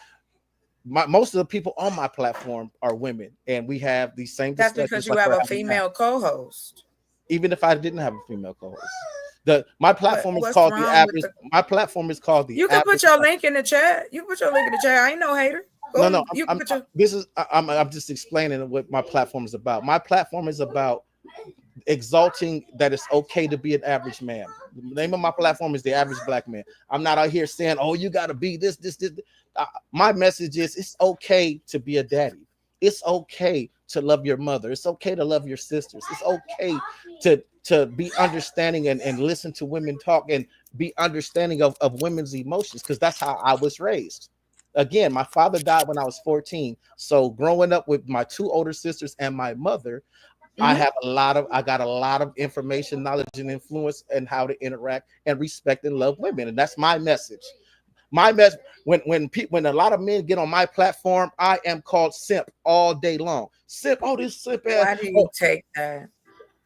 most of the people on my platform are women, and we have these same That's discussions because you like have we're a having now. female co-host. Even if I didn't have a female co-host, my platform is what's called the wrong with average. My platform is called the. You can put Average- your link in the chat. You can put your link in the chat. I ain't no hater. No, You can put your this is I'm just explaining what my platform is about. My platform is about exalting that it's okay to be an average man. The name of my platform is The Average Black Man. I'm not out here saying, oh, you got to be this. My message is it's okay to be a daddy. It's okay to love your mother. It's okay to love your sisters. It's okay to be understanding and listen to women talk and be understanding of women's emotions, because that's how I was raised. Again, my father died when I was 14. So growing up with my two older sisters and my mother, I got a lot of information, knowledge, and influence and how to interact and respect and love women. And that's my message. My message, when a lot of men get on my platform, I am called simp all day long. Simp, oh, this simp. Why do you take that?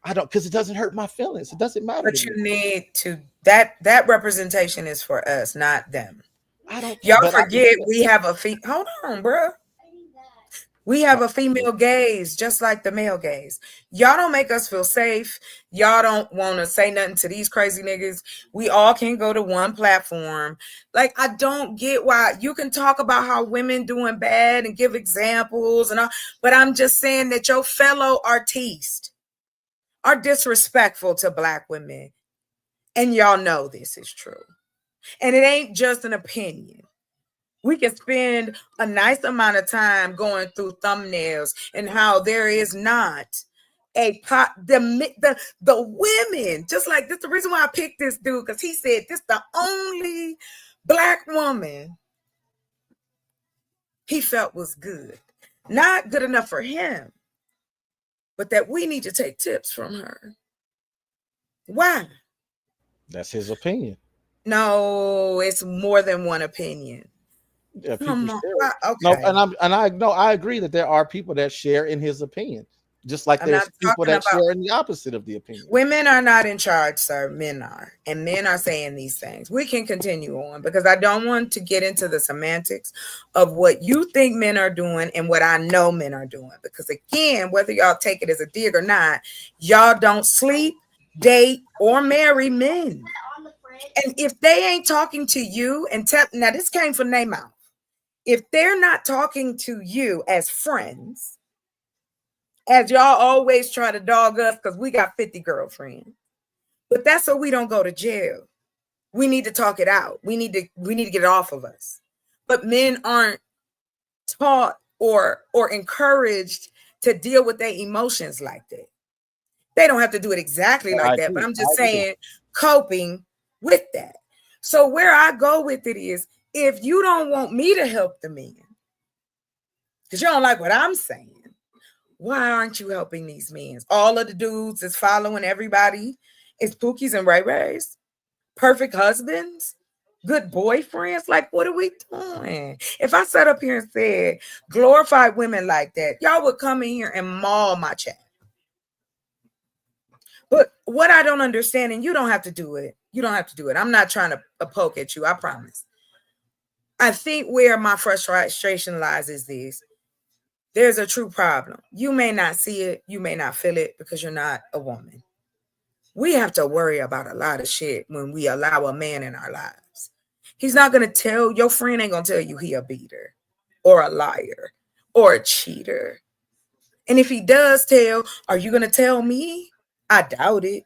I don't, because it doesn't hurt my feelings. It doesn't matter. But you need to, that representation is for us, not them. I don't. Y'all forget we have a hold on, bro. We have a female gaze just like the male gaze. Y'all don't make us feel safe. Y'all don't want to say nothing to these crazy niggas. We all can go to one platform. Like, I don't get why you can talk about how women doing bad and give examples and all, but I'm just saying that your fellow artistes are disrespectful to Black women. And y'all know this is true. And it ain't just an opinion. We can spend a nice amount of time going through thumbnails and how there is not a pot, the women, just like this. The reason why I picked this dude, because he said this the only Black woman he felt was good. Not good enough for him, but that we need to take tips from her. Why? That's his opinion. No, it's more than one opinion. Yeah, Come on. Okay. No, I agree that there are people that share in his opinion, just like there's people that share in the opposite of the opinion. Women are not in charge, sir. Men are, and men are saying these things. We can continue on because I don't want to get into the semantics of what you think men are doing and what I know men are doing. Because again, whether y'all take it as a dig or not, y'all don't sleep, date, or marry men. And if they ain't talking to you and now this came from their mouth. If they're not talking to you as friends, as y'all always try to dog us because we got 50 girlfriends, but that's so we don't go to jail. We need to talk it out. We need to get it off of us. But men aren't taught or encouraged to deal with their emotions like that. They don't have to do it exactly like that, but I'm just saying coping with that. So where I go with it is, if you don't want me to help the men, because you don't like what I'm saying, why aren't you helping these men? All of the dudes is following everybody. It's Pookies and Ray Rays, perfect husbands, good boyfriends. Like, what are we doing? If I sat up here and said glorified women like that, y'all would come in here and maul my chat. But what I don't understand, and you don't have to do it. You don't have to do it. I'm not trying to poke at you. I promise. I think where my frustration lies is this. There's a true problem. You may not see it. You may not feel it because you're not a woman. We have to worry about a lot of shit when we allow a man in our lives. He's not going to tell, your friend ain't going to tell you he a beater or a liar or a cheater. And if he does tell, are you going to tell me? I doubt it.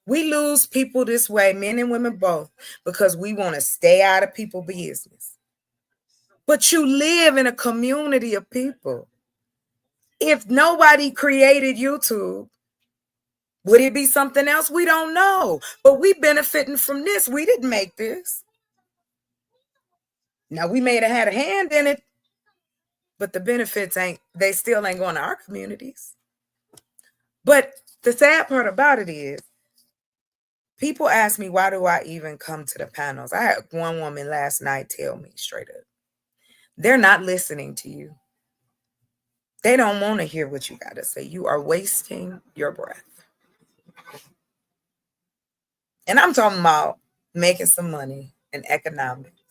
We lose people this way, men and women both, because we want to stay out of people's business. But you live in a community of people. If nobody created YouTube, would it be something else? We don't know. But we benefiting from this. We didn't make this. Now, we may have had a hand in it, but the benefits they still ain't going to our communities. But the sad part about it is, people ask me, why do I even come to the panels? I had one woman last night tell me straight up, they're not listening to you. They don't want to hear what you got to say. You are wasting your breath. And I'm talking about making some money and economics.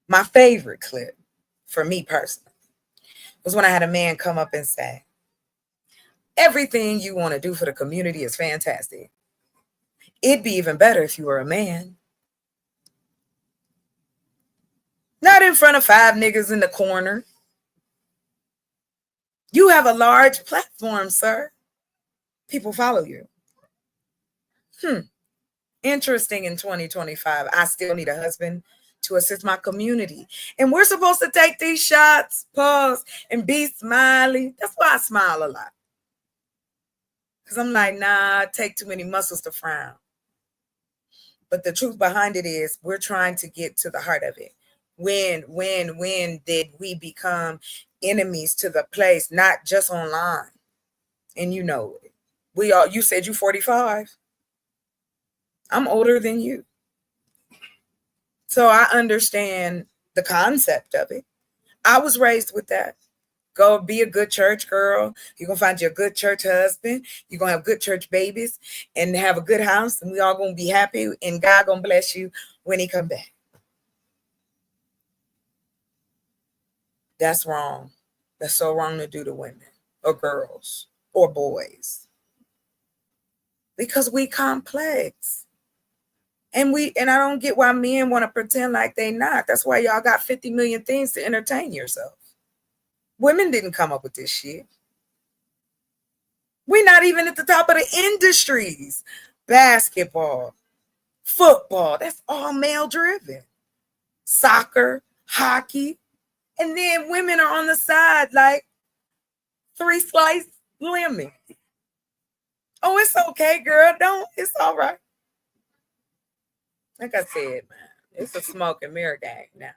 My favorite clip, for me personally, was when I had a man come up and say, everything you want to do for the community is fantastic. It'd be even better if you were a man. Not in front of 5 niggas in the corner. You have a large platform, sir. people follow you. Interesting. In 2025, I still need a husband to assist my community. And we're supposed to take these shots, pause, and be smiley. That's why I smile a lot. Because I'm like, nah, take too many muscles to frown. But the truth behind it is we're trying to get to the heart of it. When did we become enemies to the place, not just online? And you know it. You said you 45. I'm older than you. So I understand the concept of it. I was raised with that. Go be a good church girl. You're going to find you a good church husband. You're going to have good church babies and have a good house. And we all going to be happy. And God going to bless you when he come back. That's wrong. That's so wrong to do to women or girls or boys. Because we complex. And I don't get why men want to pretend like they not. That's why y'all got 50 million things to entertain yourself. Women didn't come up with this shit. We're not even at the top of the industries. Basketball, football, that's all male driven. Soccer, hockey. And then women are on the side like 3 sliced lemon. Oh, it's okay, girl. It's all right. Like I said, man, it's a smoke and mirror game now.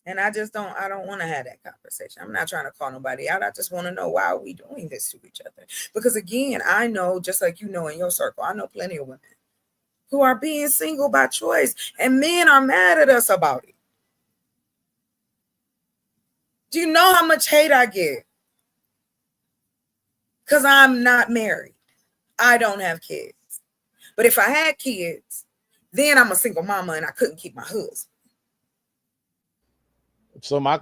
And I don't want to have that conversation. I'm not trying to call nobody out. I just want to know, why are we doing this to each other? Because again, I know, just like you know in your circle, I know plenty of women who are being single by choice, and men are mad at us about it. Do you know how much hate I get? Because I'm not married. I don't have kids. But if I had kids, then I'm a single mama and I couldn't keep my husband. So my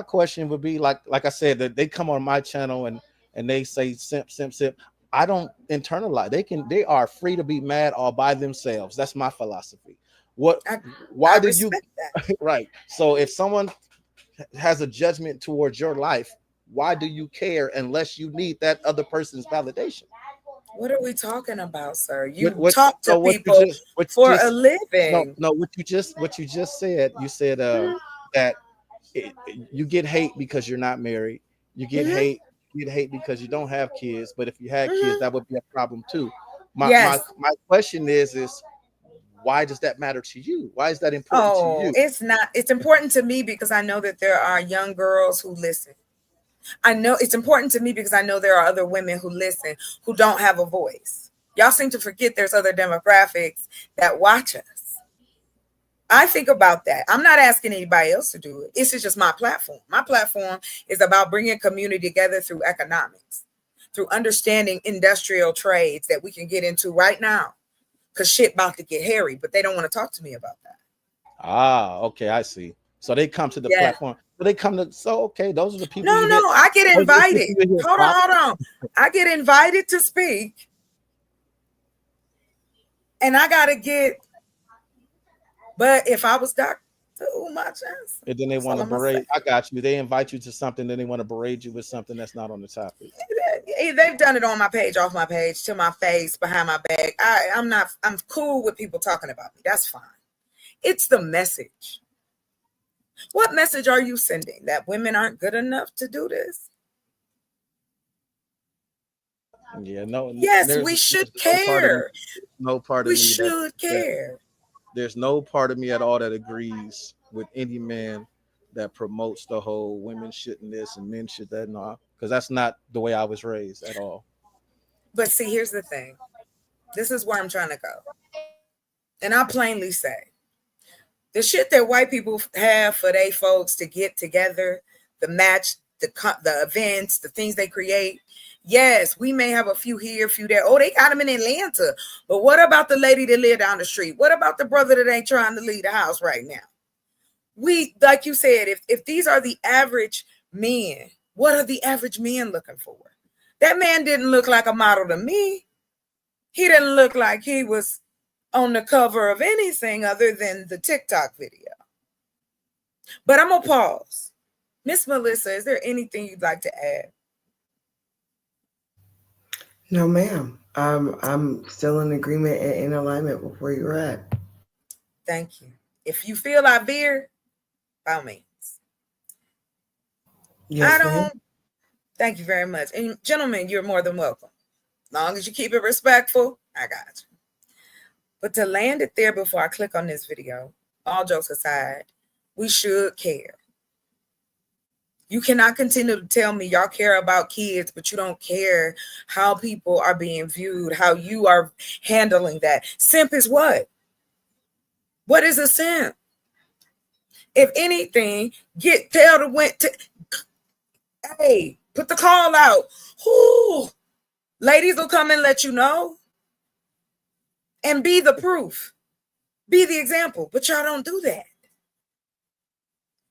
question would be, like I said, that they come on my channel and they say simp. I don't internalize. They are free to be mad all by themselves. That's my philosophy. Why did you right? So if someone has a judgment towards your life, why do you care unless you need that other person's validation? What are we talking about, sir? You talk to people for a living. No, what you just said. You said that you get hate because you're not married. You get hate because you don't have kids. But if you had kids, that would be a problem too. My question is why does that matter to you? Why is that important to you? It's not. It's important to me because I know that there are young girls who listen. I know it's important to me because I know there are other women who listen who don't have a voice. Y'all seem to forget there's other demographics that watch us. I think about that. I'm not asking anybody else to do it. It's just my platform. My platform is about bringing community together through economics, through understanding industrial trades that we can get into right now. Because shit about to get hairy, but they don't want to talk to me about that. Okay, I see. So they come to the platform. So they come to, okay, those are the people. No, I get invited. Hold on. I get invited to speak. And I got to get, but if I was Dr. my chance. And then they want to berate. I got you. They invite you to something, then they want to berate you with something that's not on the topic. They've done it on my page, off my page, to my face, behind my back. I'm cool with people talking about me. That's fine. It's the message. What message are you sending? That women aren't good enough to do this? Yeah, no. Yes, we should care. No part of me. We should care. There's no part of me at all that agrees with any man that promotes the whole women shouldn't this and men should that, no, because that's not the way I was raised at all. But see, here's the thing. This is where I'm trying to go. And I'll plainly say, the shit that white people have for they folks to get together, the match, the events, the things they create. Yes, we may have a few here, a few there. Oh, they got them in Atlanta. But what about the lady that live down the street? What about the brother that ain't trying to leave the house right now? We, like you said, if these are the average men, what are the average men looking for? That man didn't look like a model to me. He didn't look like he was on the cover of anything other than the TikTok video. But I'm gonna pause. Miss Melissa, is there anything you'd like to add? No, ma'am. I'm still in agreement and in alignment with where you're at. Thank you. If you feel I veer, by all means. Yes, I ma'am. don't. Thank you very much. And gentlemen, you're more than welcome. As long as you keep it respectful, I got you. But to land it there before I click on this video, all jokes aside, we should care. You cannot continue to tell me y'all care about kids, but you don't care how people are being viewed, how you are handling that. Simp is what? What is a simp? If anything, tell the went to, hey, put the call out. Whoo, ladies will come and let you know. And be the proof. Be the example. But y'all don't do that.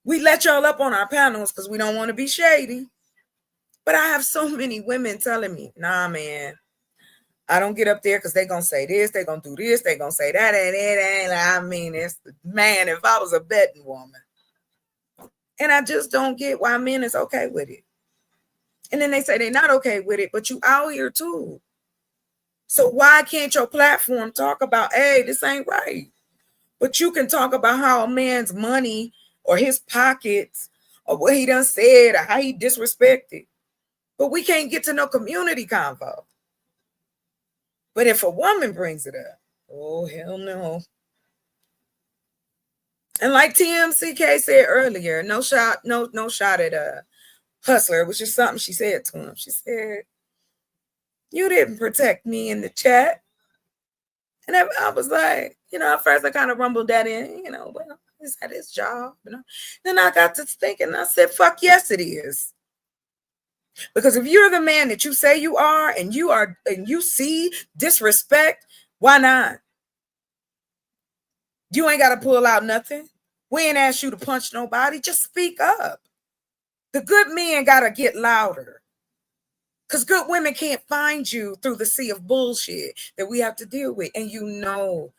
We let y'all up on our panels because we don't want to be shady. But I have so many women telling me, nah, man, I don't get up there because they're going to say this, they're going to do this, they're going to say that, and it ain't. I mean, it's, man, if I was a betting woman. And I just don't get why men is okay with it. And then they say they're not okay with it, but you out here too. So why can't your platform talk about, hey, this ain't right? But you can talk about how a man's money or his pockets or what he done said or how he disrespected. But we can't get to no community convo. But if a woman brings it up, oh, hell no. And like TMCK said earlier, no shot at Hustler, which is something she said to him. She said, you didn't protect me in the chat. And I was like, at first I kind of rumbled that in, well, is that his job? Then I got to thinking, I said, fuck yes, it is. Because if you're the man that you say you are and you see disrespect, why not? You ain't got to pull out nothing. We ain't asked you to punch nobody. Just speak up. The good men got to get louder. Because good women can't find you through the sea of bullshit that we have to deal with. And you know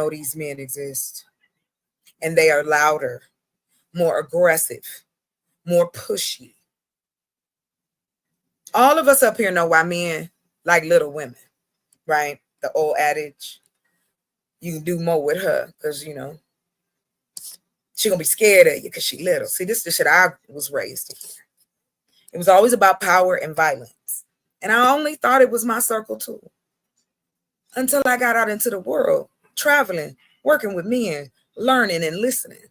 these men exist. And they are louder, more aggressive, more pushy. All of us up here know why men like little women, right? The old adage, you can do more with her because, she going to be scared of you because she little. See, this is the shit I was raised to hear. It was always about power and violence. And I only thought it was my circle too. Until I got out into the world, traveling, working with men, learning and listening.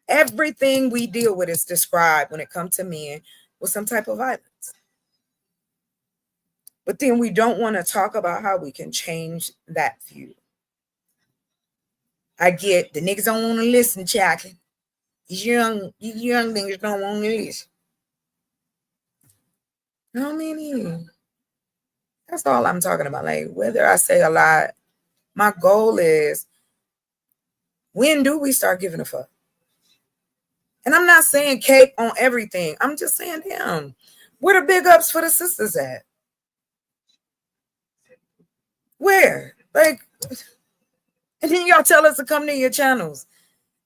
Everything we deal with is described when it comes to men with some type of violence. But then we don't want to talk about how we can change that view. I get the niggas don't want to listen, chocolate. These young niggas don't want to listen. How many? That's all I'm talking about. Like, whether I say a lot, my goal is, when do we start giving a fuck? And I'm not saying cape on everything. I'm just saying, damn, where the big ups for the sisters at? Where? Like, and then y'all tell us to come to your channels.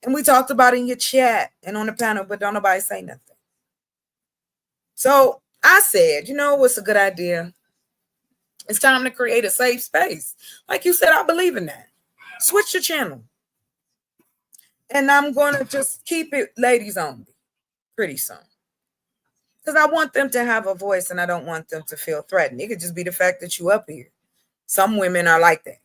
And we talked about it in your chat and on the panel, but don't nobody say nothing. So I said, what's a good idea? It's time to create a safe space. Like you said, I believe in that. Switch your channel. And I'm going to just keep it ladies only pretty soon. Because I want them to have a voice and I don't want them to feel threatened. It could just be the fact that you up here. Some women are like that.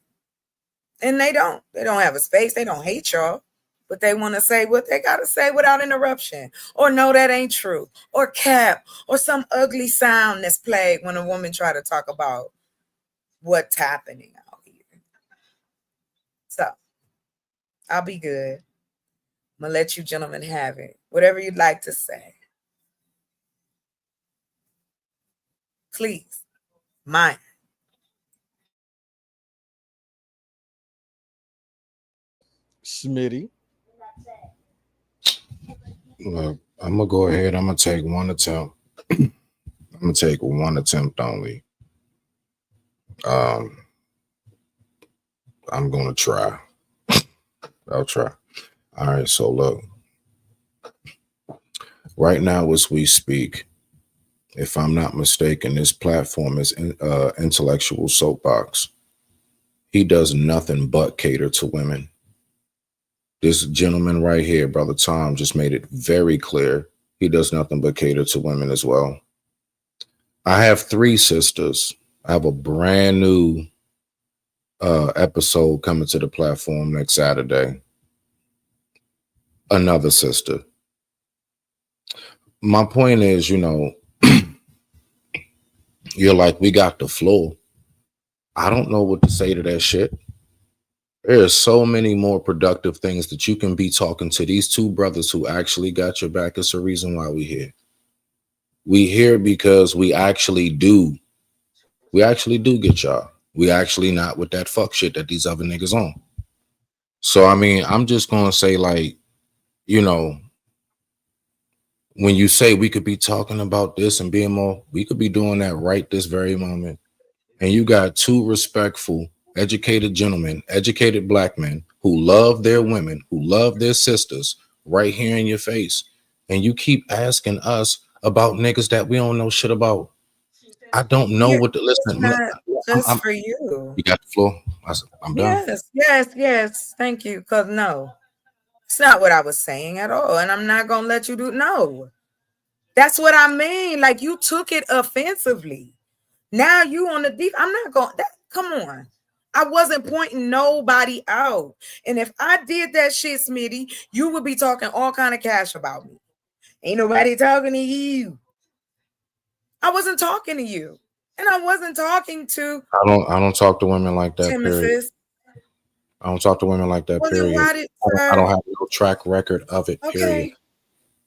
And they don't have a space. They don't hate y'all. But they want to say what they got to say without interruption. Or no, that ain't true. Or cap. Or some ugly sound that's played when a woman try to talk about what's happening out here. So, I'll be good. I'm going to let you gentlemen have it. Whatever you'd like to say. Please. Mine. Smitty. Look, I'm gonna go ahead. I'm gonna take one attempt. I'm gonna take one attempt only. I'm gonna try. I'll try. All right. So look, right now as we speak, If I'm not mistaken, this platform is Intellectual Soapbox. He does nothing but cater to women. This gentleman right here, Brother Tom, just made it very clear. He does nothing but cater to women as well. I have 3 sisters. I have a brand new episode coming to the platform next Saturday. Another sister. My point is, you know, you're like, we got the floor. I don't know what to say to that shit. There are so many more productive things that you can be talking to these 2 brothers who actually got your back. It's the reason why we here. We here because we actually do get y'all. We actually not with that fuck shit that these other niggas on. So, I mean, I'm just going to say, like, you know, when you say we could be talking about this and being more, we could be doing that right this very moment. And you got 2 respectful, educated gentlemen, educated black men who love their women, who love their sisters right here in your face. And you keep asking us about niggas that we don't know shit about. I don't know what to listen. Just for you. You got the floor. I'm done. Yes. Thank you. Because no, it's not what I was saying at all. And I'm not going to let you do. No, that's what I mean. Like, you took it offensively. Now you on the deep. I'm not going. Come on. I wasn't pointing nobody out. And if I did that shit, Smitty, you would be talking all kind of cash about me. Ain't nobody talking to you. I wasn't talking to you. And I wasn't talking to I don't talk to women like that, period. Timothy. I don't talk to women like that, period. I don't have no track record of it, period.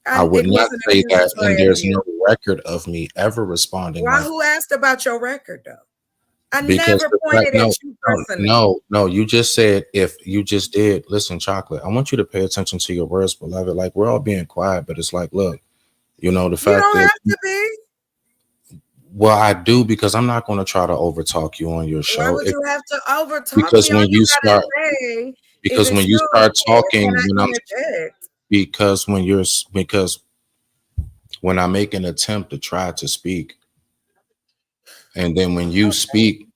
I would not say that, and there's no record of me ever responding. Why? Who asked about your record, though? I never pointed at you personally. No, you just said, if you just did. Listen, Chocolate, I want you to pay attention to your words, beloved. Like, we're all being quiet, but it's like, look, you know, the fact you don't that have to be. Well, I do, because I'm not going to try to overtalk you on your show. Why would you have to overtalk because me? when you start, because when you start talking, because when I make an attempt to try to speak, and then when you speak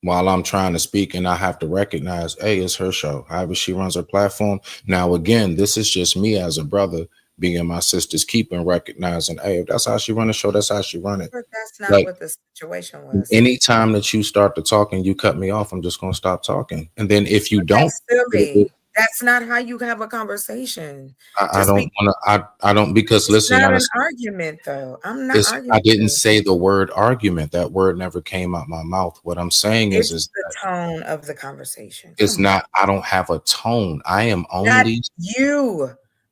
while I'm trying to speak, and I have to recognize, hey, it's her show. However she runs her platform. Now, again, this is just me as a brother being in my sister's keep and recognizing, hey, if that's how she run the show, that's how she run it. But that's not like, what the situation was. Anytime that you start to talk and you cut me off, I'm just going to stop talking. And then if you don't, that's not how you have a conversation. I don't want to. I don't, because it's listen, not an argument, though. I'm not arguing. I didn't say the word argument. That word never came out my mouth. What I'm saying is the tone of the conversation. It's not. I don't have a tone. I am only not you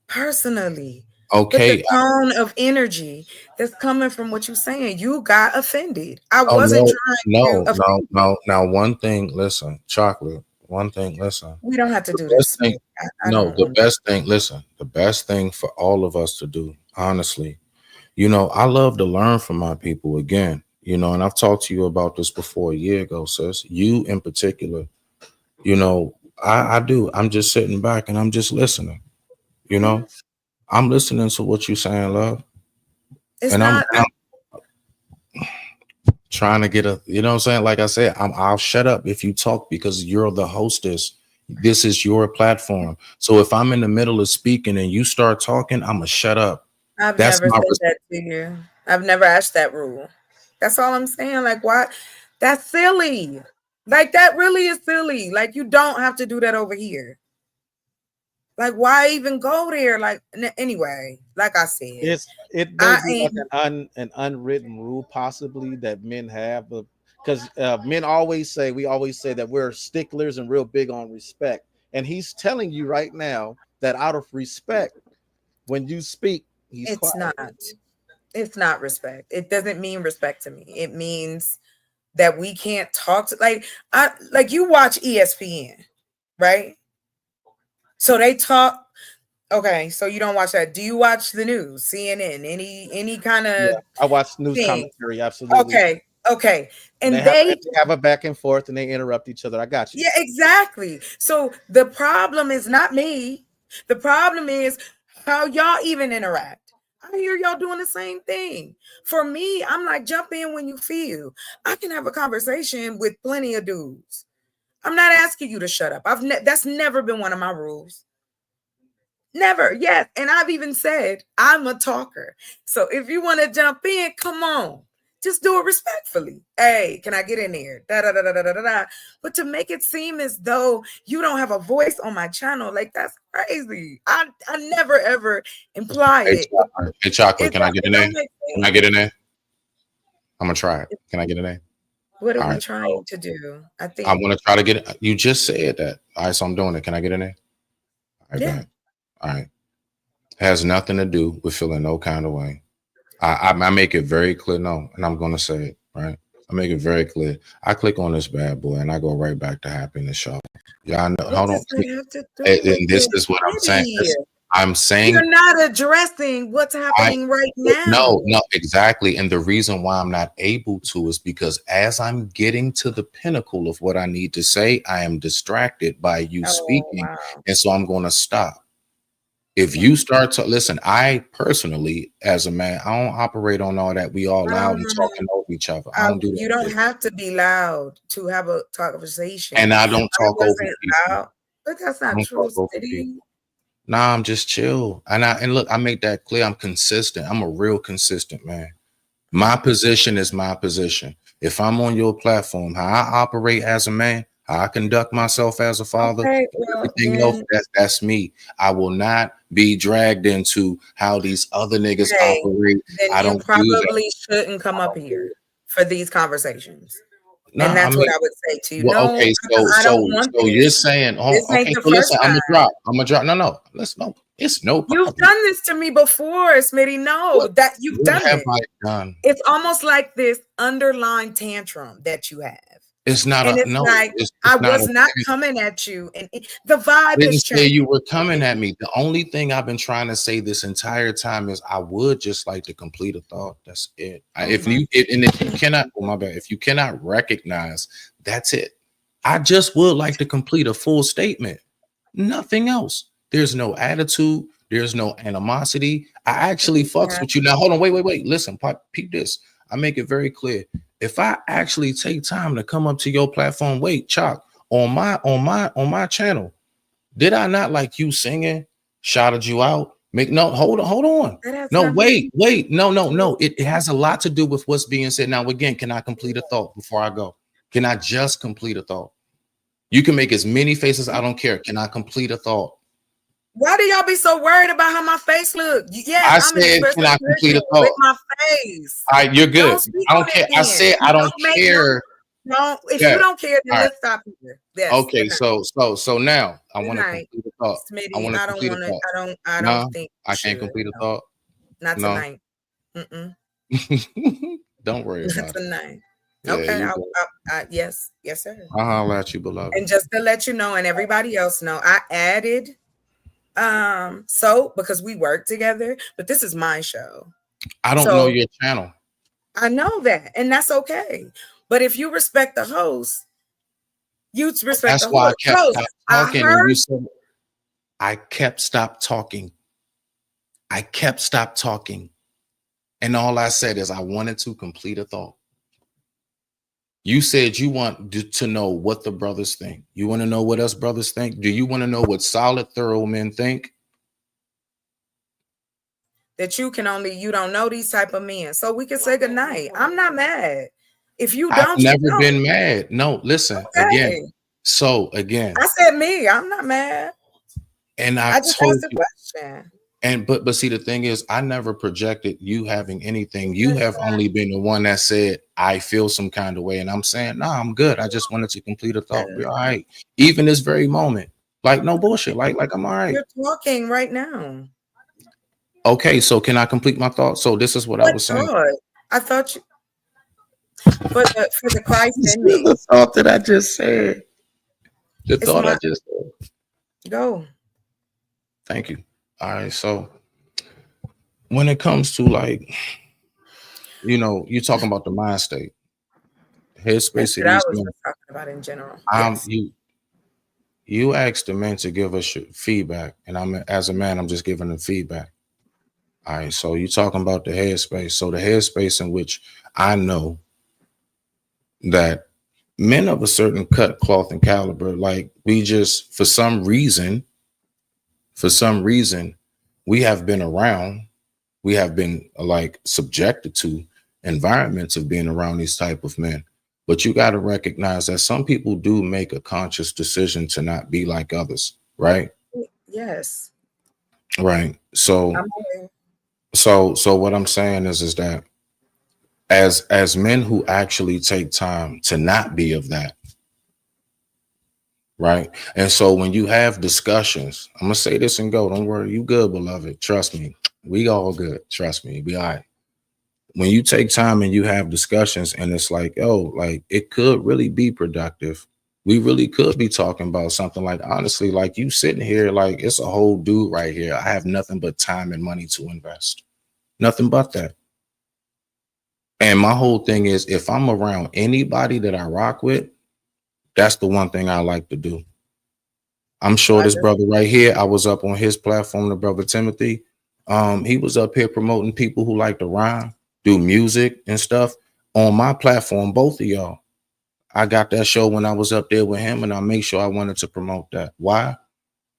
personally. Okay. But the tone of energy that's coming from what you're saying, you got offended. I wasn't trying to offend. Now, one thing, listen, Chocolate. One thing, listen. We don't have to do this. The best thing for all of us to do, honestly, you know, I love to learn from my people again, you know, and I've talked to you about this before a year ago, sis. You in particular, you know, I do. I'm just sitting back and I'm just listening, you know. I'm listening to what you're saying, love. I'm trying to get you know what I'm saying? Like I said, I'll shut up if you talk, because you're the hostess. This is your platform. So if I'm in the middle of speaking and you start talking, I'm gonna shut up. I've never said that to you. I've never asked that rule. That's all I'm saying. Like, why? That's silly. Like, that really is silly. Like, you don't have to do that over here. Like, why even go there? Like, anyway, like I said, it does like an unwritten rule possibly that men have, because men always say that we're sticklers and real big on respect. And he's telling you right now that out of respect, when you speak, he's quiet. It's not respect. It doesn't mean respect to me. It means that we can't talk to, like you watch ESPN, right? So they talk. Okay, so you don't watch that. Do you watch the news, CNN, any kind of? Yeah, I watch news commentary. Absolutely. Okay. And they have a back and forth, and they interrupt each other. I got you. Yeah, exactly. So the problem is not me. The problem is how y'all even interact. I hear y'all doing the same thing. For me, I'm like, jump in when you feel. I can have a conversation with plenty of dudes. I'm not asking you to shut up. That's never been one of my rules. Never. Yes. And I've even said I'm a talker. So if you want to jump in, come on. Just do it respectfully. Hey, can I get in there? Da, da, da, da, da, da, da. But to make it seem as though you don't have a voice on my channel, like that's crazy. I never ever imply it. Hey, Chocolate, can I get in there? Can I get in there? I'm gonna try it. Can I get in there? What are All we right. trying to do? I think I'm gonna try to get it. You just said that. All right, so I'm doing it. Can I get in there? All right, Yeah. all right. Has nothing to do with feeling no kind of way. I make it very clear, no, and I'm gonna say it, right? I make it very clear. I click on this bad boy and I go right back to happiness show. Y'all know, hold on. And this is what I'm saying. I'm saying you're not addressing what's happening right now. No, exactly. And the reason why I'm not able to is because as I'm getting to the pinnacle of what I need to say, I am distracted by you speaking. Wow. And so I'm gonna stop. If you start to listen, I personally, as a man, I don't operate on all that. We all loud and talking over each other. I don't do that. You don't have to be loud to have a conversation. And I don't talk over people. Loud, but that's not true, Smitty. Nah, I'm just chill. And look, I make that clear. I'm consistent. I'm a real consistent man. My position is my position. If I'm on your platform, how I operate as a man, how I conduct myself as a father, everything else, that's me. I will not be dragged into how these other niggas operate. Then I don't you probably shouldn't come up here for these conversations. Nah, and that's I mean, what I would say to you. well, No, okay, I don't want so this. you're saying, oh, This ain't okay, the so listen, first I'm time. gonna drop. No, it's no problem. You've done this to me before, Smitty. No, that you've What done have it. I done? It's almost like this underlying tantrum that you have. It's not And a it's no. like it's I not was a not thing. coming at you, and the vibe I didn't has say changed. you were coming at me. The only thing I've been trying to say this entire time is I would just like to complete a thought. That's it. If you cannot, oh my bad, if you cannot recognize, that's it. I just would like to complete a full statement. Nothing else. There's no attitude. There's no animosity. I actually fucks with you. Now, hold on. Wait. Listen, peep this. I make it very clear. If I actually take time to come up to your platform, wait, Chalk, on my channel, did I not like you singing, shouted you out? Hold on. No, wait. No. It has a lot to do with what's being said. Now, again, can I complete a thought before I go? Can I just complete a thought? You can make as many faces. I don't care. Can I complete a thought? Why do y'all be so worried about how my face look? I said, can I complete a thought? With my face. All right, you're good. I don't care. I said I don't care. No, if you don't care, then let's stop here. Yes, okay, so now I want to night. complete a thought. Smitty, I want to I don't complete a wanna- thought. I don't think I you can't should. complete a No. thought. Not No. tonight. Mm-mm. Don't worry Not about it. tonight. Yeah, Okay. you good. Yes, sir. I'll holler at you, beloved. And just to let you know, and everybody else know, I added so because we work together, but this is my show. I don't know your channel. I know that, and that's okay. But if you respect the host, you respect That's the why I host. kept I talking. heard And you said I kept stop talking. And all I said is I wanted to complete a thought. You said you want to know what the brothers think. You want to know what us brothers think? Do you want to know what solid, thorough men think? that you don't know these type of men. So we can say goodnight. I'm not mad. If you I've don't, you never don't. been mad. No, listen, Okay. again. I said me. I'm not mad. And I just told asked a you, question. and but see, the thing is, I never projected you having anything. You have only been the one that said, I feel some kind of way. And I'm saying, nah, I'm good. I just wanted to complete a thought. We're all right. Even this very moment. Like no bullshit. Like I'm all right. You're talking right now. Okay, so can I complete my thought? So this is what I was saying. Thought? I thought you for the Christ in me. The thought that I just said. The thought I just said. Go. Thank you. All right. So when it comes to like, you're talking about the mind state. Headspace. I was just talking about in general. Yes. You asked the men to give us feedback, and as a man, I'm just giving them feedback. All right, so you're talking about the headspace. So the headspace in which I know that men of a certain cut, cloth, and caliber, like we just, for some reason, we have been around, we have been like subjected to environments of being around these type of men. But you got to recognize that some people do make a conscious decision to not be like others, right? Yes. Right. So I'm aware. so what I'm saying is that as men who actually take time to not be of that, right? And so when you have discussions, I'm gonna say this and go, don't worry, you good, beloved. Trust me, we all good. Trust me, be all right. When you take time and you have discussions and it's like, oh, like it could really be productive. We really could be talking about something like, honestly, like you sitting here, like it's a whole dude right here. I have nothing but time and money to invest. Nothing but that. And my whole thing is, if I'm around anybody that I rock with, that's the one thing I like to do. I'm sure this brother right here, I was up on his platform, the brother Timothy. He was up here promoting people who like to rhyme, do music and stuff on my platform, both of y'all. I got that show when I was up there with him, and I make sure I wanted to promote that. Why?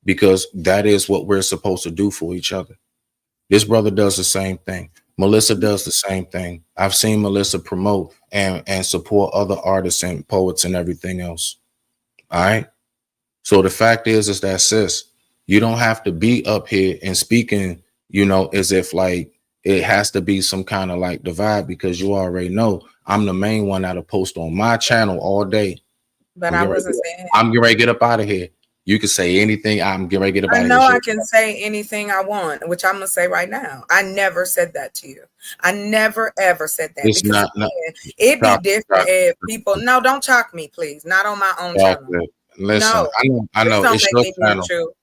Because that is what we're supposed to do for each other. This brother does the same thing. Melissa does the same thing. I've seen Melissa promote and support other artists and poets and everything else. All right. So the fact is that, sis, you don't have to be up here and speaking, as if like it has to be some kind of like divide, because you already know I'm the main one that'll post on my channel all day. But I wasn't saying. I'm getting ready to get up out of here. You can say anything. I'm getting ready to get up out of here. I know I can say anything I want, which I'm gonna say right now. I never said that to you. I never ever said that. It's not. It'd be different if people. No, don't chalk me, please. Not on my own channel. Listen, no, I know. It's your channel.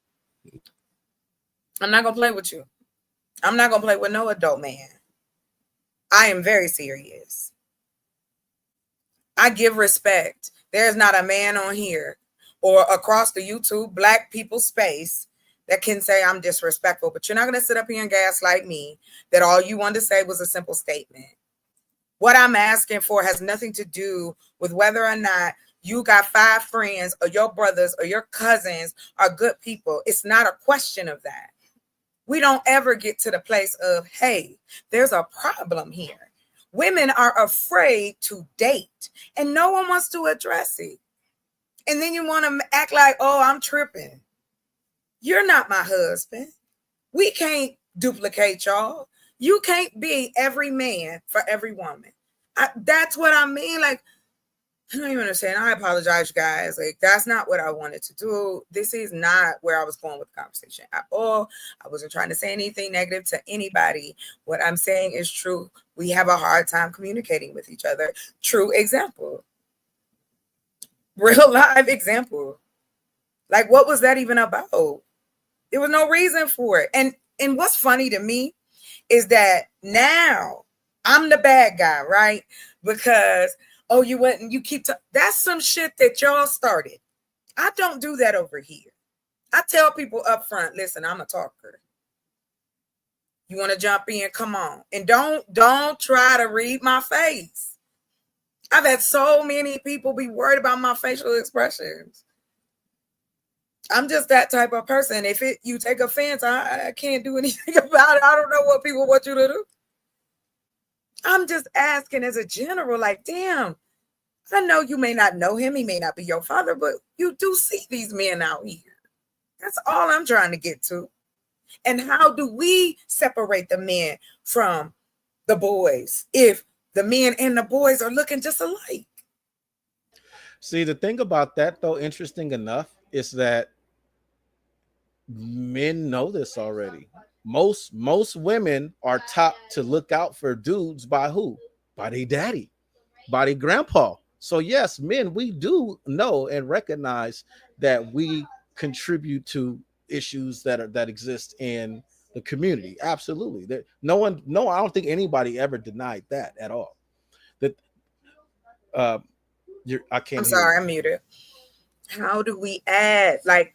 I'm not gonna play with you. I'm not gonna play with no adult man. I am very serious. I give respect. There's not a man on here or across the YouTube Black people space that can say I'm disrespectful, but you're not going to sit up here and gaslight me that all you wanted to say was a simple statement. What I'm asking for has nothing to do with whether or not you got 5 friends or your brothers or your cousins are good people. It's not a question of that. We don't ever get to the place of, hey, there's a problem here. Women are afraid to date and no one wants to address it. And then you want to act like, oh, I'm tripping. You're not my husband. We can't duplicate y'all. You can't be every man for every woman. That's what I mean. Like, I don't even understand. I apologize, guys. Like, that's not what I wanted to do. This is not where I was going with the conversation at all. I wasn't trying to say anything negative to anybody. What I'm saying is true. We have a hard time communicating with each other. True example. Real live example. Like, what was that even about? There was no reason for it. And what's funny to me is that now I'm the bad guy, right? Because, oh, you went and you keep that's some shit that y'all started. I don't do that over here. I tell people up front, listen, I'm a talker. You want to jump in? Come on. And don't try to read my face. I've had so many people be worried about my facial expressions. I'm just that type of person. If you take offense, I can't do anything about it. I don't know what people want you to do. I'm just asking as a general, like, damn, I know you may not know him. He may not be your father, but you do see these men out here. That's all I'm trying to get to. And how do we separate the men from the boys if the men and the boys are looking just alike? See, the thing about that, though, interesting enough, is that men know this already. Most women are taught to look out for dudes by who? By their daddy, by their grandpa. So yes, men, we do know and recognize that we contribute to issues that exist in the community. Absolutely. I don't think anybody ever denied that at all. That I can't. I'm sorry, I'm muted. How do we add? Like,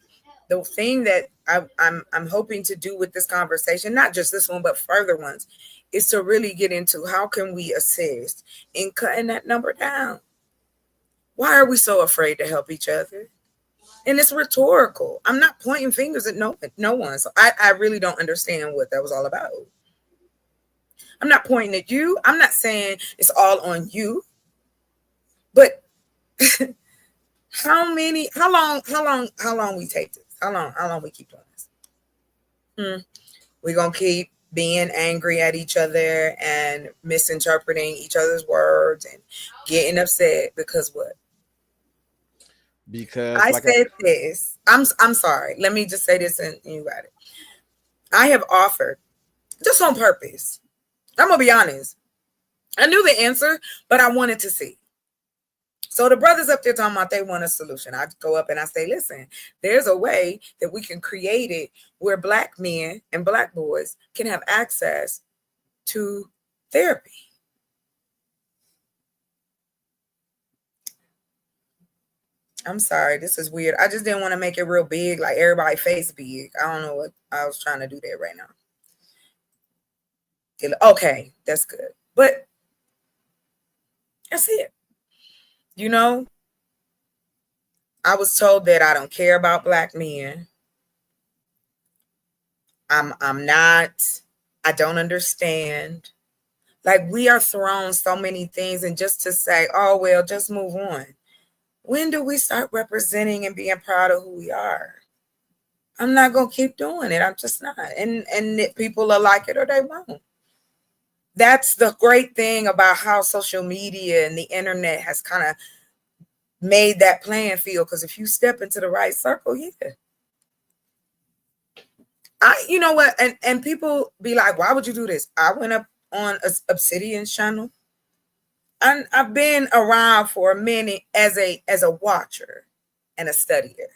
the thing that I'm hoping to do with this conversation, not just this one, but further ones, is to really get into how can we assist in cutting that number down. Why are we so afraid to help each other? And it's rhetorical. I'm not pointing fingers at no one. So I really don't understand what that was all about. I'm not pointing at you. I'm not saying it's all on you. But how long we take this? How long we keep doing this? We're gonna keep being angry at each other and misinterpreting each other's words and getting upset because what? Because I said this. I'm sorry. Let me just say this and you got it. I have offered, just on purpose. I'm gonna be honest. I knew the answer, but I wanted to see. So the brothers up there talking about they want a solution. I go up and I say, listen, there's a way that we can create it where Black men and Black boys can have access to therapy. I'm sorry, this is weird. I just didn't want to make it real big, like everybody face big. I don't know what I was trying to do there right now. Okay, that's good. But that's it. You know, I was told that I don't care about Black men. I'm not, I don't understand. Like, we are thrown so many things, and just to say, oh, well, just move on. When do we start representing and being proud of who we are? I'm not going to keep doing it. I'm just not. And people will like it or they won't. That's the great thing about how social media and the internet has kind of made that playing field. Because if you step into the right circle, yeah. You know what? And people be like, why would you do this? I went up on Obsidian's channel. And I've been around for a minute as a watcher and a studier.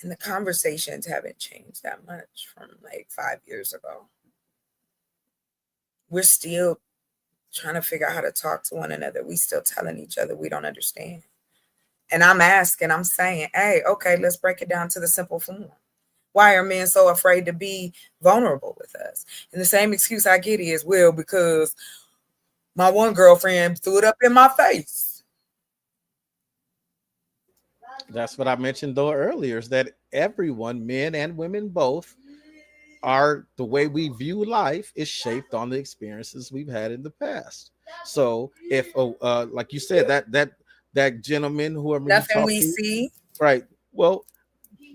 And the conversations haven't changed that much from like 5 years ago. We're still trying to figure out how to talk to one another. We still telling each other we don't understand. And I'm asking, I'm saying, hey, okay, let's break it down to the simple form. Why are men so afraid to be vulnerable with us? And the same excuse I get is, well, because my one girlfriend threw it up in my face. That's what I mentioned though earlier, is that everyone, men and women both, are the way we view life is shaped on the experiences we've had in the past. So if like you said, that gentleman who nothing we see, right? Well,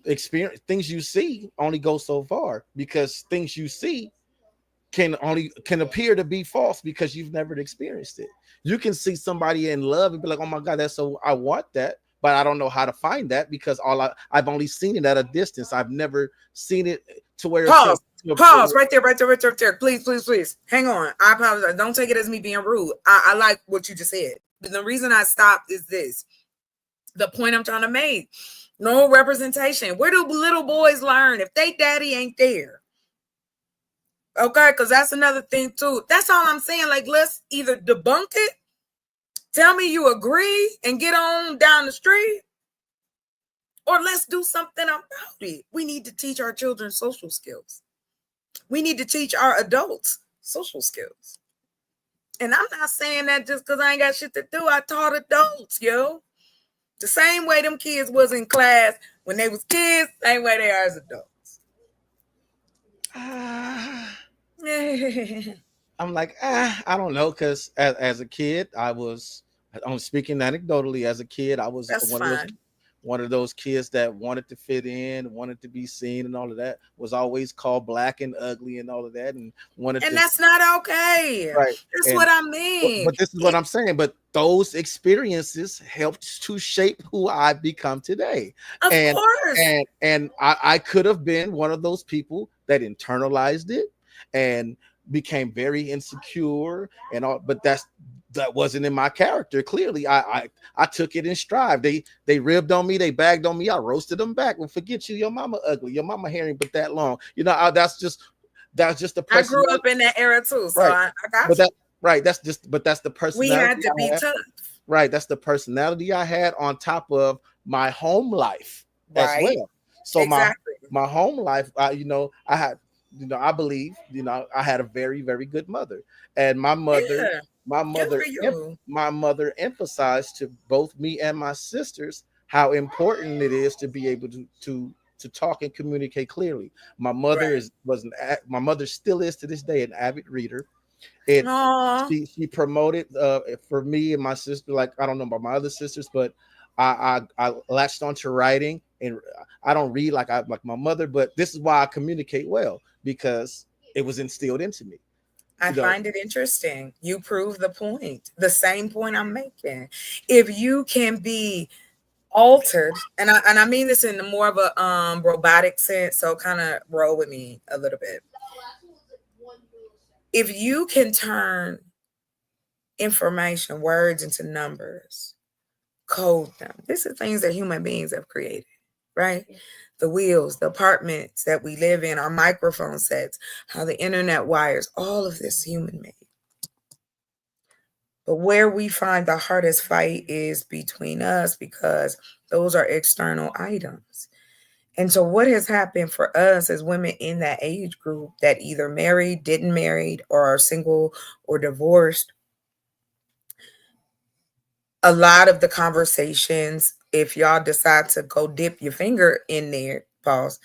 experience things you see only go so far, because things you see can appear to be false because you've never experienced it. You can see somebody in love and be like, oh my God, that's so, I want that, but I don't know how to find that because I've only seen it at a distance. I've never seen it to where pause right there. Please. Hang on. I apologize. Don't take it as me being rude. I like what you just said. But the reason I stopped is this. The point I'm trying to make. No representation. Where do little boys learn if they daddy ain't there? Okay, because that's another thing too. That's all I'm saying. Like, let's either debunk it, tell me you agree, and get on down the street, or let's do something about it. We need to teach our children social skills. We need to teach our adults social skills. And I'm not saying that just because I ain't got shit to do. I taught adults, yo. The same way them kids was in class when they was kids, same way they are as adults. I'm like, I don't know, because as a kid, I'm speaking anecdotally. As a kid, I was one of those kids that wanted to fit in, wanted to be seen, and all of that. Was always called black and ugly and all of that, and that's not okay. Right. That's what I mean. But this is what I'm saying. But those experiences helped to shape who I've become today. Of course. And I could have been one of those people that internalized it and became very insecure and all, but that wasn't in my character. Clearly, I took it in stride. They ribbed on me, they bagged on me, I roasted them back. Well, forget you, your mama ugly, your mama hair ain't but that long. You know, that's just the person. I grew up in that era too, so right. I got but you. That's the personality. We had to be tough. Right, that's the personality I had on top of my home life as well. So Exactly. my home life, I had, I believe, I had a very, very good mother, and my mother, Yeah. Good for you. my mother emphasized to both me and my sisters how important it is to be able to talk and communicate clearly. My mother my mother still is to this day an avid reader. Aw. She promoted for me and my sister, like I don't know about my other sisters, but I latched onto writing, and I don't read like my mother, but this is why I communicate well, because it was instilled into me. I find it interesting. You prove the point, the same point I'm making. If you can be altered, and I mean this in more of a robotic sense, so kind of roll with me a little bit. If you can turn information, words into numbers, code them. These are things that human beings have created, right? The wheels, the apartments that we live in, our microphone sets, how the internet wires, all of this human made. But where we find the hardest fight is between us, because those are external items. And so what has happened for us as women in that age group that either married, didn't marry, or are single or divorced, a lot of the conversations, if y'all decide to go dip your finger in there, pause,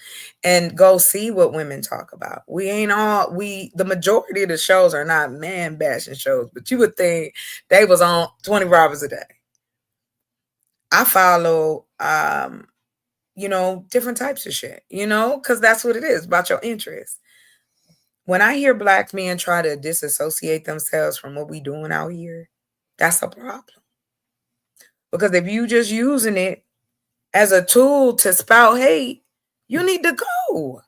and go see what women talk about. The majority of the shows are not man bashing shows, but you would think they was on 24 hours a day. I follow, different types of shit, because that's what it is, about your interests. When I hear Black men try to disassociate themselves from what we doing out here, that's a problem. Because if you just using it as a tool to spout hate, you need to go.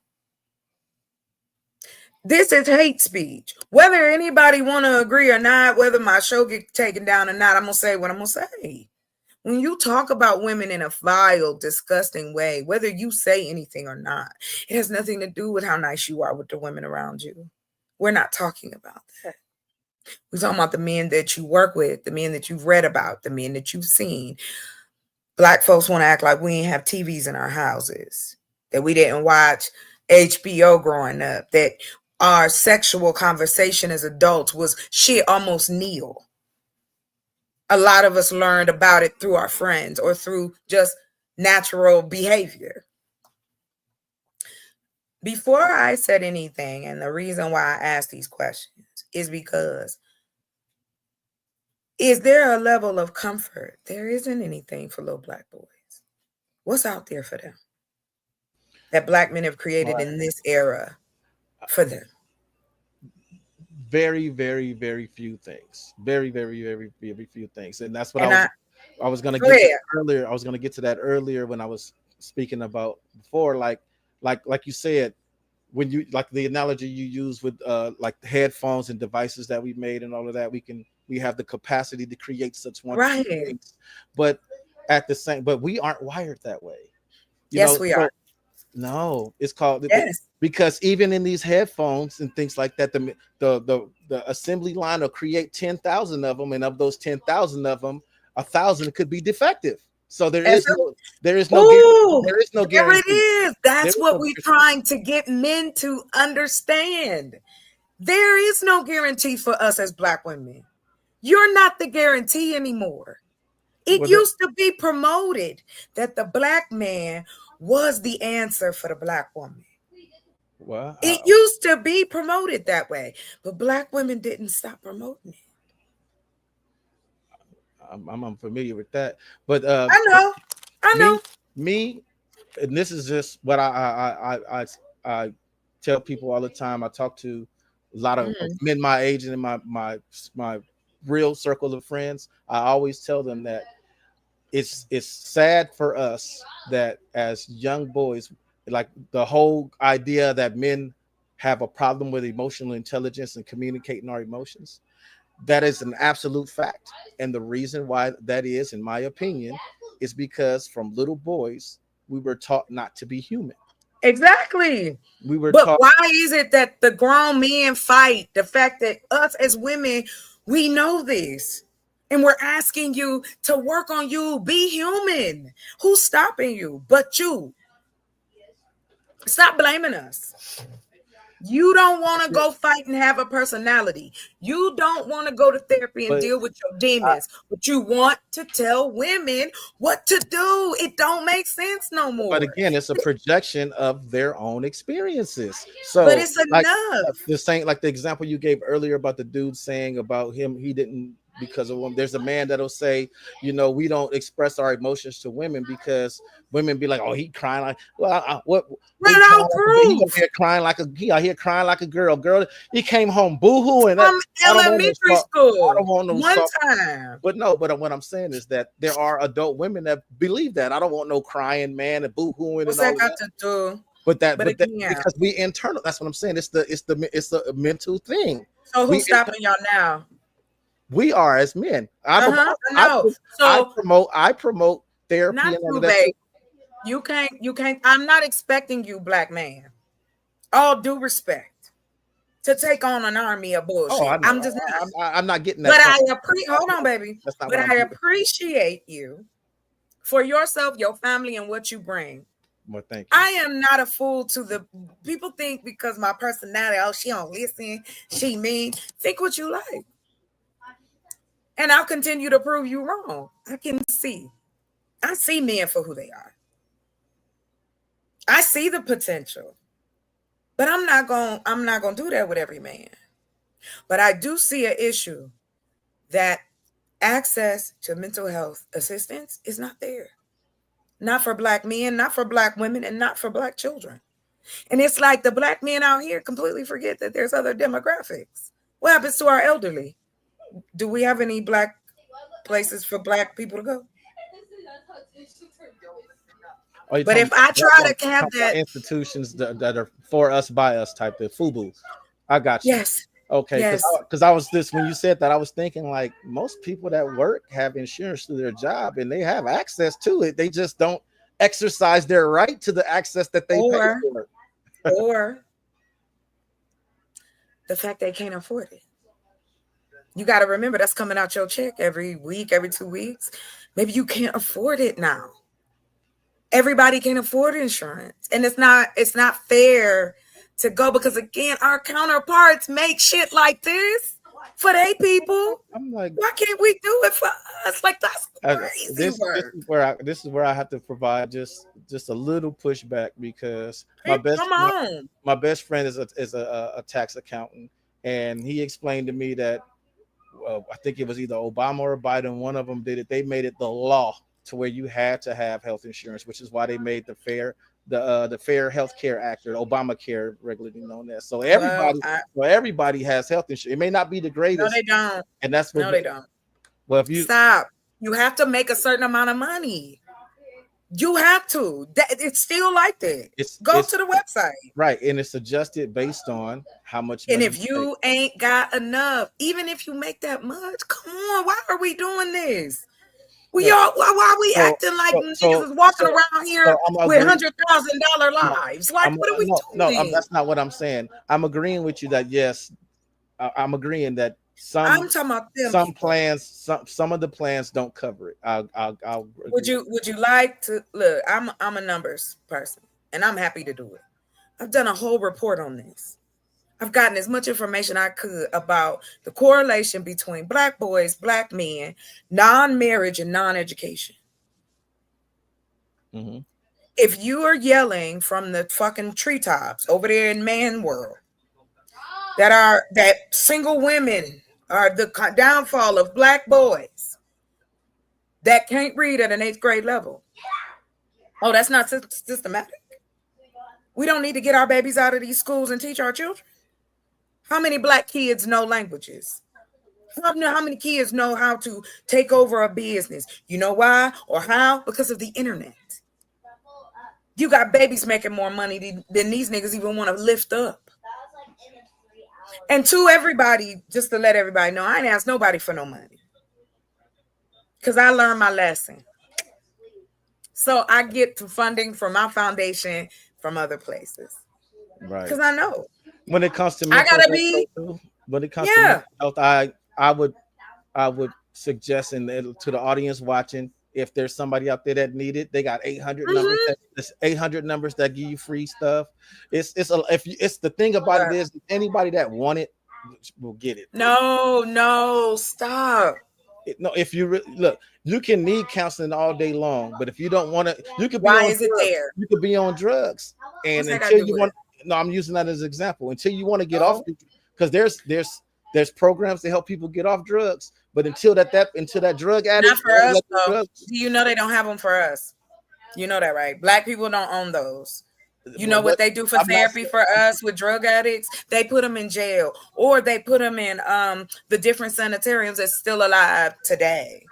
This is hate speech. Whether anybody want to agree or not, whether my show get taken down or not, I'm going to say what I'm going to say. When you talk about women in a vile, disgusting way, whether you say anything or not, it has nothing to do with how nice you are with the women around you. We're not talking about that. We're talking about the men that you work with, the men that you've read about, the men that you've seen. Black folks want to act like we didn't have TVs in our houses, that we didn't watch HBO growing up, that our sexual conversation as adults was shit almost nil. A lot of us learned about it through our friends or through just natural behavior. Before I said anything, and the reason why I asked these questions is because, is there a level of comfort? There isn't anything for little Black boys. What's out there for them that Black men have created in this era for them? Very, very, very few things. Very, very, very, very few things. And that's what I was going to get to earlier. I was going to get to that earlier when I was speaking about before, like you said, when you, like the analogy you use with like the headphones and devices that we made and all of that, we have the capacity to create such wonderful things. But but we aren't wired that way. Yes, we are. No, it's called because even in these headphones and things like that, the assembly line will create 10,000 of them, and of those 10,000 of them, 1,000 could be defective. So there is no guarantee. There it is. That's what we're trying to get men to understand. There is no guarantee for us as Black women. You're not the guarantee anymore. It used to be promoted that the Black man was the answer for the Black woman. Well, it used to be promoted that way, but Black women didn't stop promoting it. I'm unfamiliar with that, but I know. Me, and this is just what I tell people all the time. I talk to a lot of men my age and in my real circle of friends. I always tell them that it's sad for us that as young boys, like the whole idea that men have a problem with emotional intelligence and communicating our emotions. That is an absolute fact. And the reason why that is, in my opinion, is because from little boys, we were taught not to be human. Exactly. But why is it that the grown men fight the fact that us as women, we know this? And we're asking you to work on you, be human. Who's stopping you but you? Stop blaming us. You don't want to go fight and have a personality. You don't want to go to therapy and But deal with your demons, but you want to tell women what to do. It don't make sense no more. But again, it's a projection of their own experiences. So, But it's like enough. the saying, like the example you gave earlier about the dude saying about him, he didn't because of women. There's a man that'll say, you know, we don't express our emotions to women because women be like, oh, he crying like, well, what? He out here crying like he out here crying like a girl. He came home boohooing. From elementary school. I don't want no one soft- time. But no, but what I'm saying is that there are adult women that believe that. I don't want no crying man and boohooing. What's and that all got to do? But again, because we internal, that's what I'm saying. It's a mental thing. So who's stopping y'all now? We are as men. I promote therapy. Not and all you, of that babe. You can't. I'm not expecting you, black man. All due respect, to take on an army of bullshit. I know. I'm just not. I'm not getting that. But hold on, baby. That's not But what I I'm doing. appreciate you for yourself, your family, and what you bring. Well, thank you. I am not a fool to the people think because my personality, oh, she don't listen, she mean. Think what you like. And I'll continue to prove you wrong. I see men for who they are. I see the potential. But I'm not gonna do that with every man. But I do see an issue that access to mental health assistance is not there. Not for black men, not for black women, and not for black children. And it's like the black men out here completely forget that there's other demographics. What happens to our elderly? Do we have any black places for black people to go? But if I try to have that institutions that are for us by us type of FUBU, I got you. Yes. Okay. Yes. Because I was when you said that, I was thinking like most people that work have insurance through their job and they have access to it. They just don't exercise their right to the access that they pay for. Or the fact they can't afford it. You got to remember that's coming out your check every week, every 2 weeks. Maybe you can't afford it now. Everybody can afford insurance, and it's not fair to go because again, our counterparts make shit like this for they people. I'm like, why can't we do it for us? Like that's crazy. This is where I have to provide just a little pushback because my best friend is a tax accountant, and he explained to me that I think it was either Obama or Biden. One of them did it. They made it the law to where you had to have health insurance, which is why they made the Fair Health Care Act, or Obamacare, regularly known as. So everybody has health insurance. It may not be the greatest. No, they don't. And that's what they don't. Well, if you stop, you have to make a certain amount of money. You have to. It's still like that. Go to the website. Right, and it's adjusted based on how much. And if you ain't got enough, even if you make that much, come on, why are we doing this? Why are we acting like niggas is walking around here with $100,000 lives? Like, what are we doing? No, that's not what I'm saying. I'm agreeing with you that yes, I'm agreeing that I'm talking about some plans, some of the plans don't cover it. I'll would you like to look? I'm a numbers person, and I'm happy to do it. I've done a whole report on this. I've gotten as much information I could about the correlation between black boys, black men, non-marriage, and non-education. Mm-hmm. If you are yelling from the fucking treetops over there in man world that single women are the downfall of black boys that can't read at an 8th grade level. Oh, that's not systematic. We don't need to get our babies out of these schools and teach our children. How many black kids know languages? How many kids know how to take over a business? You know why or how? Because of the internet. You got babies making more money than these niggas even want to lift up. And to everybody, just to let everybody know, I ain't asked nobody for no money. Because I learned my lesson. So I get to funding from my foundation from other places. Right. Because I know. When it comes to to mental health, I would suggest to the audience watching, If there's somebody out there that need it, they got 800 numbers. There's 800 numbers that give you free stuff. It's the thing about it is anybody that want it will get it. No, stop. No, if you look, you can need counseling all day long, but if you don't want to, you could be Why on is it drugs. there? You could be on drugs, and What's that gotta until do you with want, no, I'm using that as an example. Until you want to get off, because there's programs to help people get off drugs, but until that drug addict, Not for us though. Do you know they don't have them for us? You know that, right? Black people don't own those. You know what they do for therapy for us with drug addicts? They put them in jail, or they put them in the different sanitariums that's still alive today,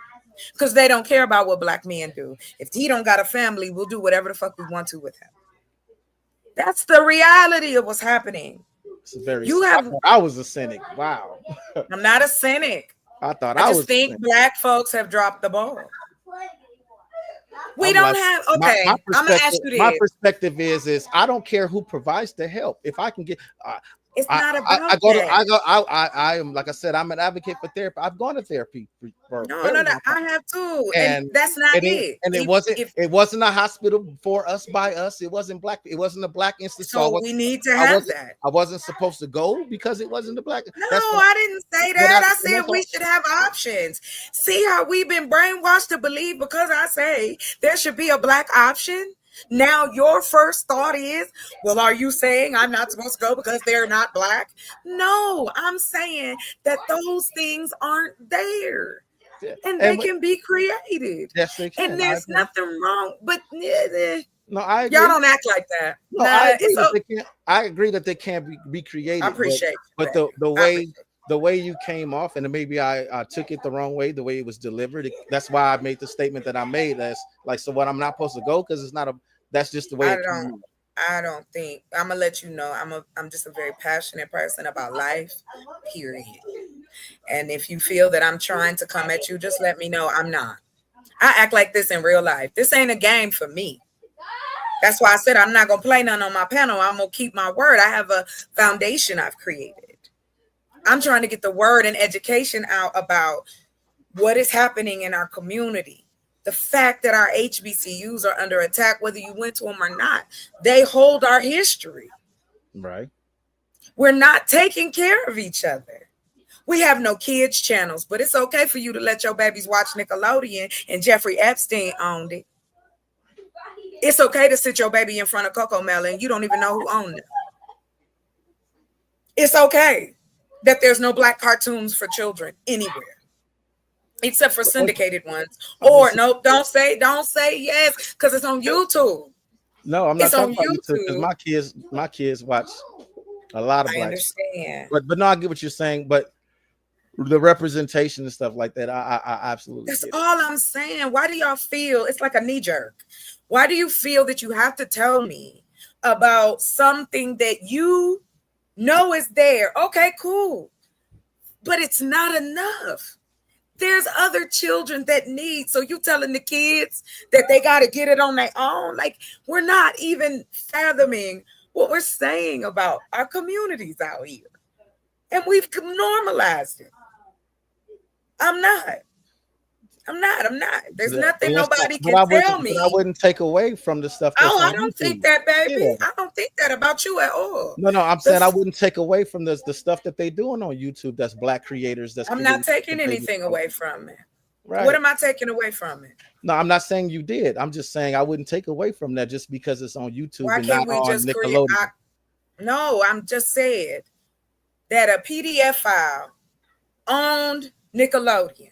because they don't care about what Black men do. If he don't got a family, we'll do whatever the fuck we want to with him. That's the reality of what's happening. It's very. I was a cynic. Wow. I'm not a cynic. I thought I I just was. think Black folks have dropped the ball. We don't have. Okay, I'm gonna ask you this. My perspective is I don't care who provides the help. If I can get, it's not about I am, like I said, I'm an advocate for therapy. I've gone to therapy for No, I have too, and that's not it. And it wasn't a hospital for us by us. It wasn't Black. It wasn't a Black institute. So we need to have that. I wasn't supposed to go because it wasn't a Black. No, I didn't say that. I said we should have options. See how we've been brainwashed to believe because I say there should be a Black option. Now your first thought is, well, are you saying I'm not supposed to go because they're not Black? No, I'm saying that those things aren't there. And they can be created. Yes, they can. And there's nothing wrong. But no, I agree. Y'all don't act like that. No, I agree that they can be created. I appreciate but the way you came off, and maybe I took it the wrong way, the way it was delivered. That's why I made the statement that I made. As like, so what? I'm not supposed to go because it's not a. That's just the way. I don't think. I'm gonna let you know. I'm just a very passionate person about life. Period. And if you feel that I'm trying to come at you, just let me know. I'm not. I act like this in real life. This ain't a game for me. That's why I said I'm not gonna play none on my panel. I'm gonna keep my word. I have a foundation I've created. I'm trying to get the word and education out about what is happening in our community. The fact that our HBCUs are under attack, whether you went to them or not, they hold our history. Right. We're not taking care of each other. We have no kids channels, but it's okay for you to let your babies watch Nickelodeon, and Jeffrey Epstein owned it. It's okay to sit your baby in front of Coco Melon. You don't even know who owned it. It's okay that there's no Black cartoons for children anywhere, except for syndicated ones. Or no, don't say yes, because it's on YouTube. No, I'm not It's talking on about YouTube because my kids watch a lot of Black. I understand. But no, I get what you're saying. But the representation and stuff like that, I absolutely. That's all I'm saying. Why do y'all feel it's like a knee jerk? Why do you feel that you have to tell me about something that you know is there? Okay, cool. But it's not enough. There's other children that need. So you telling the kids that they got to get it on their own? Like, we're not even fathoming what we're saying about our communities out here. And we've normalized it. I'm not. There's nothing nobody can tell me. I wouldn't take away from the stuff. I don't think that, baby. Yeah. I don't think that about you at all. No, I'm saying I wouldn't take away from the stuff that they doing on YouTube. That's Black creators. I'm not taking anything away from it. Right. What am I taking away from it? No, I'm not saying you did. I'm just saying I wouldn't take away from that just because it's on YouTube. Why and can't not we on just Nickelodeon. No, I'm just saying that a PDF file owned Nickelodeon,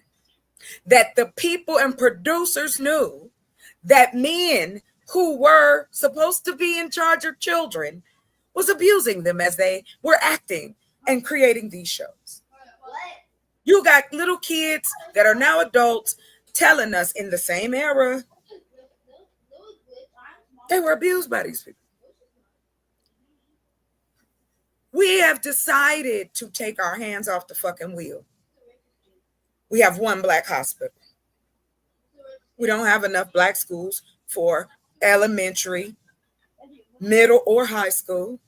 that the people and producers knew that men who were supposed to be in charge of children was abusing them as they were acting and creating these shows. You got little kids that are now adults telling us in the same era they were abused by these people. We have decided to take our hands off the fucking wheel. We have one Black hospital. We don't have enough Black schools for elementary, middle, or high school.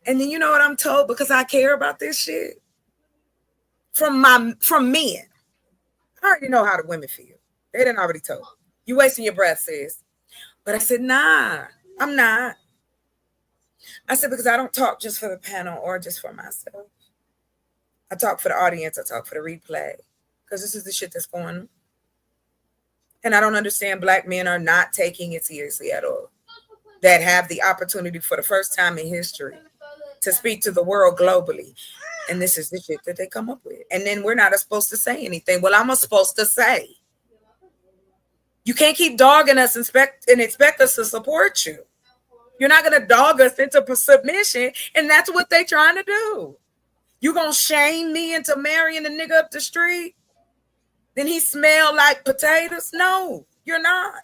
And then you know what I'm told, because I care about this shit? From men. I already know how the women feel. They didn't already told. You wasting your breath, sis. But I said, nah, I'm not. I said, because I don't talk just for the panel or just for myself. I talk for the audience. I talk for the replay. Because this is the shit that's going on. And I don't understand Black men are not taking it seriously at all. That have the opportunity for the first time in history to speak to the world globally. And this is the shit that they come up with. And then we're not supposed to say anything. Well, I'm supposed to say. You can't keep dogging us and expect us to support you. You're not going to dog us into submission. And that's what they're trying to do. You going to shame me into marrying a nigga up the street? Then he smell like potatoes? No, you're not.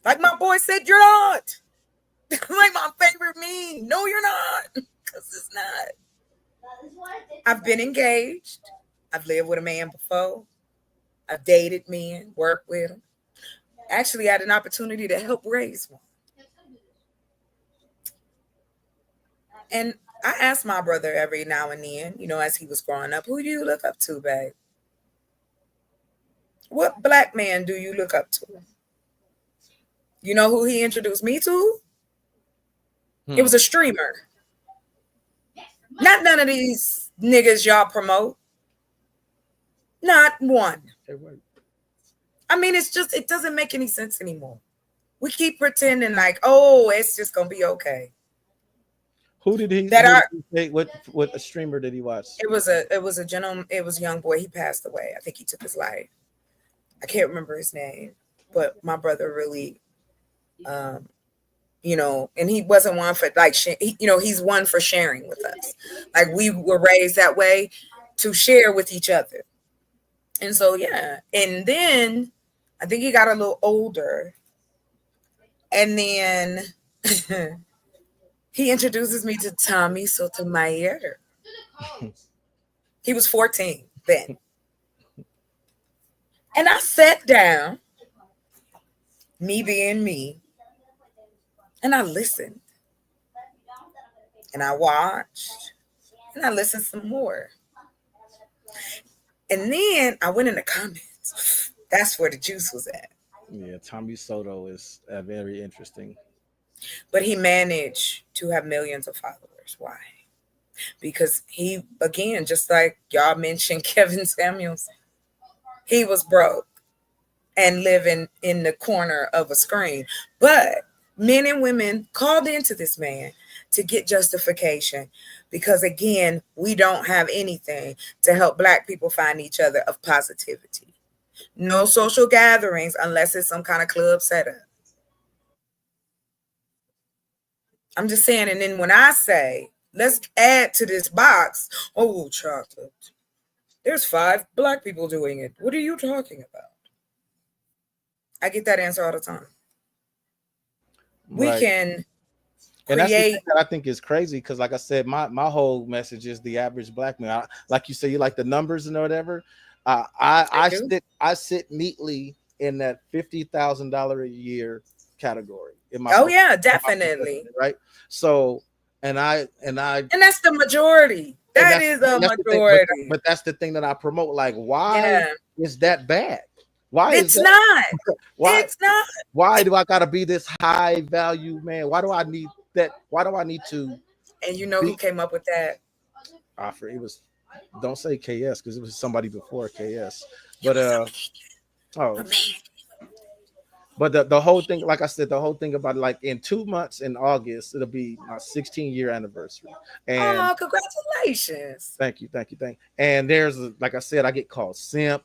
Like my boy said, you're not. Like my favorite meme. No, you're not. Because it's not. I've been engaged. I've lived with a man before. I've dated men, worked with them. Actually had an opportunity to help raise one. And I asked my brother every now and then, you know, as he was growing up, who do you look up to, babe? What Black man do you look up to? You know who he introduced me to? It was a streamer. Not none of these niggas y'all promote. Not one. I mean, it's just, it doesn't make any sense anymore. We keep pretending like, oh, it's just gonna be okay. Who did he? What a streamer did he watch? It was a gentleman. It was a young boy. He passed away. I think he took his life. I can't remember his name, but my brother really, you know, and he wasn't one for like, you know, he's one for sharing with us. Like we were raised that way to share with each other. And so, yeah. And then I think he got a little older. And then he introduces me to Tommy Sotomayor. He was 14 then. And I sat down, me being me, and I listened. And I watched. And I listened some more. And then I went in the comments. That's where the juice was at. Yeah, Tommy Soto is very interesting. But he managed to have millions of followers. Why? Because he, again, just like y'all mentioned Kevin Samuels, he was broke and living in the corner of a screen. But men and women called into this man to get justification because, again, we don't have anything to help Black people find each other of positivity. No social gatherings unless it's some kind of club setup. I'm just saying, and then when I say, let's add to this box, oh, chocolate, there's 5 Black people doing it. What are you talking about? I get that answer all the time. We can and that's the create. thing that I think is crazy because, like I said, my whole message is the average Black man. Like you say, you like the numbers and whatever. I sit neatly in that $50,000 a year category. Yeah, definitely. Right. So, and that's the majority. That is a majority. But that's the thing that I promote. Like, why is that bad? Why it's is not? Why, it's not. Why do I gotta be this high value man? Why do I need that? Why do I need to? And you know who came up with that? It was, don't say KS because it was somebody before KS. But but the whole thing, like I said, the whole thing about it, like in 2 months in August, it'll be my 16-year anniversary. And congratulations! Thank you. And there's, like I said, I get called simp.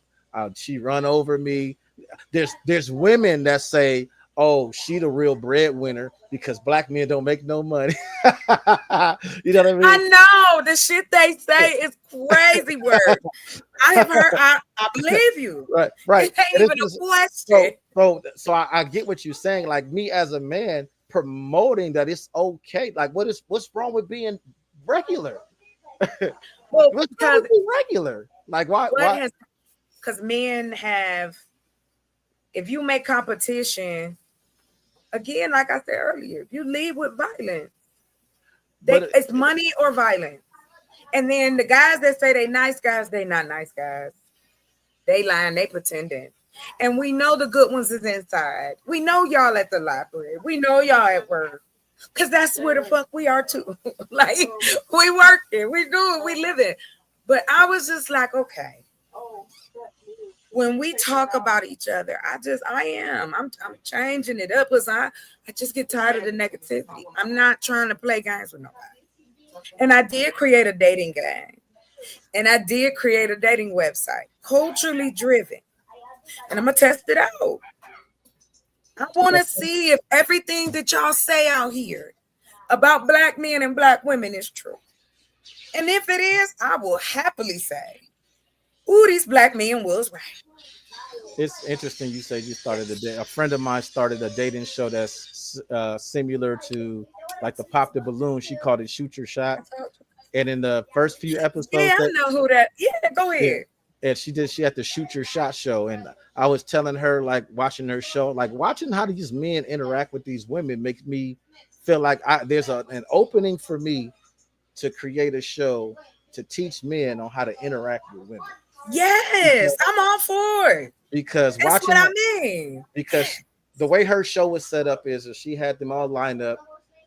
She run over me. There's women that say, oh, she the real breadwinner because Black men don't make no money. You know what I mean? I know the shit they say is crazy word. I have heard. I believe you. Right. It ain't even a question. So I get what you're saying. Like me as a man promoting that it's okay. Like what's wrong with being regular? Well, what's wrong with being regular? Like why? Because men have, if you make competition, again, like I said earlier, you lead with violence. It's money or violence. And then the guys that say they nice guys, they not nice guys. They lying, they pretending. And we know the good ones is inside. We know y'all at the library. We know y'all at work. Because that's where the fuck we are too. Like, we working, we do it, we live it. But I was just like, okay. When we talk about each other, I'm changing it up because I just get tired of the negativity. I'm not trying to play games with nobody. And I did create a dating game. And I did create a dating website, culturally driven. And I'm going to test it out. I want to see if everything that y'all say out here about Black men and Black women is true. And if it is, I will happily say, ooh, these Black men was right. It's interesting you say you started a friend of mine started a dating show that's similar to like the Pop the Balloon. She called it Shoot Your Shot. And in the first few episodes, yeah, I know who that. Yeah, go ahead. Yeah, and she had the Shoot Your Shot show. And I was telling her, like watching her show, like watching how these men interact with these women makes me feel like there's an opening for me to create a show to teach men on how to interact with women. Yes, I'm all for it. Because that's watching what I mean. Because the way her show was set up is that she had them all lined up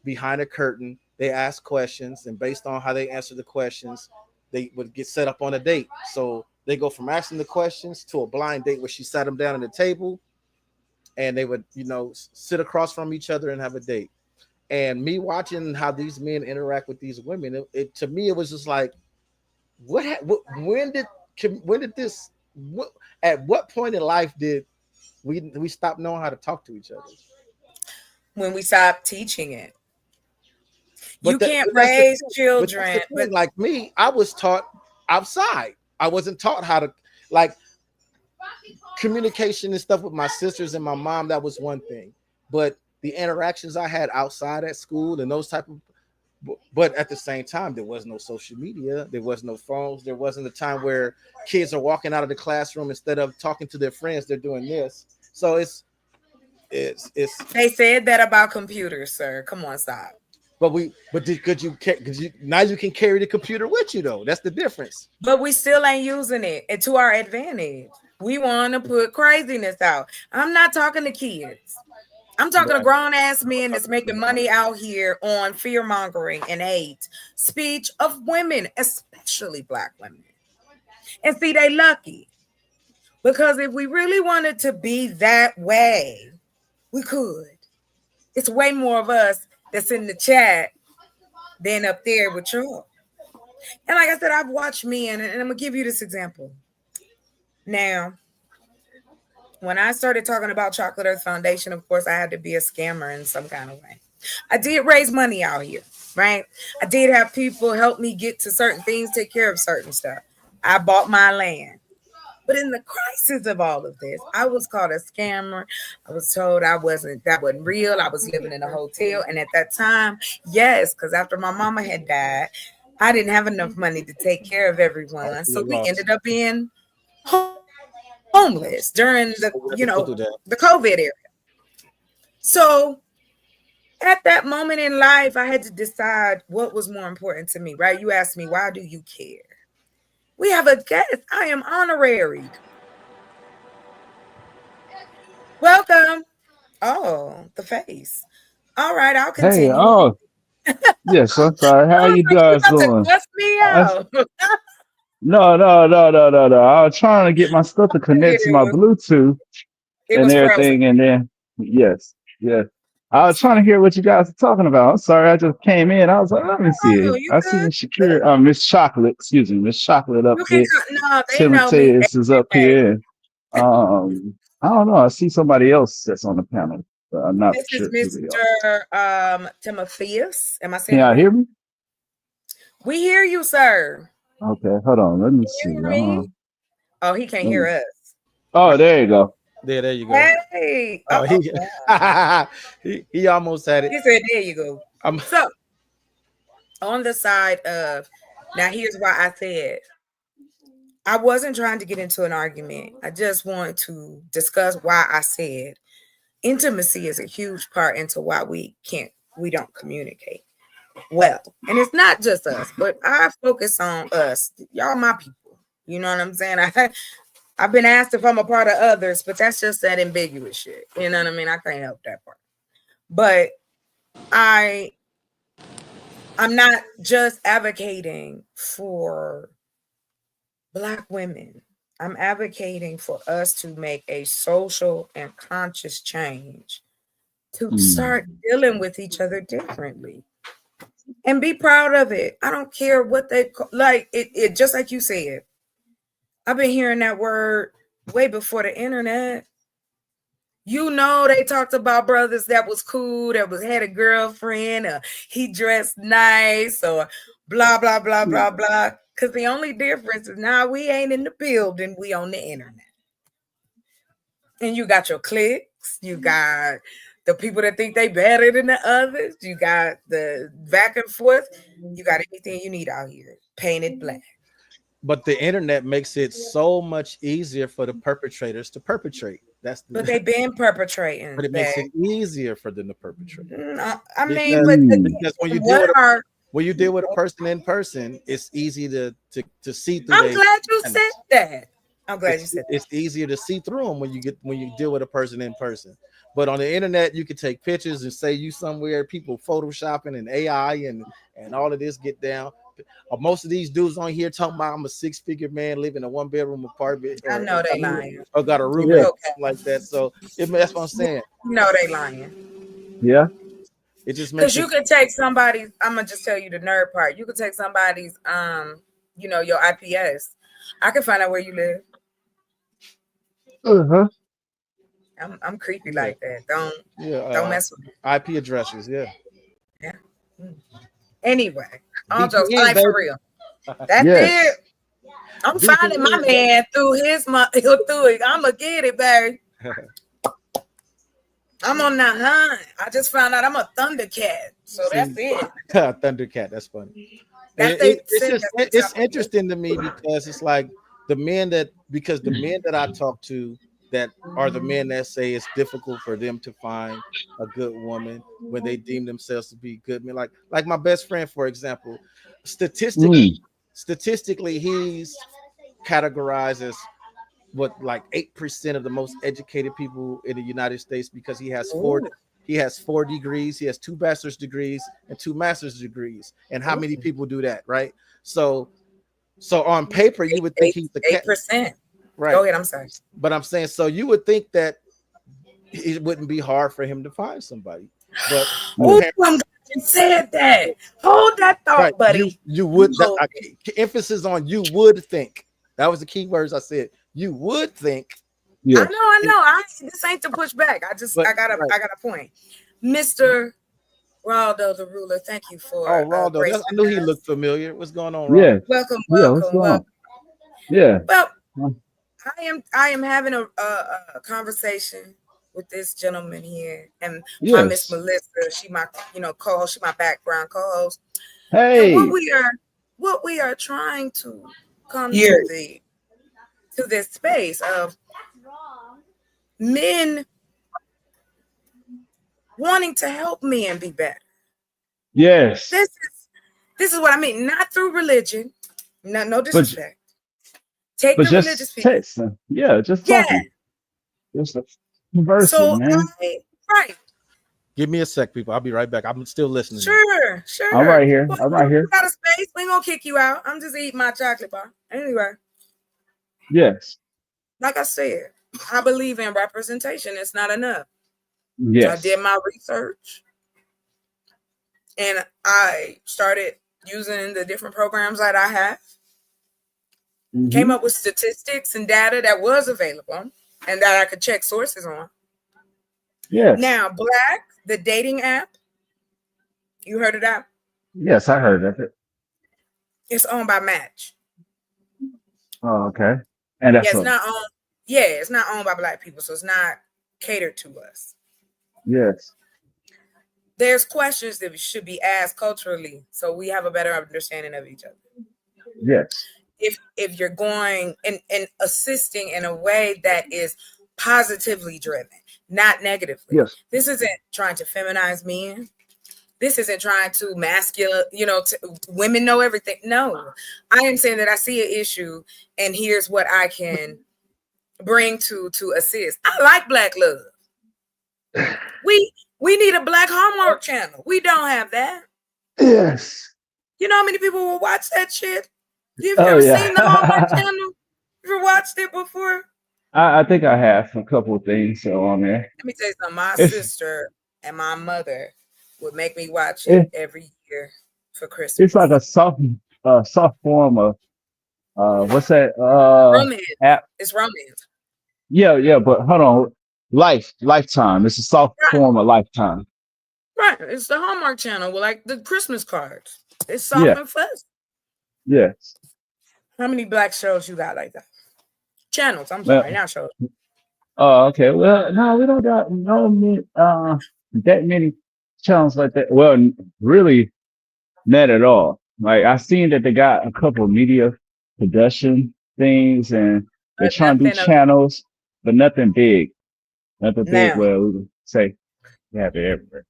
behind a curtain. They asked questions, and based on how they answer the questions, they would get set up on a date. So they go from asking the questions to a blind date where she sat them down at the table, and they would, sit across from each other and have a date. And me watching how these men interact with these women, it to me it was just like, at what point in life did we stop knowing how to talk to each other? When we stopped teaching it. You can't raise children. But like me, I was taught outside. I wasn't taught how to, like, communication and stuff with my sisters and my mom. That was one thing, but the interactions I had outside at school and those type of. But at the same time, there was no social media. There was no phones. There wasn't a time where kids are walking out of the classroom instead of talking to their friends. They're doing this. So it's. They said that about computers, sir. Come on, stop. Could you now you can carry the computer with you though? That's the difference. But we still ain't using it and to our advantage. We want to put craziness out. I'm not talking to kids. I'm talking to grown ass men that's making money out here on fear mongering and hate speech of women, especially Black women. And see, they lucky because if we really wanted to be that way, we could. It's way more of us that's in the chat than up there with y'all. And like I said, I've watched men, and I'm gonna give you this example. Now, when I started talking about Chocolate Earth Foundation, of course, I had to be a scammer in some kind of way. I did raise money out here, right? I did have people help me get to certain things, take care of certain stuff. I bought my land. But in the crisis of all of this, I was called a scammer. I was told that wasn't real. I was living in a hotel. And at that time, yes, because after my mama had died, I didn't have enough money to take care of everyone. So we ended up being homeless during the COVID era. So at that moment in life, I had to decide what was more important to me, right? You asked me, why do you care? We have a guest. I am honorary. Welcome. Oh, the face. All right, I'll continue. Hey, yes, I'm sorry. How you guys doing? Bust me out. No. I was trying to get my stuff to connect to my Bluetooth and everything, and then yes. I was trying to hear what you guys are talking about. I'm sorry, I just came in. I was like, let me see it. I see Miss Shakira, Miss Chocolate, Miss Chocolate up there. Timothy is up here. I don't know. I see somebody else that's on the panel, but I'm not sure. This is Mr. Timotheus. Am I saying? Can y'all hear me? We hear you, sir. Okay, hold on. Let me see. Oh, he can't hear us. Oh, there you go. There you go. Hey. He almost had it. He said, there you go. So, on the side of, now here's why I said, I wasn't trying to get into an argument. I just want to discuss why I said intimacy is a huge part into why we don't communicate well. And it's not just us, but I focus on us. Y'all my people. You know what I'm saying? I've been asked if I'm a part of others, but that's just that ambiguous shit. You know what I mean? I can't help that part. But I'm not just advocating for Black women. I'm advocating for us to make a social and conscious change to start dealing with each other differently and be proud of it. I don't care what they like. It just like you said. I've been hearing that word way before the internet. You know, they talked about brothers that was cool, that had a girlfriend, or he dressed nice, or blah, blah, blah, blah, blah. Because the only difference is now we ain't in the building, we on the internet. And you got your cliques, you got the people that think they better than the others, you got the back and forth, you got anything you need out here, painted black. But the internet makes it so much easier for the perpetrators to perpetrate. But they've been perpetrating. But it makes it easier for them to perpetrate. I mean, because when you deal with a person in person, it's easy to see through. I'm glad you said that. I'm glad you said that. It's easier to see through them when you deal with a person in person. But on the internet, you can take pictures and say you somewhere, people photoshopping and AI and all of this get down. Most of these dudes on here talking about I'm a 6-figure man living in a 1-bedroom apartment. I know they lying. Or got a roommate like that. So that's what I'm saying. No, they lying. Yeah. It just makes because you could take somebody's. I'm gonna just tell you the nerd part. You could take somebody's your IPS. I can find out where you live. Uh-huh. I'm creepy like that. Don't mess with me. IP addresses, yeah. Anyway, all jokes VPN, for real. That's it. I'm finding my man through it. I'm gonna get it, baby. I'm on that hunt. I just found out I'm a Thundercat, so that's it. Thundercat, that's funny. It's interesting to me because it's like the men that I talk to that are the men that say it's difficult for them to find a good woman when they deem themselves to be good men. Like my best friend, for example, statistically, he's categorized as what, like 8% of the most educated people in the United States because he has 4 degrees, he has 2 bachelor's degrees and 2 master's degrees. And how many people do that, right? So on paper, you would think he's the 8%. Right. Go ahead. I'm sorry. But I'm saying, so you would think that it wouldn't be hard for him to find somebody. But I'm glad you said that. Hold that thought, buddy. You would. Emphasis on you would think. That was the key words I said. You would think. Yeah. I know. This ain't to push back. I got a point. Mr. Raldo the ruler, thank you for. Oh, Raldo. I knew he looked familiar. What's going on, Raldo? Yeah. Welcome. Yeah. Well, I am having a conversation with this gentleman here, and my Miss Melissa. She my co-host. She my background co-host. Hey. And what we are trying to come to this space of men wanting to help men be better. Yes. This is what I mean. Not through religion. No disrespect. Take the religious people. Just talking. Just conversing, man. Right. Give me a sec, people. I'll be right back. I'm still listening. Sure. I'm right here. I'm right here. Out of space. We ain't gonna kick you out. I'm just eating my chocolate bar. Anyway. Yes. Like I said, I believe in representation. It's not enough. Yes. I did my research and I started using the different programs that I have. Came up with statistics and data that was available and that I could check sources on. Yes. Now, Black, the dating app, you heard of that? Yes, I heard of it. It's owned by Match. Oh, okay. And that's it's not owned by Black people, so it's not catered to us. Yes. There's questions that should be asked culturally, so we have a better understanding of each other. Yes. If you're going and assisting in a way that is positively driven, not negatively. Yes. This isn't trying to feminize men. This isn't trying to masculine, women know everything. No, I am saying that I see an issue and here's what I can bring to assist. I like Black Love. We need a Black Hallmark channel. We don't have that. Yes. You know how many people will watch that shit? You've Oh ever yeah. seen the Hallmark channel? You ever watched it before? I think I have a couple of things on there. Let me tell you something. My It's sister and my mother would make me watch it, it every year for Christmas. it's like a soft form of what's that Romance. app? It's romance. Yeah, but hold on. Lifetime. It's a soft form of Lifetime. Right. It's the Hallmark channel with like the Christmas cards. It's soft Yeah. and fuzzy. Yes. How many Black shows you got like that? Channels. I'm Well, sorry, not shows. oh, okay. Well, no, we don't got that many channels like that. Well, really, not at all. Like I seen that they got a couple of media production things, and they're trying to do Nothing of channels, but nothing big. Nothing big. now. Well, we would say we have it everywhere.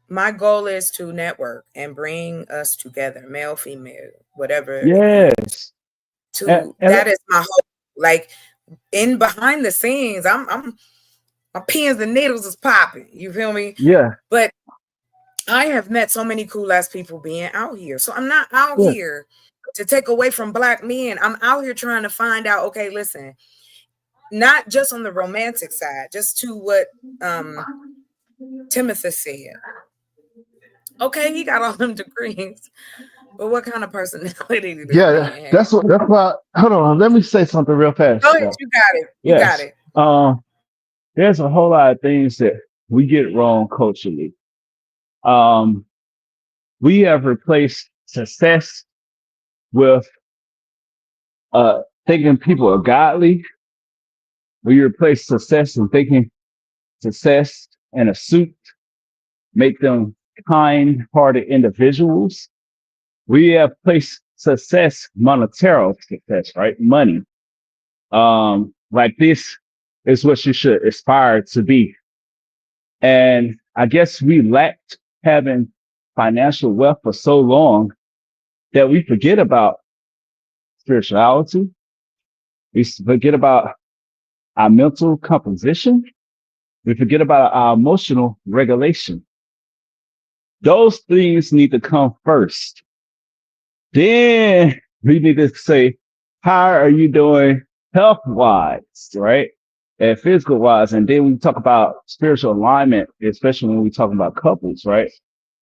My goal is to network and bring us together, male, female, whatever it is. Yes. To that is my hope. Like in behind the scenes, I'm my pins and needles is popping. You feel me? Yeah. But I have met so many cool ass people being out here. So I'm not out Yeah. here to take away from Black men. I'm out here trying to find out, okay, listen, not just on the romantic side, just to what Timothy said. Okay, he got all them degrees, but what kind of personality do Yeah, this man have? that's why. Hold on, let me say something real fast. Go ahead, you got it. You got Yes. it. There's a whole lot of things that we get wrong culturally. We have replaced success with thinking people are godly. We replace success and thinking success in a suit make them kind-hearted individuals. We have placed success, monetary success, right? Money. Like this is what you should aspire to be. And I guess we lacked having financial wealth for so long that we forget about spirituality. We forget about our mental composition. We forget about our emotional regulation. Those things need to come first. Then we need to say, how are you doing health wise, right? And physical wise. And then we talk about spiritual alignment, especially when we talk about couples, right?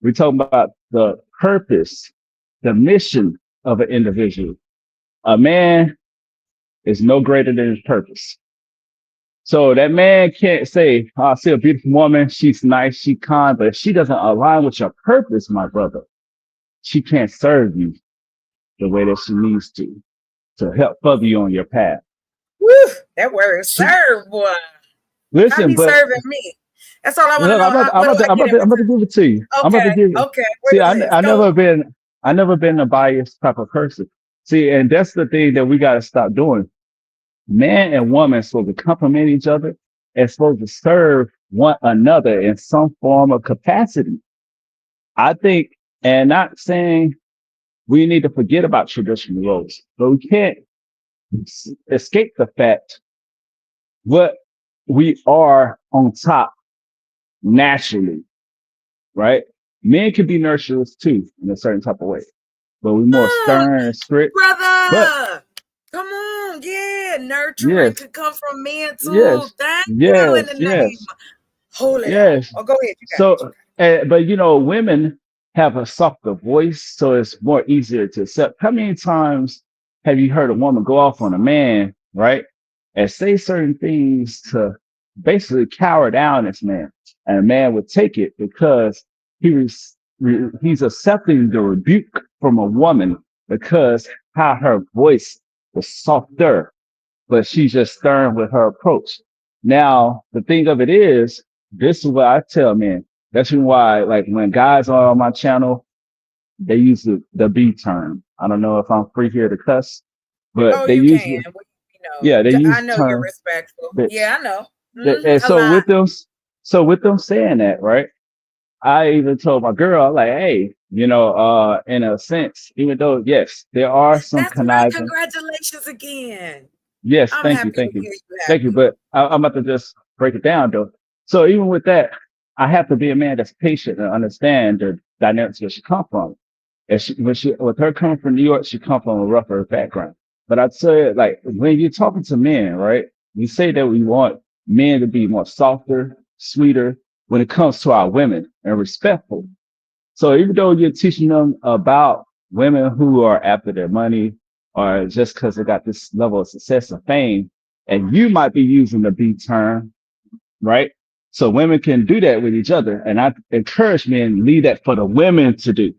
We talk about the purpose, the mission of an individual. A man is no greater than his purpose. So that man can't say, oh, I see a beautiful woman. She's nice. She's kind, but if she doesn't align with your purpose, my brother, she can't serve you the way that she needs to help further you on your path. Woo, that word serve, boy. How Listen, he but serving me? That's all I want to look, know. I'm about to give it to you. I'm about to give it. Okay. See, I never been a biased type of person. See, and that's the thing that we got to stop doing. Man and woman are supposed to complement each other and supposed to serve one another in some form of capacity. I think, and not saying we need to forget about traditional roles, but we can't escape the fact what we are on top naturally, right? Men can be nurturers too in a certain type of way, but we're more stern and strict. Brother, come on, yeah, nurturing Yes. could come from men too. Yes. Thank you Yes. in the name. Holy. Yes. Oh, go ahead. You got So, but you know, women have a softer voice, so it's more easier to accept. How many times have you heard a woman go off on a man, right, and say certain things to basically cower down this man, and a man would take it because he's accepting the rebuke from a woman because how her voice was softer, but she's just stern with her approach. Now, the thing of it is, this is what I tell men. That's why, like, when guys are on my channel, they use the B term. I don't know if I'm free here to cuss, but they use it. Yeah, they use I know term you're respectful. that- Yeah, I know. and so with them saying that, right? I even told my girl, like, hey, you know, in a sense, even though yes, there are some That's right. conniving. Congratulations again. Yes, I'm thank happy you, thank to you, hear you thank you. happy. But I'm about to just break it down though. So even with that, I have to be a man that's patient and understand the dynamics where she come from. And with her coming from New York, she come from a rougher background. But I'd say, like, when you're talking to men, right? We say that we want men to be more softer, sweeter when it comes to our women and respectful. So even though you're teaching them about women who are after their money or just because they got this level of success and fame, and you might be using the B term, right? So women can do that with each other. And I encourage men, leave that for the women to do.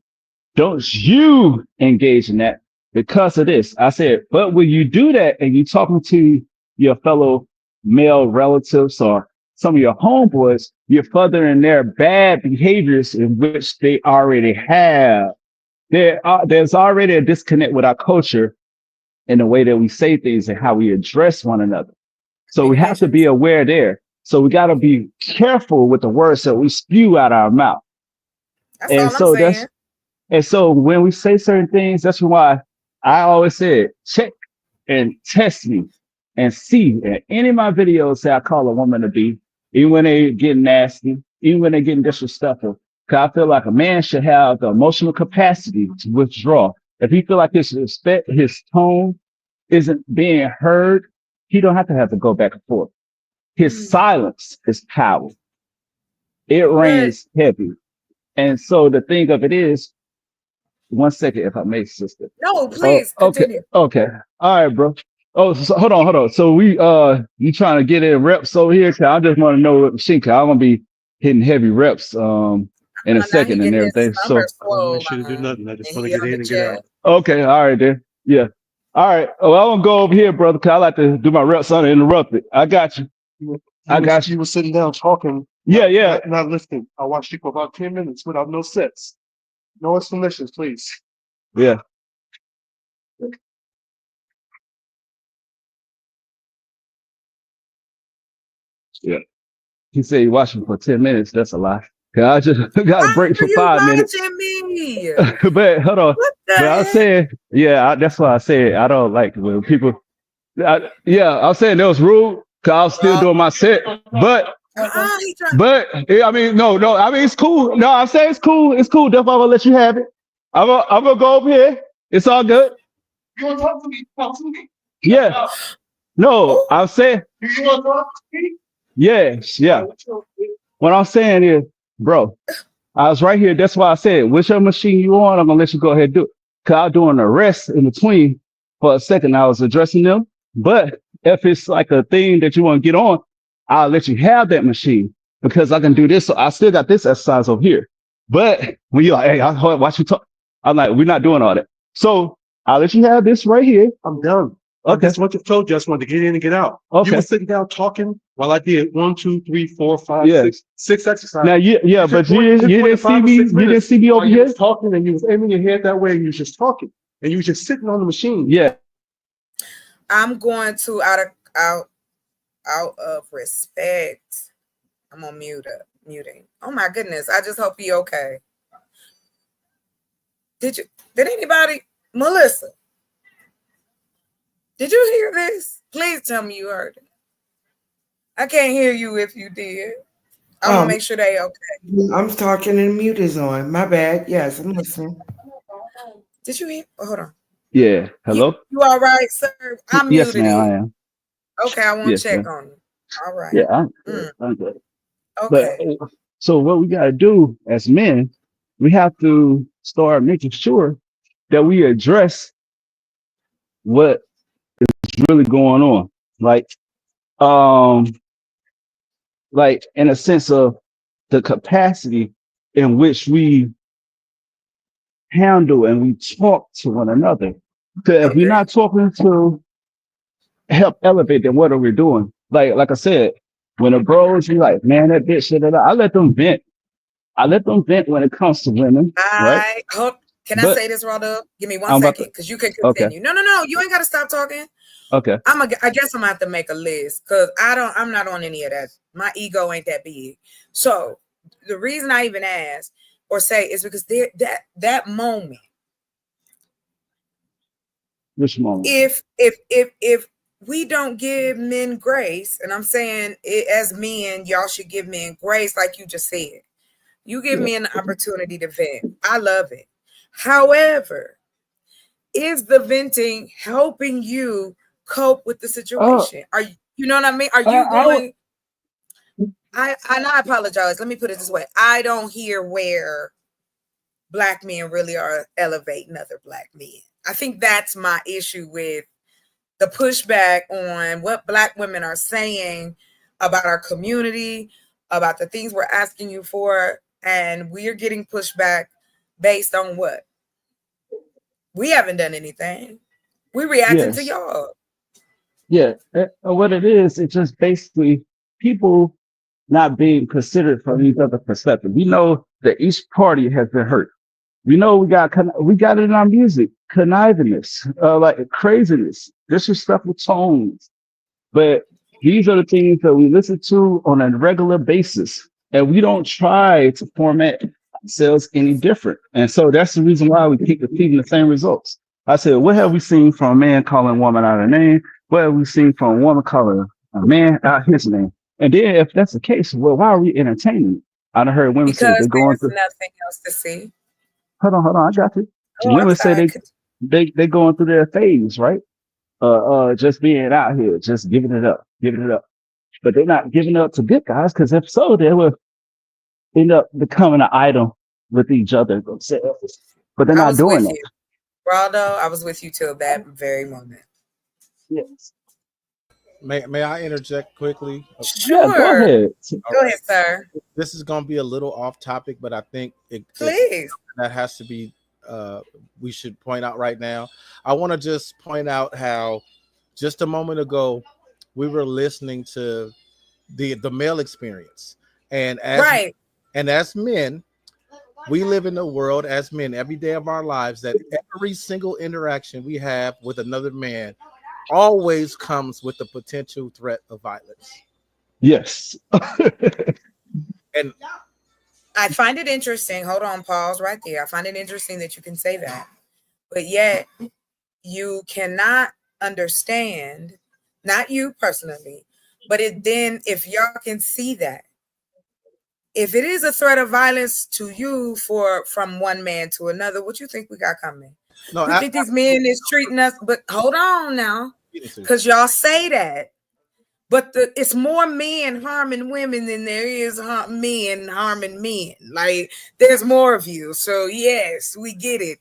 Don't you engage in that because of this. I said, but when you do that and you talking to your fellow male relatives or some of your homeboys, you're furthering their bad behaviors in which they already have. There's already a disconnect with our culture in the way that we say things and how we address one another. So we have to be aware there. So we got to be careful with the words that we spew out our mouth. That's And all I'm so saying. and so when we say certain things, that's why I always said, check and test me and see. And any of my videos say I call a woman a B, even when they get nasty, even when they getting disrespectful. Because I feel like a man should have the emotional capacity to withdraw. If he feel like his tone isn't being heard, he don't have to go back and forth. His silence is power. It rains heavy. And so the thing of it is, 1 second, if I may, sister. No, please continue. Okay. All right, bro. Oh, so, hold on. So you trying to get in reps over here? 'Cause I just want to know what machine. 'Cause I'm gonna be hitting heavy reps in a second and everything. So I don't want you to do nothing. I just want to get in and get out. okay, all right then. Yeah. All right. Oh, I'm gonna go over here, brother. 'Cause I like to do my reps uninterrupted. I got you. You were sitting down talking. Yeah. Not listening. I watched you for about 10 minutes without no sets. No explanations, please. Yeah. Yeah. He said he watched me for 10 minutes. That's a lie. 'Cause I just got a break for 5 minutes. Me? But hold on. What the But I was saying, that's why I said I don't like when people. I was saying that was rude because I was still doing my set. But I mean, no. I mean, it's cool. No, I'm saying it's cool. It's cool. That's why I'm gonna let you have it. I'm gonna go over here. It's all good. You want to talk to me? Talk to me. Yeah. No, I'm saying. You want to talk to me? Yes. Yeah. What I'm saying is, bro, I was right here. That's why I said, whichever machine you on, I'm gonna let you go ahead and do it. Cause I was doing a rest in between for a second. I was addressing them. But if it's like a thing that you want to get on, I'll let you have that machine because I can do this. So I still got this exercise over here. But when you're like, hey, I watch you talk, I'm like, we're not doing all that. So I'll let you have this right here. I'm done. Okay. That's what you told you. I just wanted to get in and get out. Okay. You were sitting down talking while I did 1, 2, 3, 4, 5, 6 exercises. Now, but you didn't see me. You didn't see me over you here. was talking and you was aiming your head that way. And you was just talking and you was just sitting on the machine. Yeah. I'm going to out of respect. I'm on muting. Oh my goodness! I just hope you're okay. Did anybody, Melissa? Did you hear this? Please tell me you heard it. I can't hear you if you did. I want to make sure they okay. I'm talking and mute is on. My bad. Yes, I'm listening. Did you hear? Oh, hold on. Yeah. Hello. You all right, sir? I'm yes, muted. ma'am, I am. Okay, I want to Yes, check ma'am. on you. All right. Yeah, I'm good. I'm good. Okay. But so what we gotta do as men, we have to start making sure that we address what is really going on. Like in a sense of the capacity in which we handle and we talk to one another. Because if we're not talking to help elevate, then what are we doing? Like I said, when the bros be like, man, that bitch, I let them vent. I let them vent when it comes to women, right? Can I say this, Rhoda? Give me 1 I'm about second, because you can Okay. continue. No, you ain't got to stop talking. Okay. I guess I'm gonna have to make a list because I'm not on any of that. My ego ain't that big. So the reason I even ask or say is because that moment. Which moment? If we don't give men grace. And I'm saying it, as men, y'all should give men grace, like you just said. You give me an opportunity to vent. I love it. However, is the venting helping you cope with the situation? Are you, you know what I mean? Are you going? I apologize. Let me put it this way. I don't hear where Black men really are elevating other Black men. I think that's my issue with the pushback on what Black women are saying about our community, about the things we're asking you for, and we're getting pushback based on what? We haven't done anything. We reacting to Yes. y'all. Yeah. What it is, it's just basically people not being considered from each other's perspective. We know that each party has been hurt. We know we got it in our music, connivingness, like craziness, disrespectful tones. But these are the things that we listen to on a regular basis, and we don't try to format ourselves any different. And so that's the reason why we keep repeating the same results. I said, what have we seen from a man calling a woman out her name? What have we seen from a woman calling a man out his name? And then if that's the case, well, why are we entertaining it? I done heard women say Because they're going there's through. nothing else to see. Hold on, I got you. Oh, I'm Women say sorry. they going through their phase, right? Just being out here, just giving it up. But they're not giving up to good guys, because if so, they will end up becoming an idol with each other themselves. But they're I not was doing with that. you. Raldo, I was with you till that very moment. Yes. May I interject quickly? Sure. Go ahead. Go ahead, sir. This is going to be a little off topic, but I think Please. that has to be. We should point out right now. I want to just point out how just a moment ago we were listening to the male experience, and as men, we live in a world as men every day of our lives that every single interaction we have with another man always comes with the potential threat of violence. Yes. And I find it interesting. Hold on, pause right there. I find it interesting that you can say that, but yet you cannot understand, not you personally, but if y'all can see that, if it is a threat of violence to you from one man to another, what you think we got coming? No, you think these men is treating us, but hold on now, because y'all say that. But it's more men harming women than there is men harming men. Like, there's more of you. So, yes, we get it.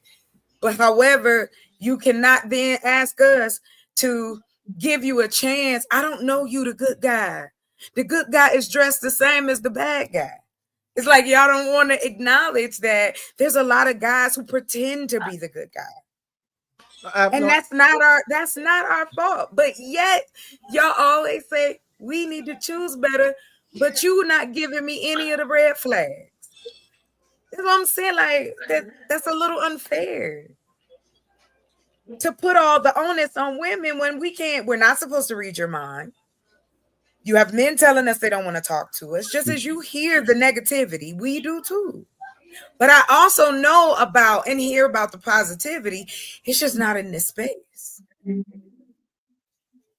But however, you cannot then ask us to give you a chance. I don't know you, the good guy. The good guy is dressed the same as the bad guy. It's like y'all don't want to acknowledge that there's a lot of guys who pretend to be the good guy. And that's not our fault. But yet y'all always say we need to choose better, but you not giving me any of the red flags. That's what I'm saying. Like that's a little unfair to put all the onus on women when we're not supposed to read your mind. You have men telling us they don't want to talk to us, just as you hear the negativity, we do too. But I also know about and hear about the positivity. It's just not in this space. And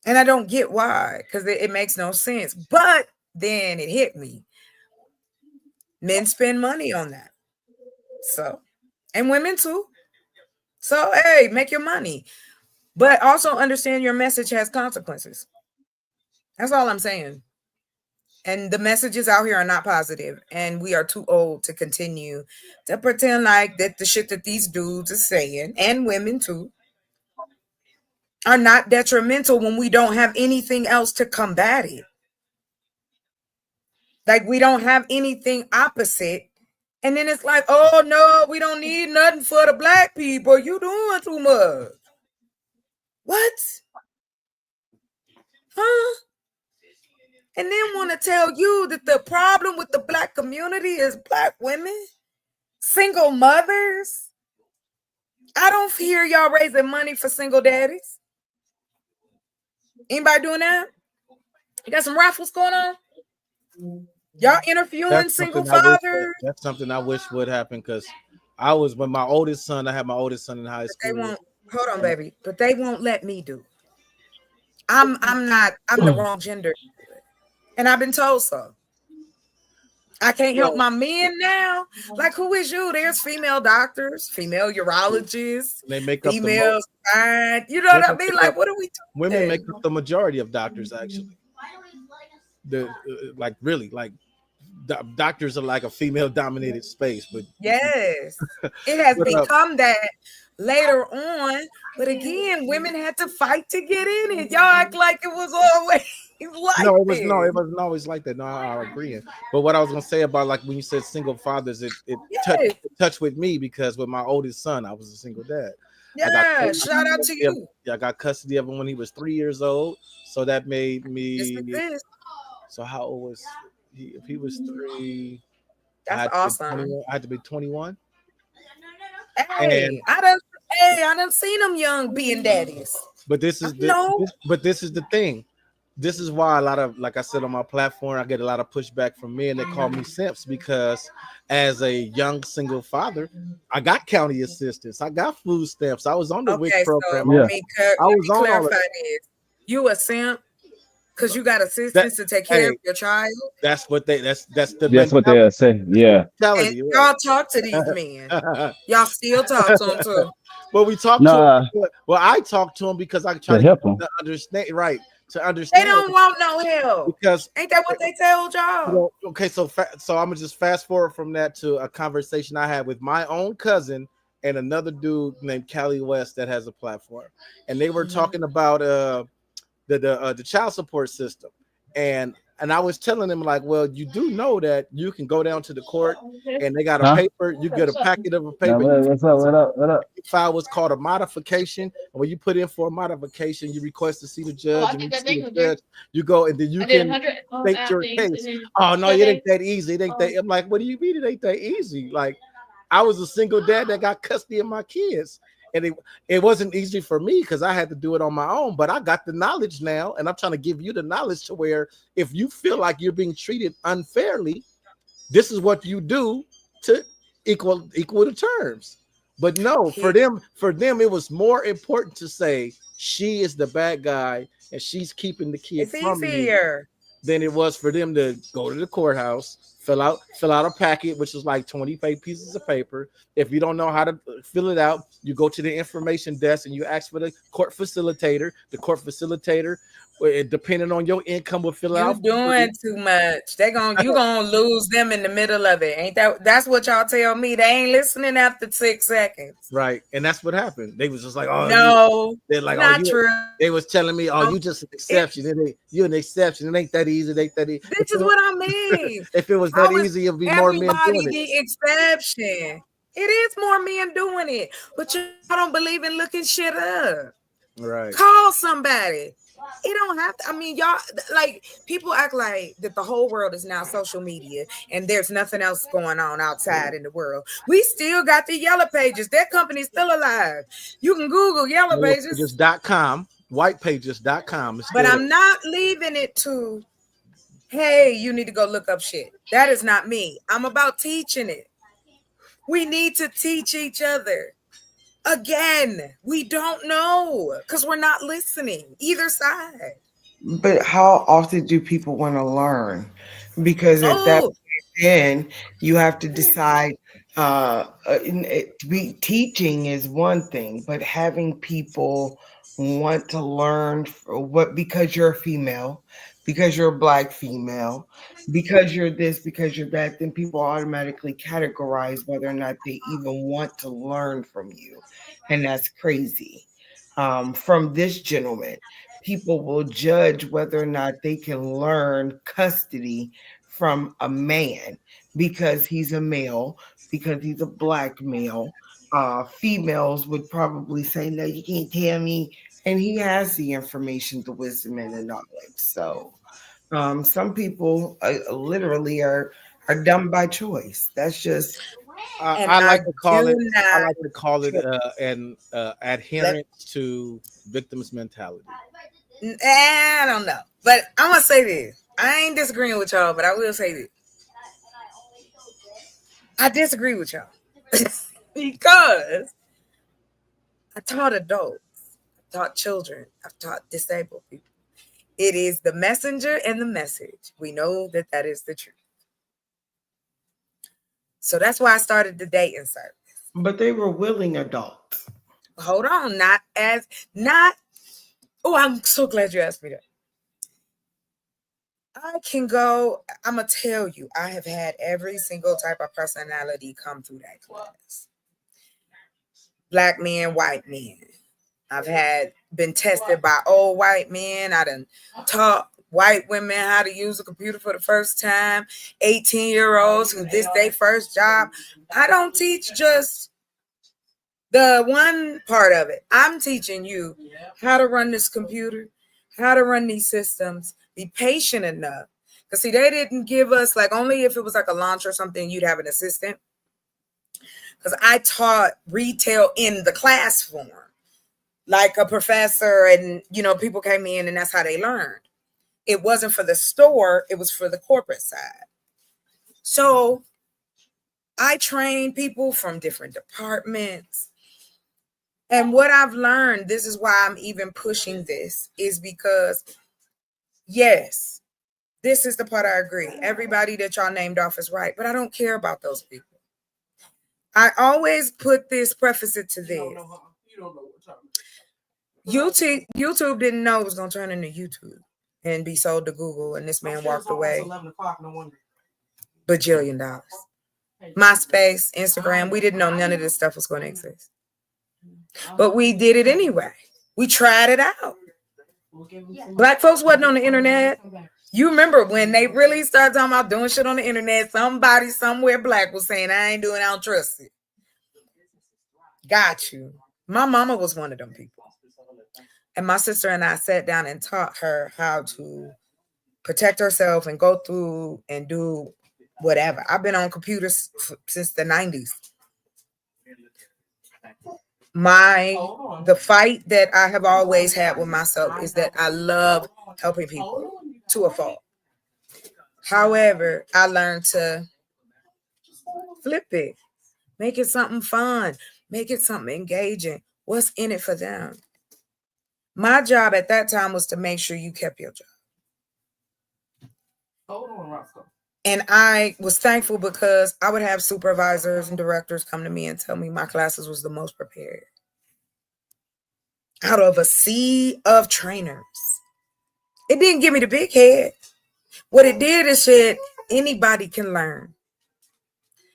I don't get why, because it makes no sense. But then it hit me. Men spend money on that. So, and women too. So, hey, make your money. But also understand your message has consequences. That's all I'm saying. And the messages out here are not positive, and we are too old to continue to pretend like that the shit that these dudes are saying, and women too, are not detrimental when we don't have anything else to combat it. Like, we don't have anything opposite. And then it's like, oh no, we don't need nothing for the black people. You doing too much. What? Huh? And then want to tell you that the problem with the black community is black women, single mothers. I don't hear y'all raising money for single daddies. Anybody doing that? You got some raffles going on? Y'all interviewing single fathers? That's something I wish would happen, because I had my oldest son in high school. They won't, hold on, baby, but they won't let me do. I'm the wrong gender, and I've been told so. I can't help my men now. Like, who is you? There's female doctors, female urologists, They make up female spine. You know what I mean? Like, what are we doing? Women make up the majority of doctors, actually. Like really, like doctors are like a female-dominated space, but yes, it has But, become that later on. But again, women had to fight to get in it. Y'all act like it was always like no, it this. wasn't always like that. No, I agree. But what I was gonna say about like when you said single fathers, it touched with me because with my oldest son, I was a single dad. Yeah, shout out to you. Yeah, I got custody of him when he was 3 years old. So that made me. So how old was he? If he was 3, that's awesome. I had to be 21. Hey, And- I done seen them young being daddies. But this is the thing. This is why a lot of, like I said on my platform, I get a lot of pushback from men that call me simps, because as a young single father, I got county assistance, I got food stamps, I was on the WIC program. So let me I was on all clarify of that. this. You a simp because you got assistance to take care of your child. That's what that's the That's what they'll say. Yeah. And y'all talk to these men. Y'all still talk to them too. Well, we talk Nah. to him. Well, I talk to him because I try To to help get him him. to understand, right? To They understand. don't want no help. Because ain't that what they told y'all? Well, okay, so I'm gonna just fast forward from that to a conversation I had with my own cousin and another dude named Cali West that has a platform, and they were talking about the child support system, and I was telling them like, well, you do know that you can go down to the court and they got a Huh? paper, you get a packet of a Now, paper. what's up? What up? What up? You file what's called a modification, and when you put in for a modification, you request to see the judge, and you see the judge, you go, and then you can state your case. Oh no, it ain't that easy. It ain't that. I'm like, what do you mean it ain't that easy? Like, I was a single dad that got custody of my kids, and it wasn't easy for me because I had to do it on my own. But I got the knowledge now, and I'm trying to give you the knowledge to where if you feel like you're being treated unfairly, this is what you do to equal the terms. But no, for them, it was more important to say she is the bad guy and she's keeping the kid It's from me easier. than it was for them to go to the courthouse, fill out a packet, which is like 25 pieces of paper. If you don't know how to fill it out, you go to the information desk and you ask for the court facilitator. The court facilitator, depending on your income, will fill it out. You doing too much. You gonna lose them in the middle of it. Ain't that's what y'all tell me. They ain't listening after 6 seconds. Right, and that's what happened. They was just like, oh no, they're like, not oh, true. They was telling me, oh, you just an exception. You're an exception. It ain't that easy. It ain't that easy. This is what I mean. If it was that easy, it'd be more men Everybody doing it. the exception. It is more men doing it, but you don't believe in looking shit up. Right. Call somebody. It don't have to. I mean, y'all, like, people act like that the whole world is now social media and there's nothing else going on outside in the world. We still got the Yellow Pages. That company's still alive. You can Google Yellow Pages. Pages.com, whitepages.com. But I'm not leaving it to, hey, you need to go look up shit. That is not me. I'm about teaching it. We need to teach each other. Again, we don't know because we're not listening either side. But how often do people want to learn? Because at that point, then you have to decide. Teaching is one thing, but having people want to learn because you're a female, because you're a Black female, because you're this, because you're that, then people automatically categorize whether or not they even want to learn from you. And that's crazy. From this gentleman, people will judge whether or not they can learn custody from a man because he's a male, because he's a Black male. Females would probably say, no, you can't tell me. And he has the information, the wisdom, and the knowledge. So some people literally are dumb by choice. That's just... I like to call it an adherence to victims mentality. I don't know, but I'm gonna say this. I ain't disagreeing with y'all, but I will say this. I disagree with y'all because I taught adults, I taught children, I've taught disabled people. It is the messenger and the message. We know that that is the truth. So that's why I started the dating service. But they were willing adults. Hold on, oh, I'm so glad you asked me that. I can go, I'm going to tell you, I have had every single type of personality come through that class. Black men, white men. I've been tested by old white men. I done taught white women how to use a computer for the first time. 18-year-olds who this their first job. I don't teach just the one part of it. I'm teaching you how to run this computer, how to run these systems. Be patient enough. Because see, they didn't give us, like, only if it was like a launch or something, you'd have an assistant. Because I taught retail in the class form, like a professor, and people came in and that's how they learned. It wasn't for the store, it was for the corporate side. So I train people from different departments. And what I've learned, this is why I'm even pushing this, is because, yes, this is the part I agree. Everybody that y'all named off is right, but I don't care about those people. I always put this, preface it to this. YouTube didn't know it was going to turn into YouTube and be sold to Google, and this man walked away. Bajillion dollars. MySpace, Instagram, we didn't know none of this stuff was going to exist. But we did it anyway. We tried it out. Black folks wasn't on the internet. You remember when they really started talking about doing shit on the internet, somebody somewhere black was saying, I ain't doing it, I don't trust it. Got you. My mama was one of them people. And my sister and I sat down and taught her how to protect herself and go through and do whatever. I've been on computers since the 90s. The fight that I have always had with myself is that I love helping people to a fault. However, I learned to flip it, make it something fun, make it something engaging. What's in it for them? My job at that time was to make sure you kept your job. Hold on, Roscoe. And I was thankful because I would have supervisors and directors come to me and tell me my classes was the most prepared. Out of a sea of trainers. It didn't give me the big head. What it did is said anybody can learn.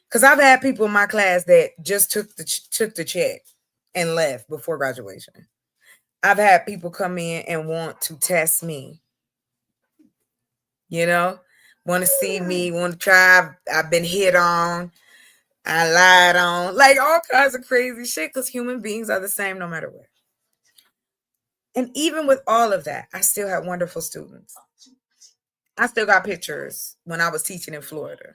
Because I've had people in my class that just took the check and left before graduation. I've had people come in and want to test me. Want to see me, want to try. I've been hit on. I lied on. Like all kinds of crazy shit because human beings are the same no matter what. And even with all of that, I still had wonderful students. I still got pictures when I was teaching in Florida.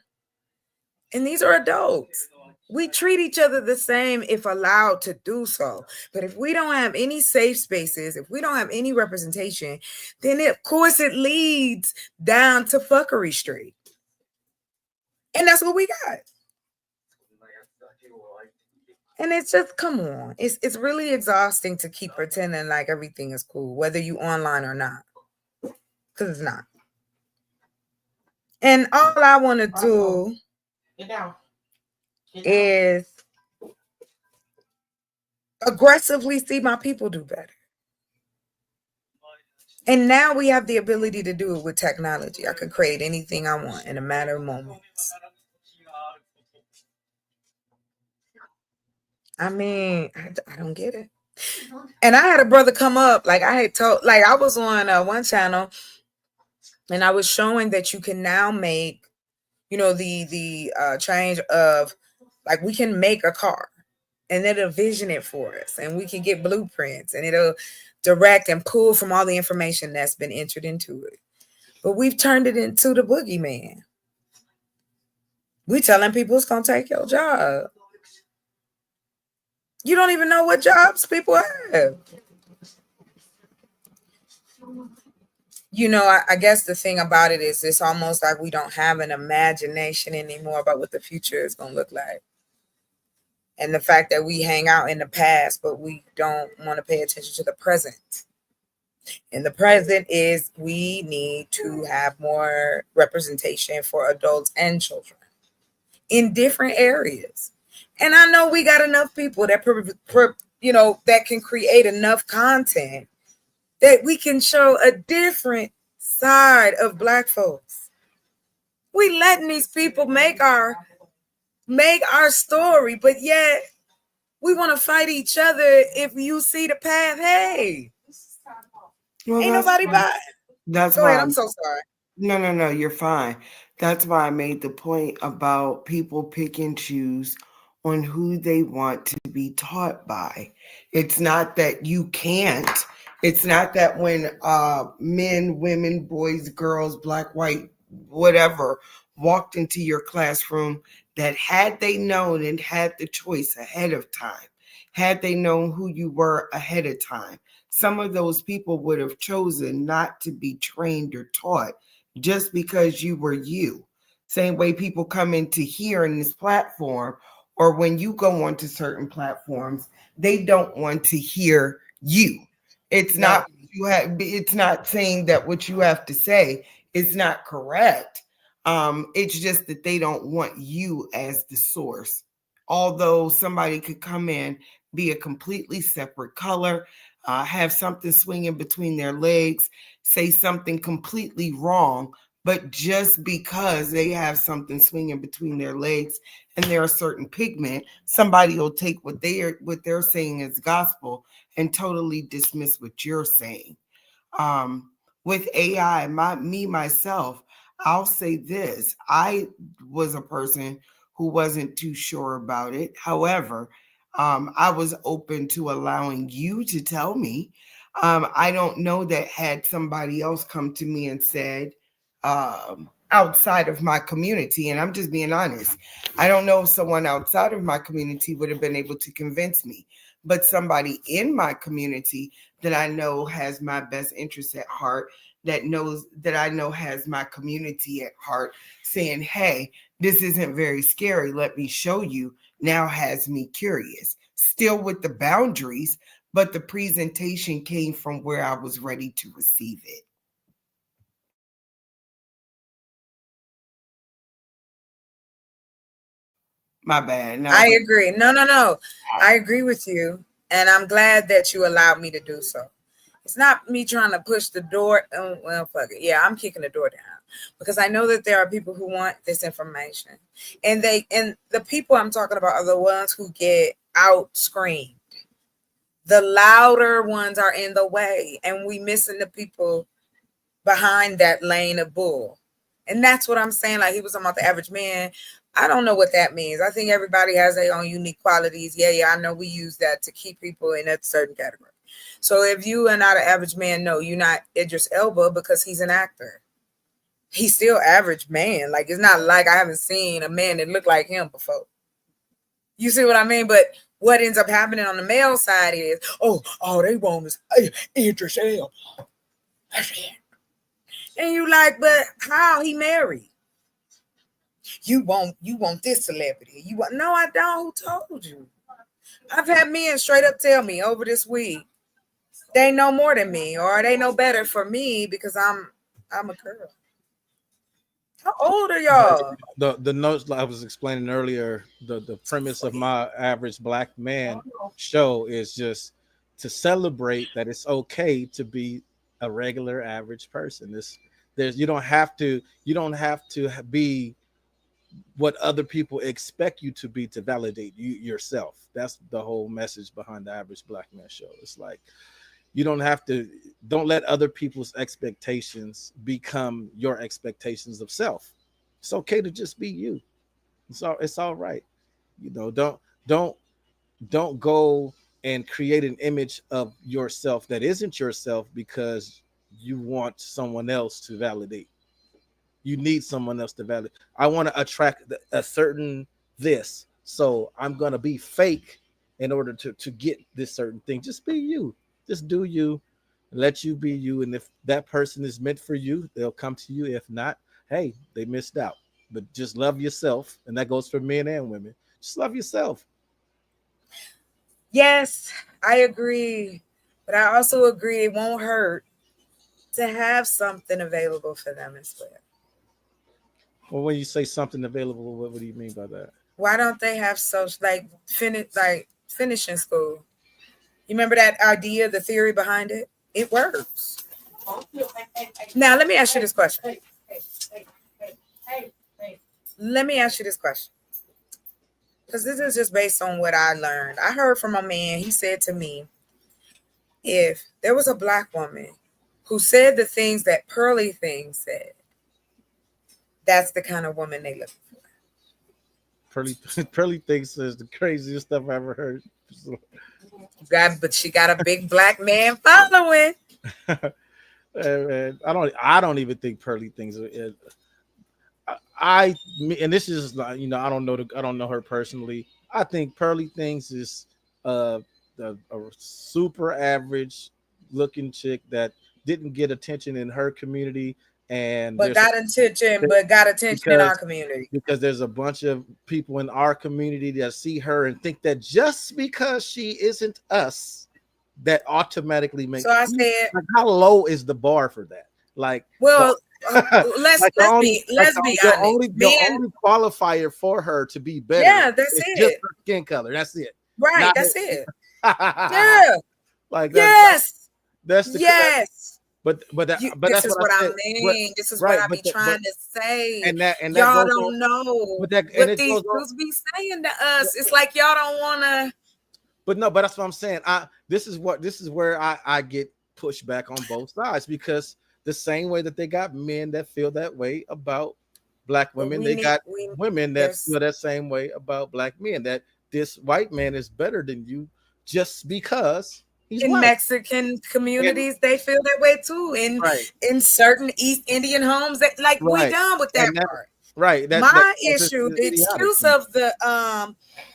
And these are adults. We treat each other the same if allowed to do so. But if we don't have any safe spaces, if we don't have any representation, then of course it leads down to fuckery street. And that's what we got. And it's just, come on. It's really exhausting to keep pretending like everything is cool, whether you online or not. Because it's not. And all I want to do is aggressively see my people do better. And now we have the ability to do it with technology. I can create anything I want in a matter of moments. I mean, I don't get it. And I had a brother come up, like I had told, like I was on one channel and I was showing that you can now make, the change of, like, we can make a car and it'll vision it for us and we can get blueprints and it'll direct and pull from all the information that's been entered into it. But we've turned it into the boogeyman. We telling people it's going to take your job. You don't even know what jobs people have. I guess the thing about it is it's almost like we don't have an imagination anymore about what the future is going to look like. And the fact that we hang out in the past, but we don't want to pay attention to the present. And the present is we need to have more representation for adults and children in different areas. And I know we got enough people that that can create enough content that we can show a different side of Black folks. We letting these people make our story, but yet we want to fight each other. If you see the path, hey, Well, ain't that's nobody why- by. That's Go why ahead. I'm so sorry. No, you're fine. That's why I made the point about people pick and choose on who they want to be taught by. It's not that you can't. It's not that when men, women, boys, girls, black, white, whatever, walked into your classroom, that had they known and had the choice ahead of time, had they known who you were ahead of time, some of those people would have chosen not to be trained or taught just because you were you. Same way people come into here in this platform, or when you go onto certain platforms, they don't want to hear you. It's not you have. It's not saying that what you have to say is not correct. It's just that they don't want you as the source. Although somebody could come in, be a completely separate color, have something swinging between their legs, say something completely wrong, but just because they have something swinging between their legs and they're a certain pigment, somebody will take what they're saying as gospel and totally dismiss what you're saying. With AI, myself, I'll say this: I was a person who wasn't too sure about it. However, I was open to allowing you to tell me. I don't know that had somebody else come to me and said, outside of my community, and I'm just being honest, I don't know if someone outside of my community would have been able to convince me, but somebody in my community that I know has my best interest at heart, that knows that I know has my community at heart, saying, hey, this isn't very scary, let me show you, now has me curious. Still with the boundaries, but the presentation came from where I was ready to receive it. My bad. No. I agree. No. I agree with you. And I'm glad that you allowed me to do so. It's not me trying to push the door. Oh, well, fuck it. Yeah, I'm kicking the door down because I know that there are people who want this information. And the people I'm talking about are the ones who get out screamed. The louder ones are in the way, and we missing the people behind that lane of bull. And that's what I'm saying. Like he was talking about the average man. I don't know what that means. I think everybody has their own unique qualities. Yeah, I know we use that to keep people in a certain category. So if you are not an average man, no, you're not Idris Elba because he's an actor. He's still average man. Like it's not like I haven't seen a man that looked like him before. You see what I mean? But what ends up happening on the male side is, all they want is Idris Elba. That's it. And you like, but how? He married. You want this celebrity. You want no, I don't. Who told you? I've had men straight up tell me over this week they know more than me, or they know better for me because I'm a girl. How old are y'all? The notes I was explaining earlier, the premise of my average black man show is just to celebrate that it's okay to be a regular average person. You don't have to be what other people expect you to be to validate you yourself. That's the whole message behind the average black man show. It's like don't let other people's expectations become your expectations of self. It's okay to just be you. It's all right. Don't go and create an image of yourself that isn't yourself because you want someone else to validate. You need someone else to validate. I want to attract a certain this, so I'm gonna be fake in order to get this certain thing. Just be you. Just do you. Let you be you. And if that person is meant for you, they'll come to you. If not, hey, they missed out. But just love yourself, and that goes for men and women. Just love yourself. Yes, I agree. But I also agree it won't hurt to have something available for them as well. Well, when you say something available, what do you mean by that? Why don't they have finishing school? You remember that idea, the theory behind it? It works. Now, let me ask you this question. Because this is just based on what I learned. I heard from a man, he said to me, if there was a Black woman who said the things that Pearly Things said, that's the kind of woman they look for. Pearly Things is the craziest stuff I ever heard. But she got a big Black man following. And I don't even think Pearly Things is. And this is like, I don't know her personally. I think Pearly Things is a super average looking chick that didn't get attention in her community, but got attention in our community. Because there's a bunch of people in our community that see her and think that just because she isn't us, that automatically makes. So I said, like, how low is the bar for that? Like, well, let's be honest. The only qualifier for her to be better, that's is it. Just her skin color. That's it. Right. That's it. Yeah. Like yes. That's the But this that's is what I mean. This is what I be trying to say. And that y'all don't know what these dudes be saying to us. It's like y'all don't want to. But that's what I'm saying. This is where I get pushed back on both sides, because the same way that they got men that feel that way about Black women, they got women that feel that same way about Black men. That this white man is better than you just because. In Mexican communities, they feel that way too. In certain East Indian homes, that we done with that part. Right. My issue, the excuse of the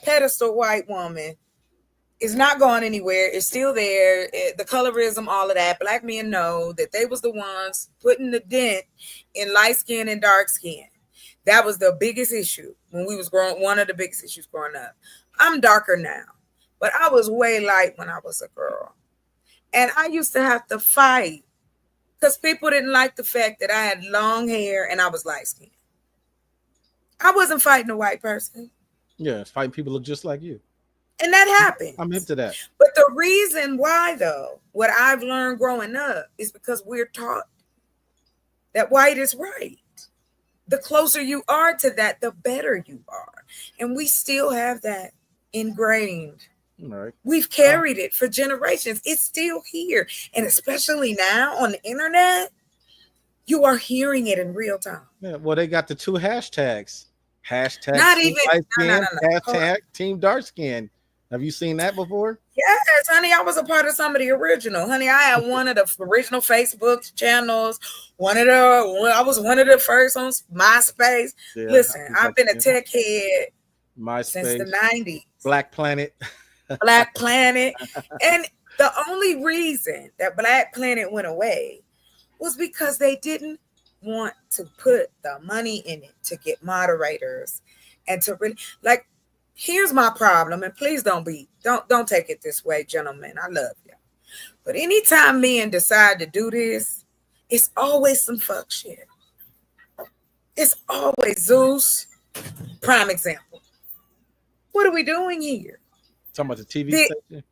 pedestal white woman is not going anywhere. It's still there. The colorism, all of that. Black men know that they was the ones putting the dent in light skin and dark skin. That was the biggest issue when we was growing. One of the biggest issues growing up. I'm darker now. But I was way light when I was a girl. And I used to have to fight because people didn't like the fact that I had long hair and I was light skinned. I wasn't fighting a white person. Yeah, fighting people look just like you. And that happened. I'm into that. But the reason why, though, what I've learned growing up is because we're taught that white is right. The closer you are to that, the better you are. And we still have that ingrained. Right. We've carried it for generations. It's still here. And especially now on the internet, you are hearing it in real time. Yeah, well, they got the two hashtags. Hashtag not team even light skin, no. hashtag team dark skin. Have you seen that before? Yes, honey. I was a part of some of the original. Honey, I had one of the original Facebook channels. I was one of the first on MySpace. Yeah, listen, I've been a tech head MySpace since the 90s. Black Planet. Black Planet. And the only reason that Black Planet went away was because they didn't want to put the money in it to get moderators and to really, like, here's my problem, and please don't take it this way, gentlemen. I love you. But anytime men decide to do this, it's always some fuck shit. It's always Zeus, prime example. What are we doing here? Talking about the TV station?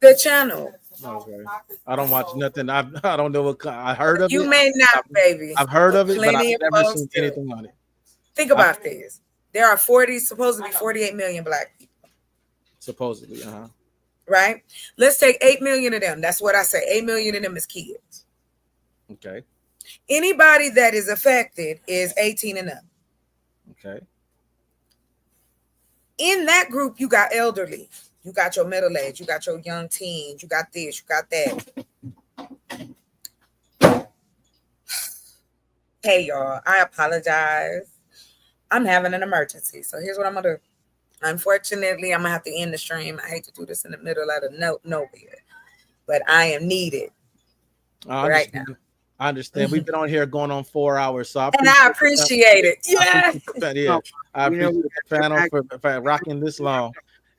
The channel. Okay. I don't watch nothing. I don't know what I heard of it. You may not, baby. I've heard of it, but I've never seen do. anything on it. Think about this. There are supposed to be 48 million Black people. Supposedly, right? Let's take 8 million of them. That's what I say. 8 million of them is kids. Okay. Anybody that is affected is 18 and up. Okay. In that group, you got elderly. You got your middle age. You got your young teens. You got this. You got that. Hey, y'all. I apologize. I'm having an emergency. So here's what I'm going to do. Unfortunately, I'm going to have to end the stream. I hate to do this in the middle of nowhere. But I am needed right now. I understand. We've been on here going on 4 hours. So I appreciate it. Yeah. I appreciate the panel for rocking this long.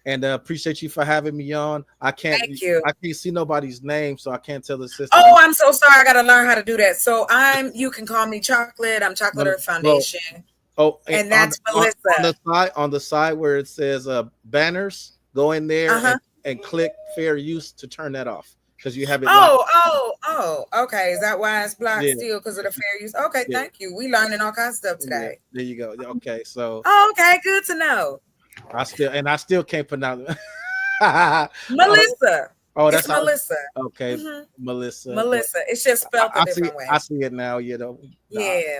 And appreciate you for having me on. Thank you. I can't see nobody's name, so I can't tell the sister. Oh, I'm so sorry. I gotta learn how to do that. So you can call me Chocolate. I'm Chocolate Earth Foundation. And that's Melissa. On the side where it says banners, go in there and click fair use to turn that off. Because you have it. Okay. Is that why it's blocked still? Because of the fair use? Okay, thank you. We learning all kinds of stuff today. There you go. Okay, so. Oh, okay, good to know. I still can't pronounce it. Melissa. Oh, that's Melissa. Okay, Melissa. Melissa. It's just spelled a different way. I see it now. Yeah,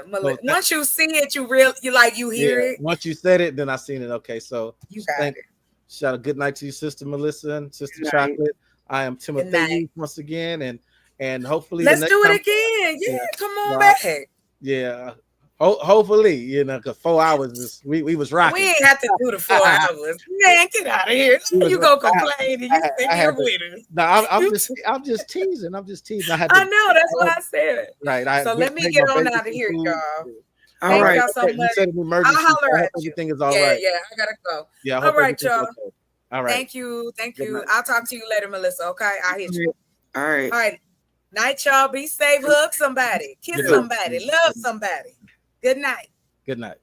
Melissa. So once you see it, you hear it. Once you said it, then I seen it. Okay, so you got it. Shout out good night to you, Sister Melissa and Sister Chocolate. I am Timothy once again, and hopefully let's do it again. Yeah, come on back. Yeah. Hopefully, because 4 hours we was rocking. We ain't have to do the 4 hours. Man, get out of here. You gonna complain and you sit here with us. No, I'm just teasing. I'm just teasing. I know, that's what I said. Right. So let me get on out of here, y'all. All right. Thank y'all so much. You said an emergency. I'll holler at you. Everything is all right. Yeah, I gotta go. Yeah. All right, y'all. Okay. All right. Thank you. I'll talk to you later, Melissa. Okay, I'll hit you. All right. All right. Night, y'all. Be safe. Hug somebody. Kiss somebody. Love somebody. Good night. Good night.